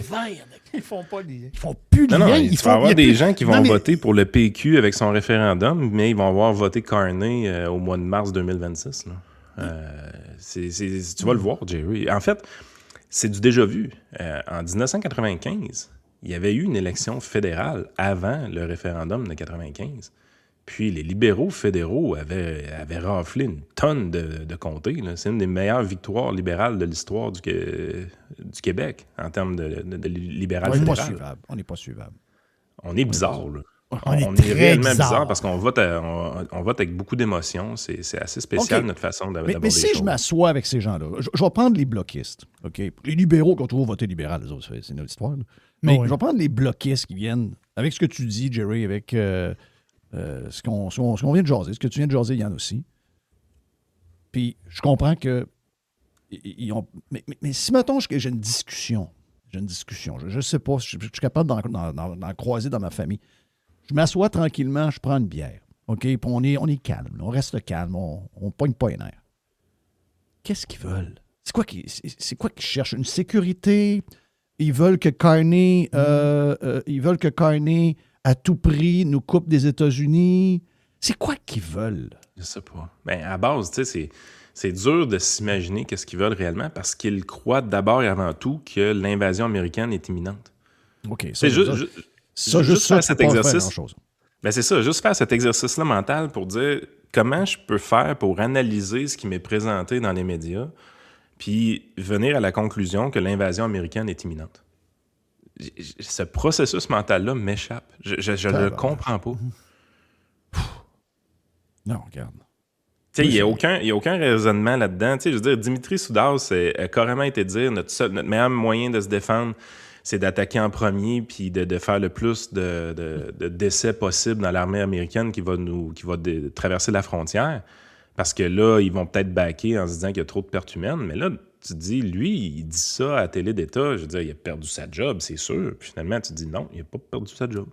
ils font pas le lien. Ils font plus le Non, lien. il va y avoir des gens qui vont voter pour le PQ avec son référendum, mais ils vont avoir voté Carney au mois de mars 2026. Là. Tu vas le voir, Jerry. En fait, c'est du déjà vu. En 1995, il y avait eu une élection fédérale avant le référendum de 95. Puis les libéraux fédéraux avaient raflé une tonne de comtés. Là. C'est une des meilleures victoires libérales de l'histoire du Québec en termes de libéral fédéral. On n'est pas suivable. On est bizarre. Là. On est réellement bizarre parce qu'on vote, on vote avec beaucoup d'émotions. C'est assez spécial, notre façon d'aborder mais si je m'assois avec ces gens-là, je vais prendre les bloquistes. Okay? Les libéraux qui ont toujours voté libéral, les autres, c'est notre histoire. Là. Mais je vais prendre les bloquistes qui viennent, avec ce que tu dis, Jerry, avec ce qu'on vient de jaser, ce que tu viens de jaser, Yann aussi. Puis je comprends que... Mais si, mettons, j'ai une discussion, je ne sais pas, je suis capable d'en croiser dans ma famille. Je m'assois tranquillement, je prends une bière. OK? Puis on est calme. On reste calme. On ne pogne pas les nerfs. Qu'est-ce qu'ils veulent? C'est quoi qu'ils cherchent? Une sécurité? Ils veulent que Carney, à tout prix, nous coupe des États-Unis? C'est quoi qu'ils veulent? Je sais pas. Ben, à base, tu sais, c'est dur de s'imaginer qu'est-ce qu'ils veulent réellement parce qu'ils croient d'abord et avant tout que l'invasion américaine est imminente. OK. C'est juste faire cet exercice. Ben c'est ça, juste faire cet exercice-là mental pour dire comment je peux faire pour analyser ce qui m'est présenté dans les médias, puis venir à la conclusion que l'invasion américaine est imminente. Ce processus mental-là m'échappe. Je ne le comprends pas. Non, regarde. Tu sais, il n'y a aucun raisonnement là-dedans. Tu sais, je veux dire, Dimitri Soudas a carrément été dire notre meilleur moyen de se défendre, c'est d'attaquer en premier puis de faire le plus de décès possible dans l'armée américaine qui va traverser la frontière. Parce que là, ils vont peut-être backer en se disant qu'il y a trop de pertes humaines. Mais là, tu te dis, lui, il dit ça à la télé d'État. Je veux dire, il a perdu sa job, c'est sûr. Puis finalement, tu te dis, non, il n'a pas perdu sa job.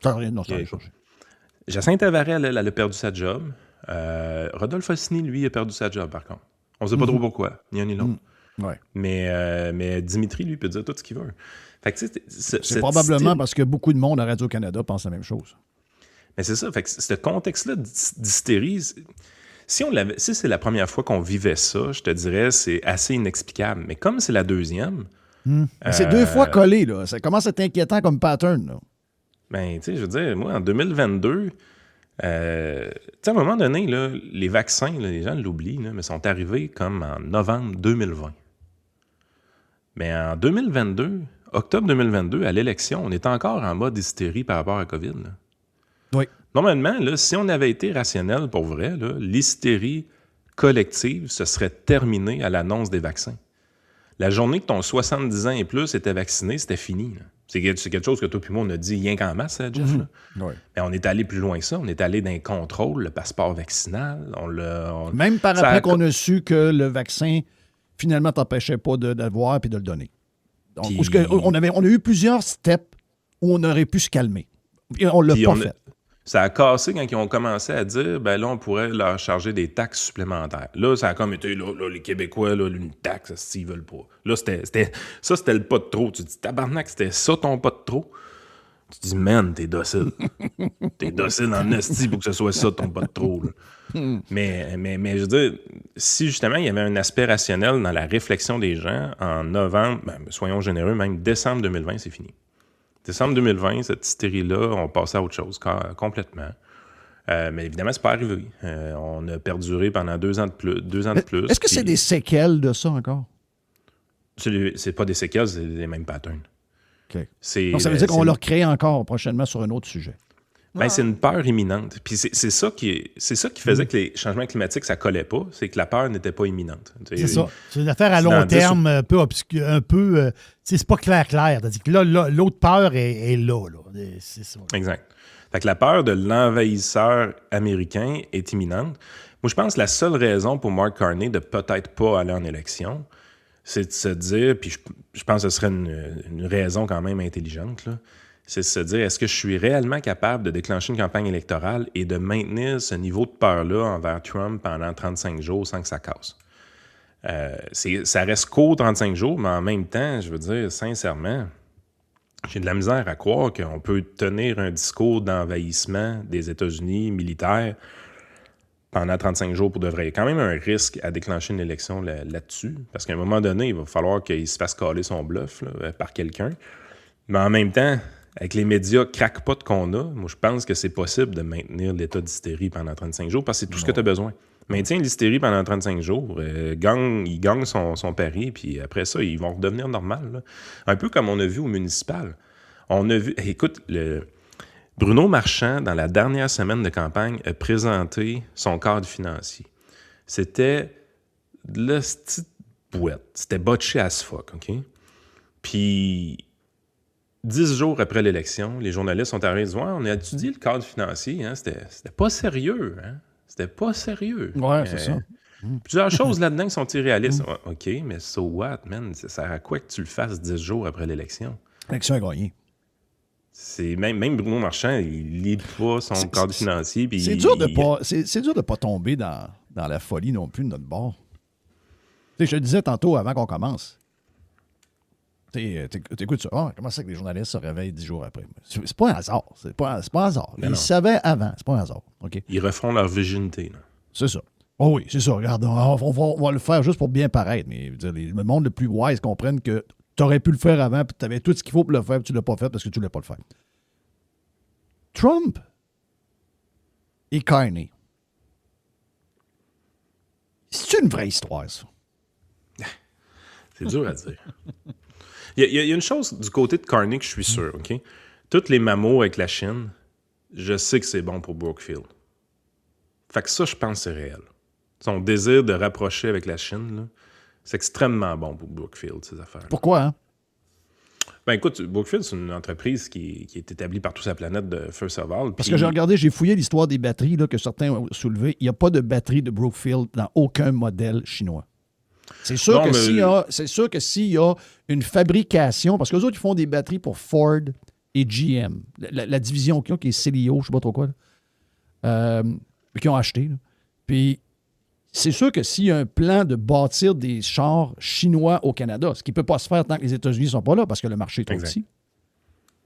Ça n'a rien changé. Jacinthe Avarel, elle a perdu sa job. Rodolphe Ossini, lui, il a perdu sa job, par contre. On ne sait pas trop pourquoi, ni un ni l'autre. Ouais. Mais Dimitri, lui, peut dire tout ce qu'il veut. Fait que, c'est probablement parce que beaucoup de monde à Radio-Canada pense la même chose. Mais c'est ça. Fait que ce contexte-là d'hystérie, si c'est la première fois qu'on vivait ça, je te dirais c'est assez inexplicable. Mais comme c'est la deuxième... C'est 2 fois collé, là. Ça commence à être inquiétant comme pattern, là. Ben, tu sais, je veux dire, moi, en 2022... tu sais, à un moment donné, là, les vaccins, là, les gens l'oublient, là, mais sont arrivés comme en novembre 2020. Mais en 2022, octobre 2022, à l'élection, on était encore en mode hystérie par rapport à COVID. Là. Oui. Normalement, là, si on avait été rationnel pour vrai, là, l'hystérie collective se serait terminée à l'annonce des vaccins. La journée que ton 70 ans et plus était vacciné, c'était fini. Là. C'est quelque chose que toi et moi, on a dit rien qu'en masse, Jeff. Oui. Mais on est allé plus loin que ça. On est allé dans les contrôles, le passeport vaccinal. Même par après qu'on a su que le vaccin, finalement, t'empêchait pas de l'avoir et de le donner. Donc, on a eu plusieurs steps où on aurait pu se calmer. Et on l'a pas fait. Ça a cassé quand ils ont commencé à dire, ben là, on pourrait leur charger des taxes supplémentaires. Là, ça a comme été, là les Québécois, là, une taxe, s'ils veulent pas. Là, c'était le pas de trop. Tu te dis, tabarnak, c'était ça ton pas de trop? Tu te dis, man, t'es docile. T'es docile en esti pour que ce soit ça ton pas de trop. Là. Mais je veux dire, si justement il y avait un aspect rationnel dans la réflexion des gens, en novembre, ben, soyons généreux, même décembre 2020, c'est fini. Décembre 2020, cette hystérie-là, on passait à autre chose complètement. Mais évidemment, c'est pas arrivé. On a perduré pendant 2 ans de plus. Est-ce que c'est des séquelles de ça encore? C'est pas des séquelles, c'est les mêmes patterns. OK. Donc, ça veut dire qu'on va le recréer encore prochainement sur un autre sujet. Ben, c'est une peur imminente. Puis c'est ça qui faisait que les changements climatiques, ça collait pas. C'est que la peur n'était pas imminente. C'est ça. C'est une affaire à long terme, un peu obscur, c'est pas clair. Tandis que là, l'autre peur est là. C'est ça. Exact. Fait que la peur de l'envahisseur américain est imminente. Moi, je pense que la seule raison pour Mark Carney de peut-être pas aller en élection, c'est de se dire, puis je pense que ce serait une raison quand même intelligente, là, c'est de se dire, est-ce que je suis réellement capable de déclencher une campagne électorale et de maintenir ce niveau de peur-là envers Trump pendant 35 jours sans que ça casse? Ça reste court 35 jours, mais en même temps, je veux dire, sincèrement, j'ai de la misère à croire qu'on peut tenir un discours d'envahissement des États-Unis militaires pendant 35 jours pour de vrai. Il y a quand même un risque à déclencher une élection là-dessus, parce qu'à un moment donné, il va falloir qu'il se fasse caler son bluff là, par quelqu'un. Mais en même temps, avec les médias crackpots qu'on a, moi, je pense que c'est possible de maintenir l'état d'hystérie pendant 35 jours, parce que c'est tout ce que tu as besoin. Maintiens l'hystérie pendant 35 jours, il gagne son pari, puis après ça, ils vont redevenir normal. Là. Un peu comme on a vu au municipal. On a vu... Écoute, Bruno Marchand, dans la dernière semaine de campagne, a présenté son cadre financier. C'était de la petite bouette. C'était botché as fuck, OK? Puis... 10 jours après l'élection, les journalistes sont arrivés et disent « Ouais, on a étudié le cadre financier, hein, c'était pas sérieux, hein? C'était pas sérieux. » Ouais, c'est ça. Plusieurs choses là-dedans qui sont irréalistes. OK, mais so what, man? Ça sert à quoi que tu le fasses 10 jours après l'élection? L'élection est gagnée. C'est même Bruno Marchand, il lit pas son cadre financier. Puis c'est dur de pas tomber dans la folie non plus de notre bord. Tu sais, je te disais tantôt avant qu'on commence. T'écoutes ça. Oh, comment ça que les journalistes se réveillent 10 jours après? C'est pas un hasard. C'est pas un hasard. Ils savaient avant. C'est pas un hasard. Okay? Ils refont leur virginité. Là. C'est ça. Oh oui, c'est ça. Regarde, on va le faire juste pour bien paraître. Mais le monde le plus wise comprenne que tu aurais pu le faire avant, puis tu avais tout ce qu'il faut pour le faire, puis tu l'as pas fait parce que tu voulais pas le faire. Trump et Carney. C'est une vraie histoire, ça. C'est dur à dire. Il y a une chose du côté de Carney que je suis sûr, OK? Toutes les mamots avec la Chine, je sais que c'est bon pour Brookfield. Fait que ça, je pense que c'est réel. Son désir de rapprocher avec la Chine, là, c'est extrêmement bon pour Brookfield, ces affaires. Pourquoi, hein? Ben écoute, Brookfield, c'est une entreprise qui est établie par toute sa planète de First of All. Parce que j'ai fouillé l'histoire des batteries là, que certains ont soulevées. Il n'y a pas de batterie de Brookfield dans aucun modèle chinois. C'est sûr, que s'il y a une fabrication, parce qu'eux autres, ils font des batteries pour Ford et GM, la division qui est Celio, je ne sais pas trop quoi, qui ont acheté. Là. Puis, c'est sûr que s'il y a un plan de bâtir des chars chinois au Canada, ce qui ne peut pas se faire tant que les États-Unis ne sont pas là, parce que le marché est trop petit,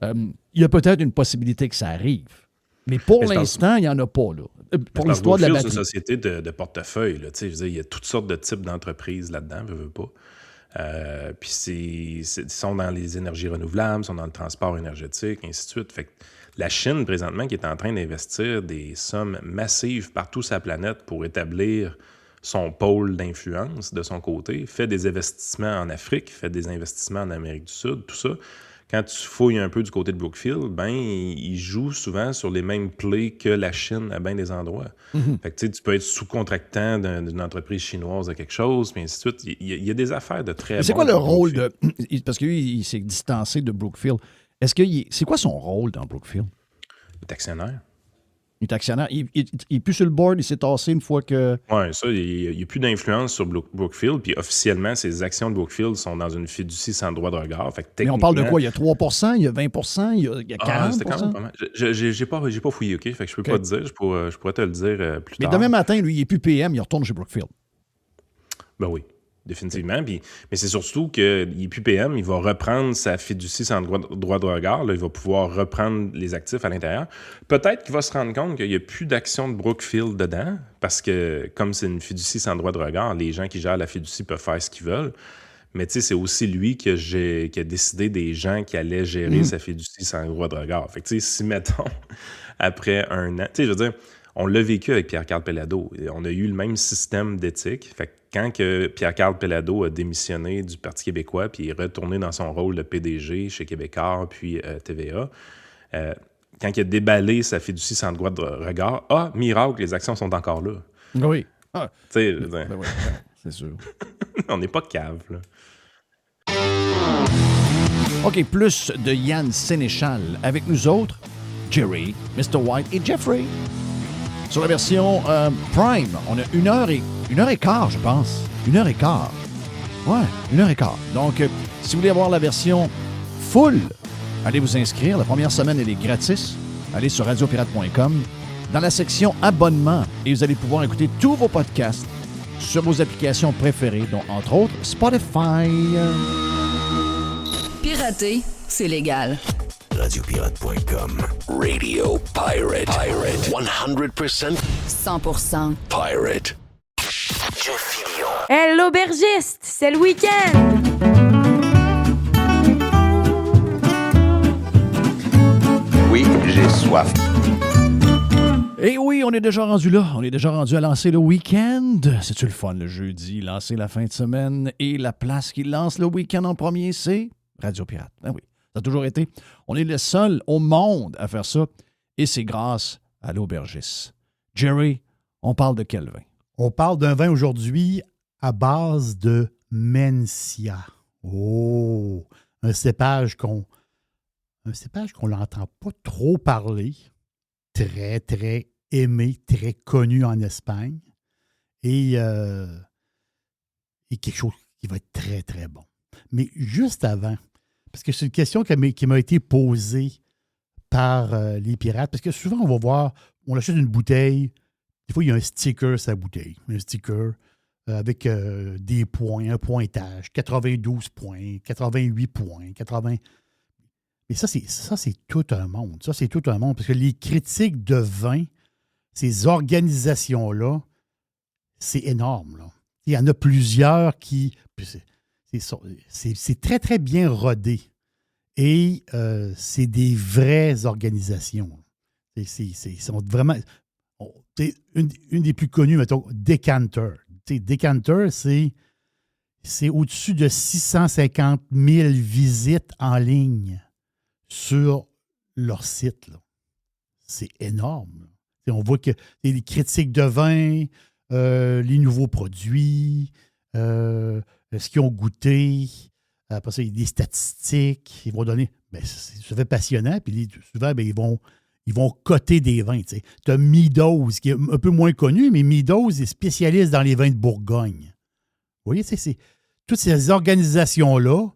il y a peut-être une possibilité que ça arrive. Mais pour l'instant, il n'y en a pas, là. Pour l'histoire de la batterie. C'est une société de portefeuille. Là, je veux dire, il y a toutes sortes de types d'entreprises là-dedans, veux pas. Puis ils sont dans les énergies renouvelables, sont dans le transport énergétique, ainsi de suite. Fait que la Chine, présentement, qui est en train d'investir des sommes massives partout sur la planète pour établir son pôle d'influence de son côté, fait des investissements en Afrique, fait des investissements en Amérique du Sud, tout ça. Quand tu fouilles un peu du côté de Brookfield, ben ils jouent souvent sur les mêmes plays que la Chine à bien des endroits. Fait que tu peux être sous-contractant d'une entreprise chinoise de quelque chose, puis ainsi de suite. Il y a des affaires de très. C'est quoi le rôle de. Parce que lui, il s'est distancé de Brookfield. C'est quoi son rôle dans Brookfield? Il est actionnaire. Il est actionnaire. Il est plus sur le board, il s'est tassé une fois que... Oui, ça, il n'y a plus d'influence sur Brookfield, puis officiellement, ses actions de Brookfield sont dans une fiducie sans droit de regard. Fait que mais on parle de quoi? Il y a 3 il y a 20 il y a 40 c'était quand même pas mal. J'ai pas fouillé, OK? Fait que je peux pas te dire. Je pourrais te le dire plus tard. Mais demain matin, lui, il n'est plus PM, il retourne chez Brookfield. Ben oui. Définitivement. Mais c'est surtout qu'il n'est plus PM, il va reprendre sa fiducie sans droit de regard. Là, il va pouvoir reprendre les actifs à l'intérieur. Peut-être qu'il va se rendre compte qu'il n'y a plus d'actions de Brookfield dedans, parce que comme c'est une fiducie sans droit de regard, les gens qui gèrent la fiducie peuvent faire ce qu'ils veulent. Mais tu sais, c'est aussi lui qui a décidé des gens qui allaient gérer sa fiducie sans droit de regard. Fait que tu sais, si mettons, après un an... Tu sais, je veux dire, on l'a vécu avec Pierre-Carl Pellado. On a eu le même système d'éthique. Fait que quand Pierre-Carl Pellado a démissionné du Parti québécois puis est retourné dans son rôle de PDG chez Québécois puis TVA, quand il a déballé sa fiducie sans droit de regard, miracle, les actions sont encore là. Oui. Tu sais, Oui, c'est sûr. on n'est pas cave, là. OK, plus de Yann Sénéchal. Avec nous autres, Jerry, Mr. White et Jeffrey. Sur la version Prime, on a 1h15, je pense. 1h15. Ouais, 1h15. Donc, si vous voulez avoir la version full, allez vous inscrire. La première semaine, elle est gratis. Allez sur radiopirate.com. Dans la section abonnement, et vous allez pouvoir écouter tous vos podcasts sur vos applications préférées, dont entre autres Spotify. Pirater, c'est légal. Radiopirate.com. Radio Pirate. 100% 100% pirate. Jeff Fillion. Hey, l'aubergiste, c'est le week-end! Oui, j'ai soif. Et oui, on est déjà rendu là. On est déjà rendu à lancer le week-end. C'est-tu le fun, le jeudi, lancer la fin de semaine? Et la place qui lance le week-end en premier, c'est Radio Pirate. Ben oui, ça a toujours été. On est le seul au monde à faire ça. Et c'est grâce à l'aubergiste. Jerry, on parle de quel vin? On parle d'un vin aujourd'hui à base de Mencia. Oh! Un cépage qu'on n'entend pas trop parler. Très, très aimé, très connu en Espagne. Et quelque chose qui va être très, très bon. Mais juste avant, parce que c'est une question qui m'a été posée par les pirates, parce que souvent, on va voir, on achète une bouteille, des fois, il y a un sticker sur la bouteille. Un sticker avec des points, un pointage, 92 points, 88 points, 80... Mais ça, c'est tout un monde. Ça, c'est tout un monde. Parce que les critiques de vin, ces organisations-là, c'est énorme, là. Il y en a plusieurs qui... C'est très, très bien rodé. Et c'est des vraies organisations. Sont vraiment... Une des plus connues, mettons, Decanter. Decanter, c'est au-dessus de 650 000 visites en ligne sur leur site. Là. C'est énorme. Là. On voit que les critiques de vin, les nouveaux produits, ce qu'ils ont goûté. Après ça, il y a des statistiques. Ils vont donner... ça fait passionnant. Puis souvent, ils vont coter des vins. Tu as Meadows, qui est un peu moins connu, mais Meadows est spécialiste dans les vins de Bourgogne. Vous voyez, c'est toutes ces organisations-là,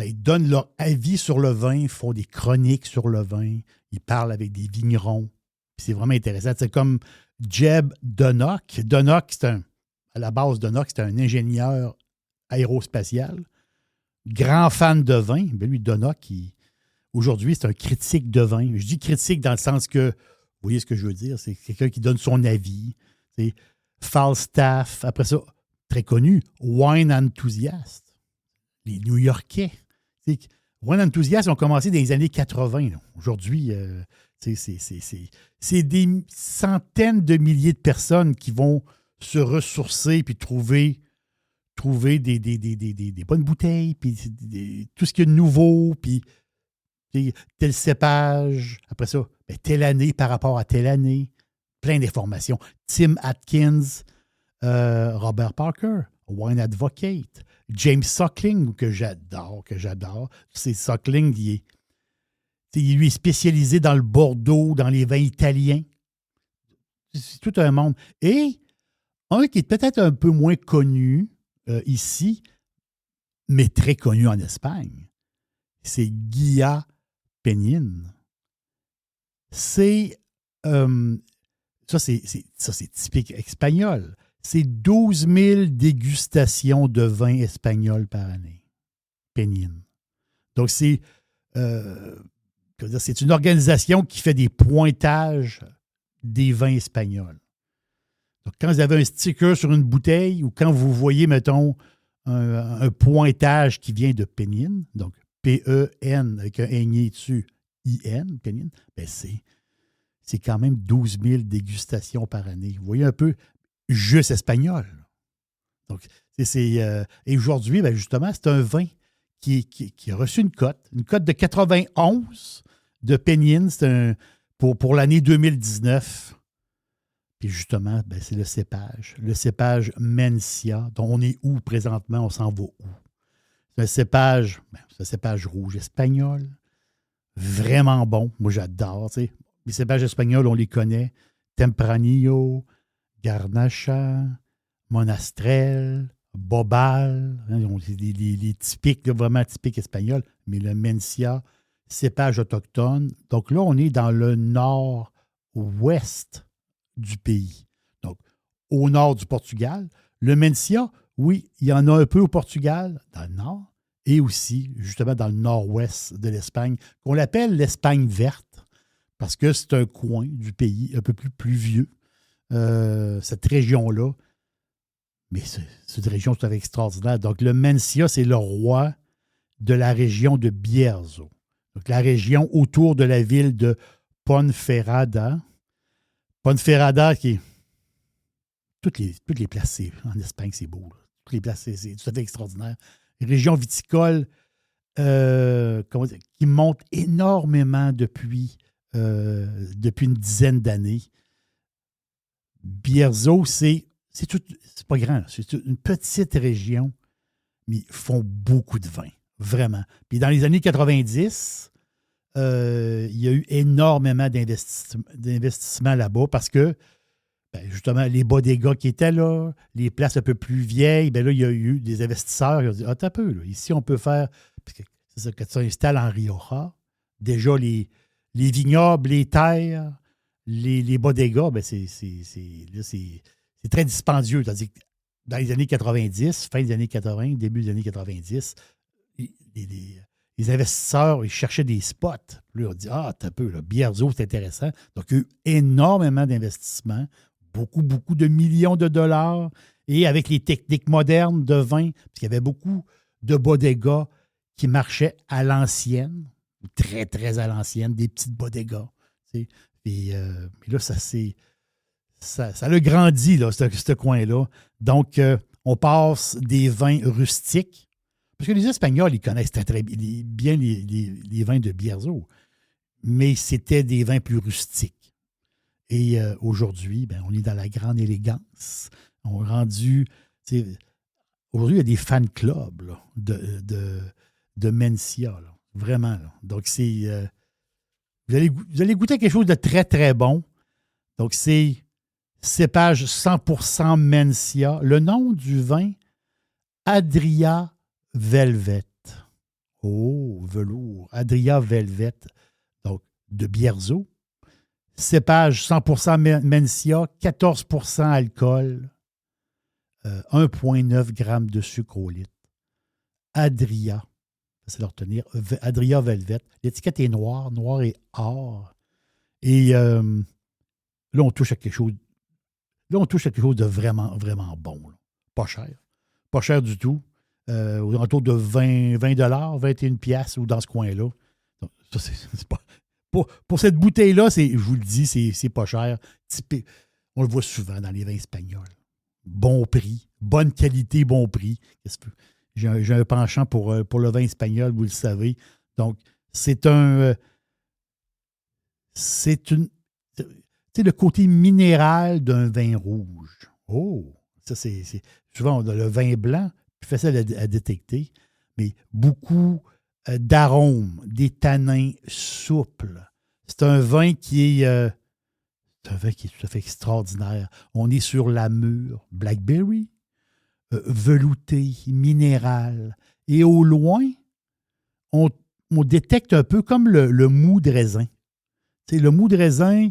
ils donnent leur avis sur le vin, ils font des chroniques sur le vin, ils parlent avec des vignerons. Puis c'est vraiment intéressant. C'est comme Jeb Dunnock. Dunnock, à la base, Dunnock, c'est un ingénieur aérospatial, grand fan de vin. Lui, Dunnock, aujourd'hui, c'est un critique de vin. Je dis critique dans le sens que, vous voyez ce que je veux dire, c'est quelqu'un qui donne son avis. C'est Falstaff, après ça, très connu, Wine Enthusiast. Les New-Yorkais. Wine Enthusiast ont commencé dans les années 80. Là. Aujourd'hui, c'est des centaines de milliers de personnes qui vont se ressourcer puis trouver des bonnes bouteilles, puis tout ce qui est nouveau, puis tel cépage, après ça, telle année par rapport à telle année, plein d'informations. Tim Atkins, Robert Parker, Wine Advocate, James Suckling, que j'adore. C'est Suckling, il est spécialisé dans le Bordeaux, dans les vins italiens. C'est tout un monde. Et un qui est peut-être un peu moins connu ici, mais très connu en Espagne, c'est Guia Penin. C'est typique espagnol. C'est 12 000 dégustations de vin espagnol par année. Penin. Donc, c'est une organisation qui fait des pointages des vins espagnols. Donc, quand vous avez un sticker sur une bouteille ou quand vous voyez, mettons, un pointage qui vient de Penin, donc P-E-N avec un N dessus, I-N, Penin, c'est quand même 12 000 dégustations par année. Vous voyez un peu juste espagnol. Donc, et aujourd'hui, justement, c'est un vin qui a reçu une cote de 91 de Pénine. C'est pour l'année 2019. Puis justement, ben, c'est le cépage Mencia. Donc, on est où présentement? On s'en va où? C'est un cépage rouge espagnol. Vraiment bon. Moi, j'adore. Tu sais. Les cépages espagnols, on les connaît. Tempranillo, Garnacha, Monastrell, Bobal. C'est les typiques, là, vraiment typiques espagnols. Mais le Mencia, cépage autochtone. Donc là, on est dans le nord-ouest du pays. Donc, au nord du Portugal. Le Mencia, oui, il y en a un peu au Portugal, dans le nord, et aussi, justement, dans le nord-ouest de l'Espagne, qu'on l'appelle l'Espagne verte, parce que c'est un coin du pays un peu plus pluvieux, cette région-là. Mais cette région, c'est extraordinaire. Donc, le Mencia, c'est le roi de la région de Bierzo. Donc, la région autour de la ville de Ponferrada. Ponferrada, qui est. Toutes les places en Espagne, c'est beau. Là. Toutes les places, c'est tout à fait extraordinaire. Région viticole qui monte énormément depuis une dizaine d'années. Bierzo, c'est pas grand. C'est une petite région, mais ils font beaucoup de vin. Vraiment. Puis dans les années 90, il y a eu énormément d'investissements là-bas parce que, ben, justement, les bodegas qui étaient là, les places un peu plus vieilles, ben là, il y a eu des investisseurs qui ont dit « Ah, t'as peu, là. Ici, on peut faire... » Parce que c'est ça, quand tu installes en Rioja, déjà, les vignobles, les terres, les bodegas, ben c'est très dispendieux. Tandis que dans les années 90, fin des années 80, début des années 90, les investisseurs, ils cherchaient des spots. Puis là, on dit « Ah, t'as peu, là, Bierzo, c'est intéressant. » Donc, il y a eu énormément d'investissements, beaucoup de millions de dollars. Et avec les techniques modernes de vin, parce qu'il y avait beaucoup de bodegas qui marchaient à l'ancienne, très, très à l'ancienne, des petites bodegas. Tu sais. Et là, ça a grandi, là, ce coin-là. Donc, on passe des vins rustiques. Parce que les Espagnols, ils connaissent très bien les vins de Bierzo. Mais c'était des vins plus rustiques. Et aujourd'hui, ben, on est dans la grande élégance. On est rendu... Aujourd'hui, il y a des fan clubs là, de Mencia. Là. Vraiment. Là. Donc, c'est... vous allez goûter quelque chose de très, très bon. Donc, c'est cépage 100% Mencia. Le nom du vin, Adria Velvet. Oh, velours. Adria Velvet. Donc, de Bierzo. Cépage 100% Mencia, 14% alcool, 1,9 g de sucre au litre. Adria. C'est de retenir. Adria Velvet. L'étiquette est noire et or. Et là, on touche à quelque chose. Là, on touche à quelque chose de vraiment, vraiment bon. Là. Pas cher. Pas cher du tout. Aux alentours de 20 $, 21 piastres ou dans ce coin-là. Donc, ça, c'est pas. Pour cette bouteille-là, je vous le dis, c'est pas cher. On le voit souvent dans les vins espagnols. Bon prix, bonne qualité, bon prix. J'ai un penchant pour le vin espagnol, vous le savez. Donc, c'est le côté minéral d'un vin rouge. Oh! Ça, c'est souvent, on a le vin blanc, plus facile à détecter, mais beaucoup d'arômes, des tanins souples. C'est un vin qui est tout à fait extraordinaire. On est sur la mûre, blackberry, velouté, minéral. Et au loin, on détecte un peu comme le mou de raisin. C'est le mou de raisin,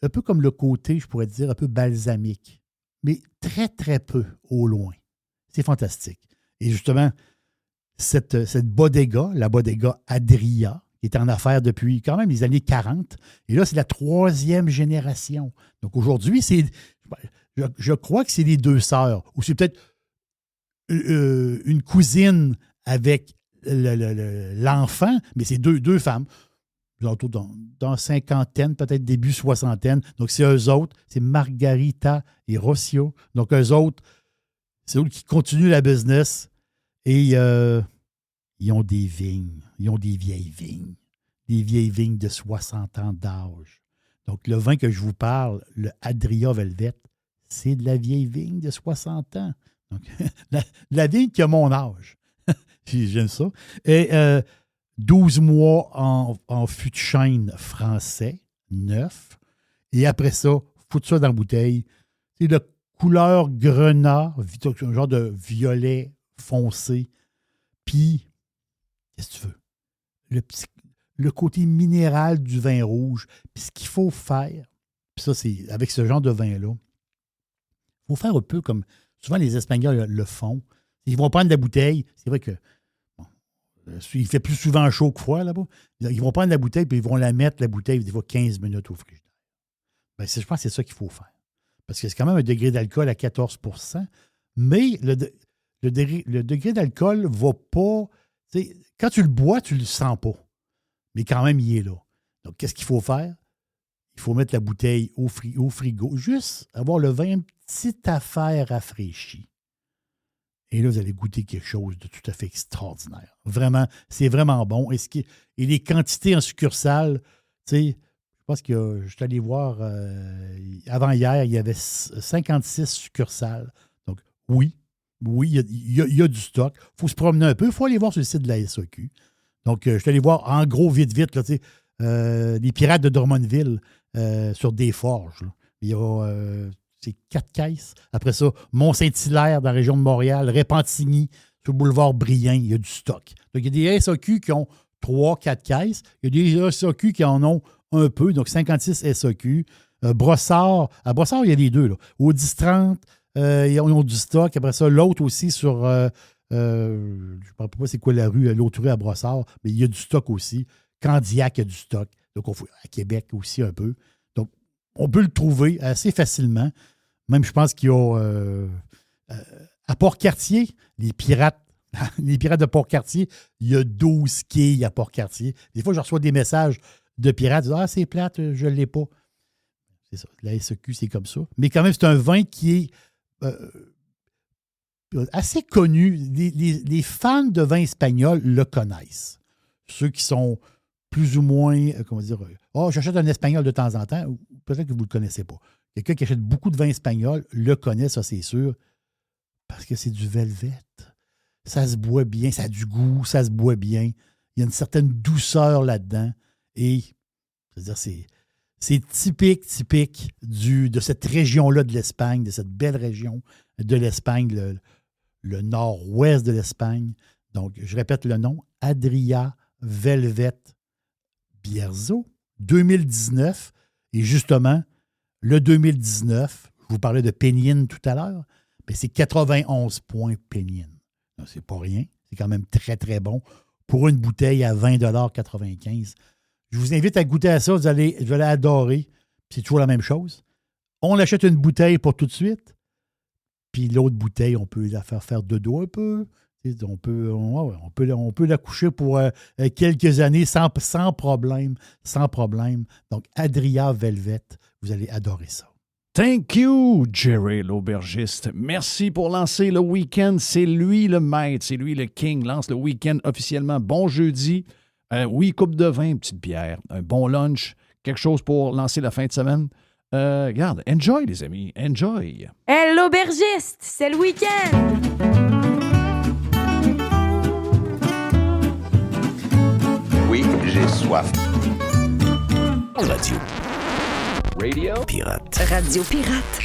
un peu comme le côté, je pourrais dire, un peu balsamique. Mais très, très peu au loin. C'est fantastique. Et justement, cette bodega, la bodega Adria, qui est en affaires depuis quand même les années 40. Et là, c'est la 3e génération. Donc aujourd'hui, je crois que c'est les 2 sœurs. Ou c'est peut-être une cousine avec l'enfant, mais c'est deux femmes. Dans cinquantaine, peut-être début soixantaine. Donc c'est eux autres, c'est Margarita et Rocio. Donc eux autres, c'est eux qui continuent la business. Et ils ont des vignes. Ils ont des vieilles vignes. des vieilles vignes de 60 ans d'âge. Donc, le vin que je vous parle, le Adria Velvet, c'est de la vieille vigne de 60 ans. Donc, la vigne qui a mon âge. J'aime ça. Et 12 mois en fût de chêne français, neuf. Et après ça, foutre ça dans la bouteille. C'est de couleur grenat, un genre de violet foncé. Puis, qu'est-ce que tu veux? Le côté minéral du vin rouge. Puis ce qu'il faut faire, puis ça, c'est avec ce genre de vin-là, il faut faire un peu comme souvent les Espagnols le font. Ils vont prendre la bouteille. C'est vrai que il fait plus souvent chaud que froid là-bas. Ils vont prendre la bouteille puis ils vont la mettre, la bouteille, des fois 15 minutes au frigidaire. Ben, je pense que c'est ça qu'il faut faire. Parce que c'est quand même un degré d'alcool à 14 %. Mais le degré d'alcool ne va pas. Quand tu le bois, tu ne le sens pas. Mais quand même, il est là. Donc, qu'est-ce qu'il faut faire? Il faut mettre la bouteille au frigo. Juste avoir le vin, une petite affaire rafraîchie. Et là, vous allez goûter quelque chose de tout à fait extraordinaire. Vraiment, c'est vraiment bon. Et les quantités en succursale, tu sais, je pense que je suis allé voir avant-hier, il y avait 56 succursales. Donc, oui, il y a du stock. Il faut se promener un peu. Il faut aller voir sur le site de la SAQ. Donc, je suis allé voir en gros, vite, là, tu sais, les Pirates de Drummondville sur des forges. Là. Il y a... c'est 4 caisses. Après ça, Mont-Saint-Hilaire dans la région de Montréal, Repentigny, sur le boulevard Briand, il y a du stock. Donc, il y a des SAQ qui ont 3-4 caisses. Il y a des SAQ qui en ont un peu, donc 56 SAQ. Brossard, à Brossard, il y a les deux. Là. Au 10-30, ils ont du stock. Après ça, l'autre aussi sur, je ne sais pas c'est quoi la rue, l'autre rue à Brossard, mais il y a du stock aussi. Candiac, il y a du stock. Donc, à Québec aussi un peu. Donc, on peut le trouver assez facilement. Même, je pense qu'il y a à Port-Cartier, les pirates de Port-Cartier, il y a 12 quilles à Port-Cartier. Des fois, je reçois des messages de pirates disant « Ah, c'est plate, je ne l'ai pas. » C'est ça. La SEQ, c'est comme ça. Mais quand même, c'est un vin qui est assez connu. Les fans de vin espagnol le connaissent. Ceux qui sont plus ou moins, comment dire, j'achète un espagnol de temps en temps, ou peut-être que vous ne le connaissez pas. Quelqu'un qui achète beaucoup de vin espagnol le connaît, ça c'est sûr, parce que c'est du velvet. Ça se boit bien, ça a du goût, ça se boit bien. Il y a une certaine douceur là-dedans. Et, c'est-à-dire, c'est typique de cette région-là de l'Espagne, de cette belle région de l'Espagne, le nord-ouest de l'Espagne. Donc, je répète le nom, Adria Velvet Bierzo, 2019. Et justement, le 2019, je vous parlais de Pénine tout à l'heure, mais c'est 91 points Pénine. C'est pas rien. C'est quand même très, très bon pour une bouteille à 20,95 $. Je vous invite à goûter à ça. Vous allez adorer. C'est toujours la même chose. On achète une bouteille pour tout de suite. Puis l'autre bouteille, on peut la faire de dos un peu. On peut la coucher pour quelques années sans problème. Sans problème. Donc, Adria Velvet, vous allez adorer ça. Thank you, Jerry l'aubergiste. Merci pour lancer le week-end. C'est lui le maître, c'est lui le king. Lance le week-end officiellement. Bon jeudi. Oui, coupe de vin, une petite bière, un bon lunch, quelque chose pour lancer la fin de semaine. Regarde, enjoy les amis, enjoy. Hey, l'aubergiste, c'est le week-end. Oui, j'ai soif. Radio Pirate. Radio Pirate.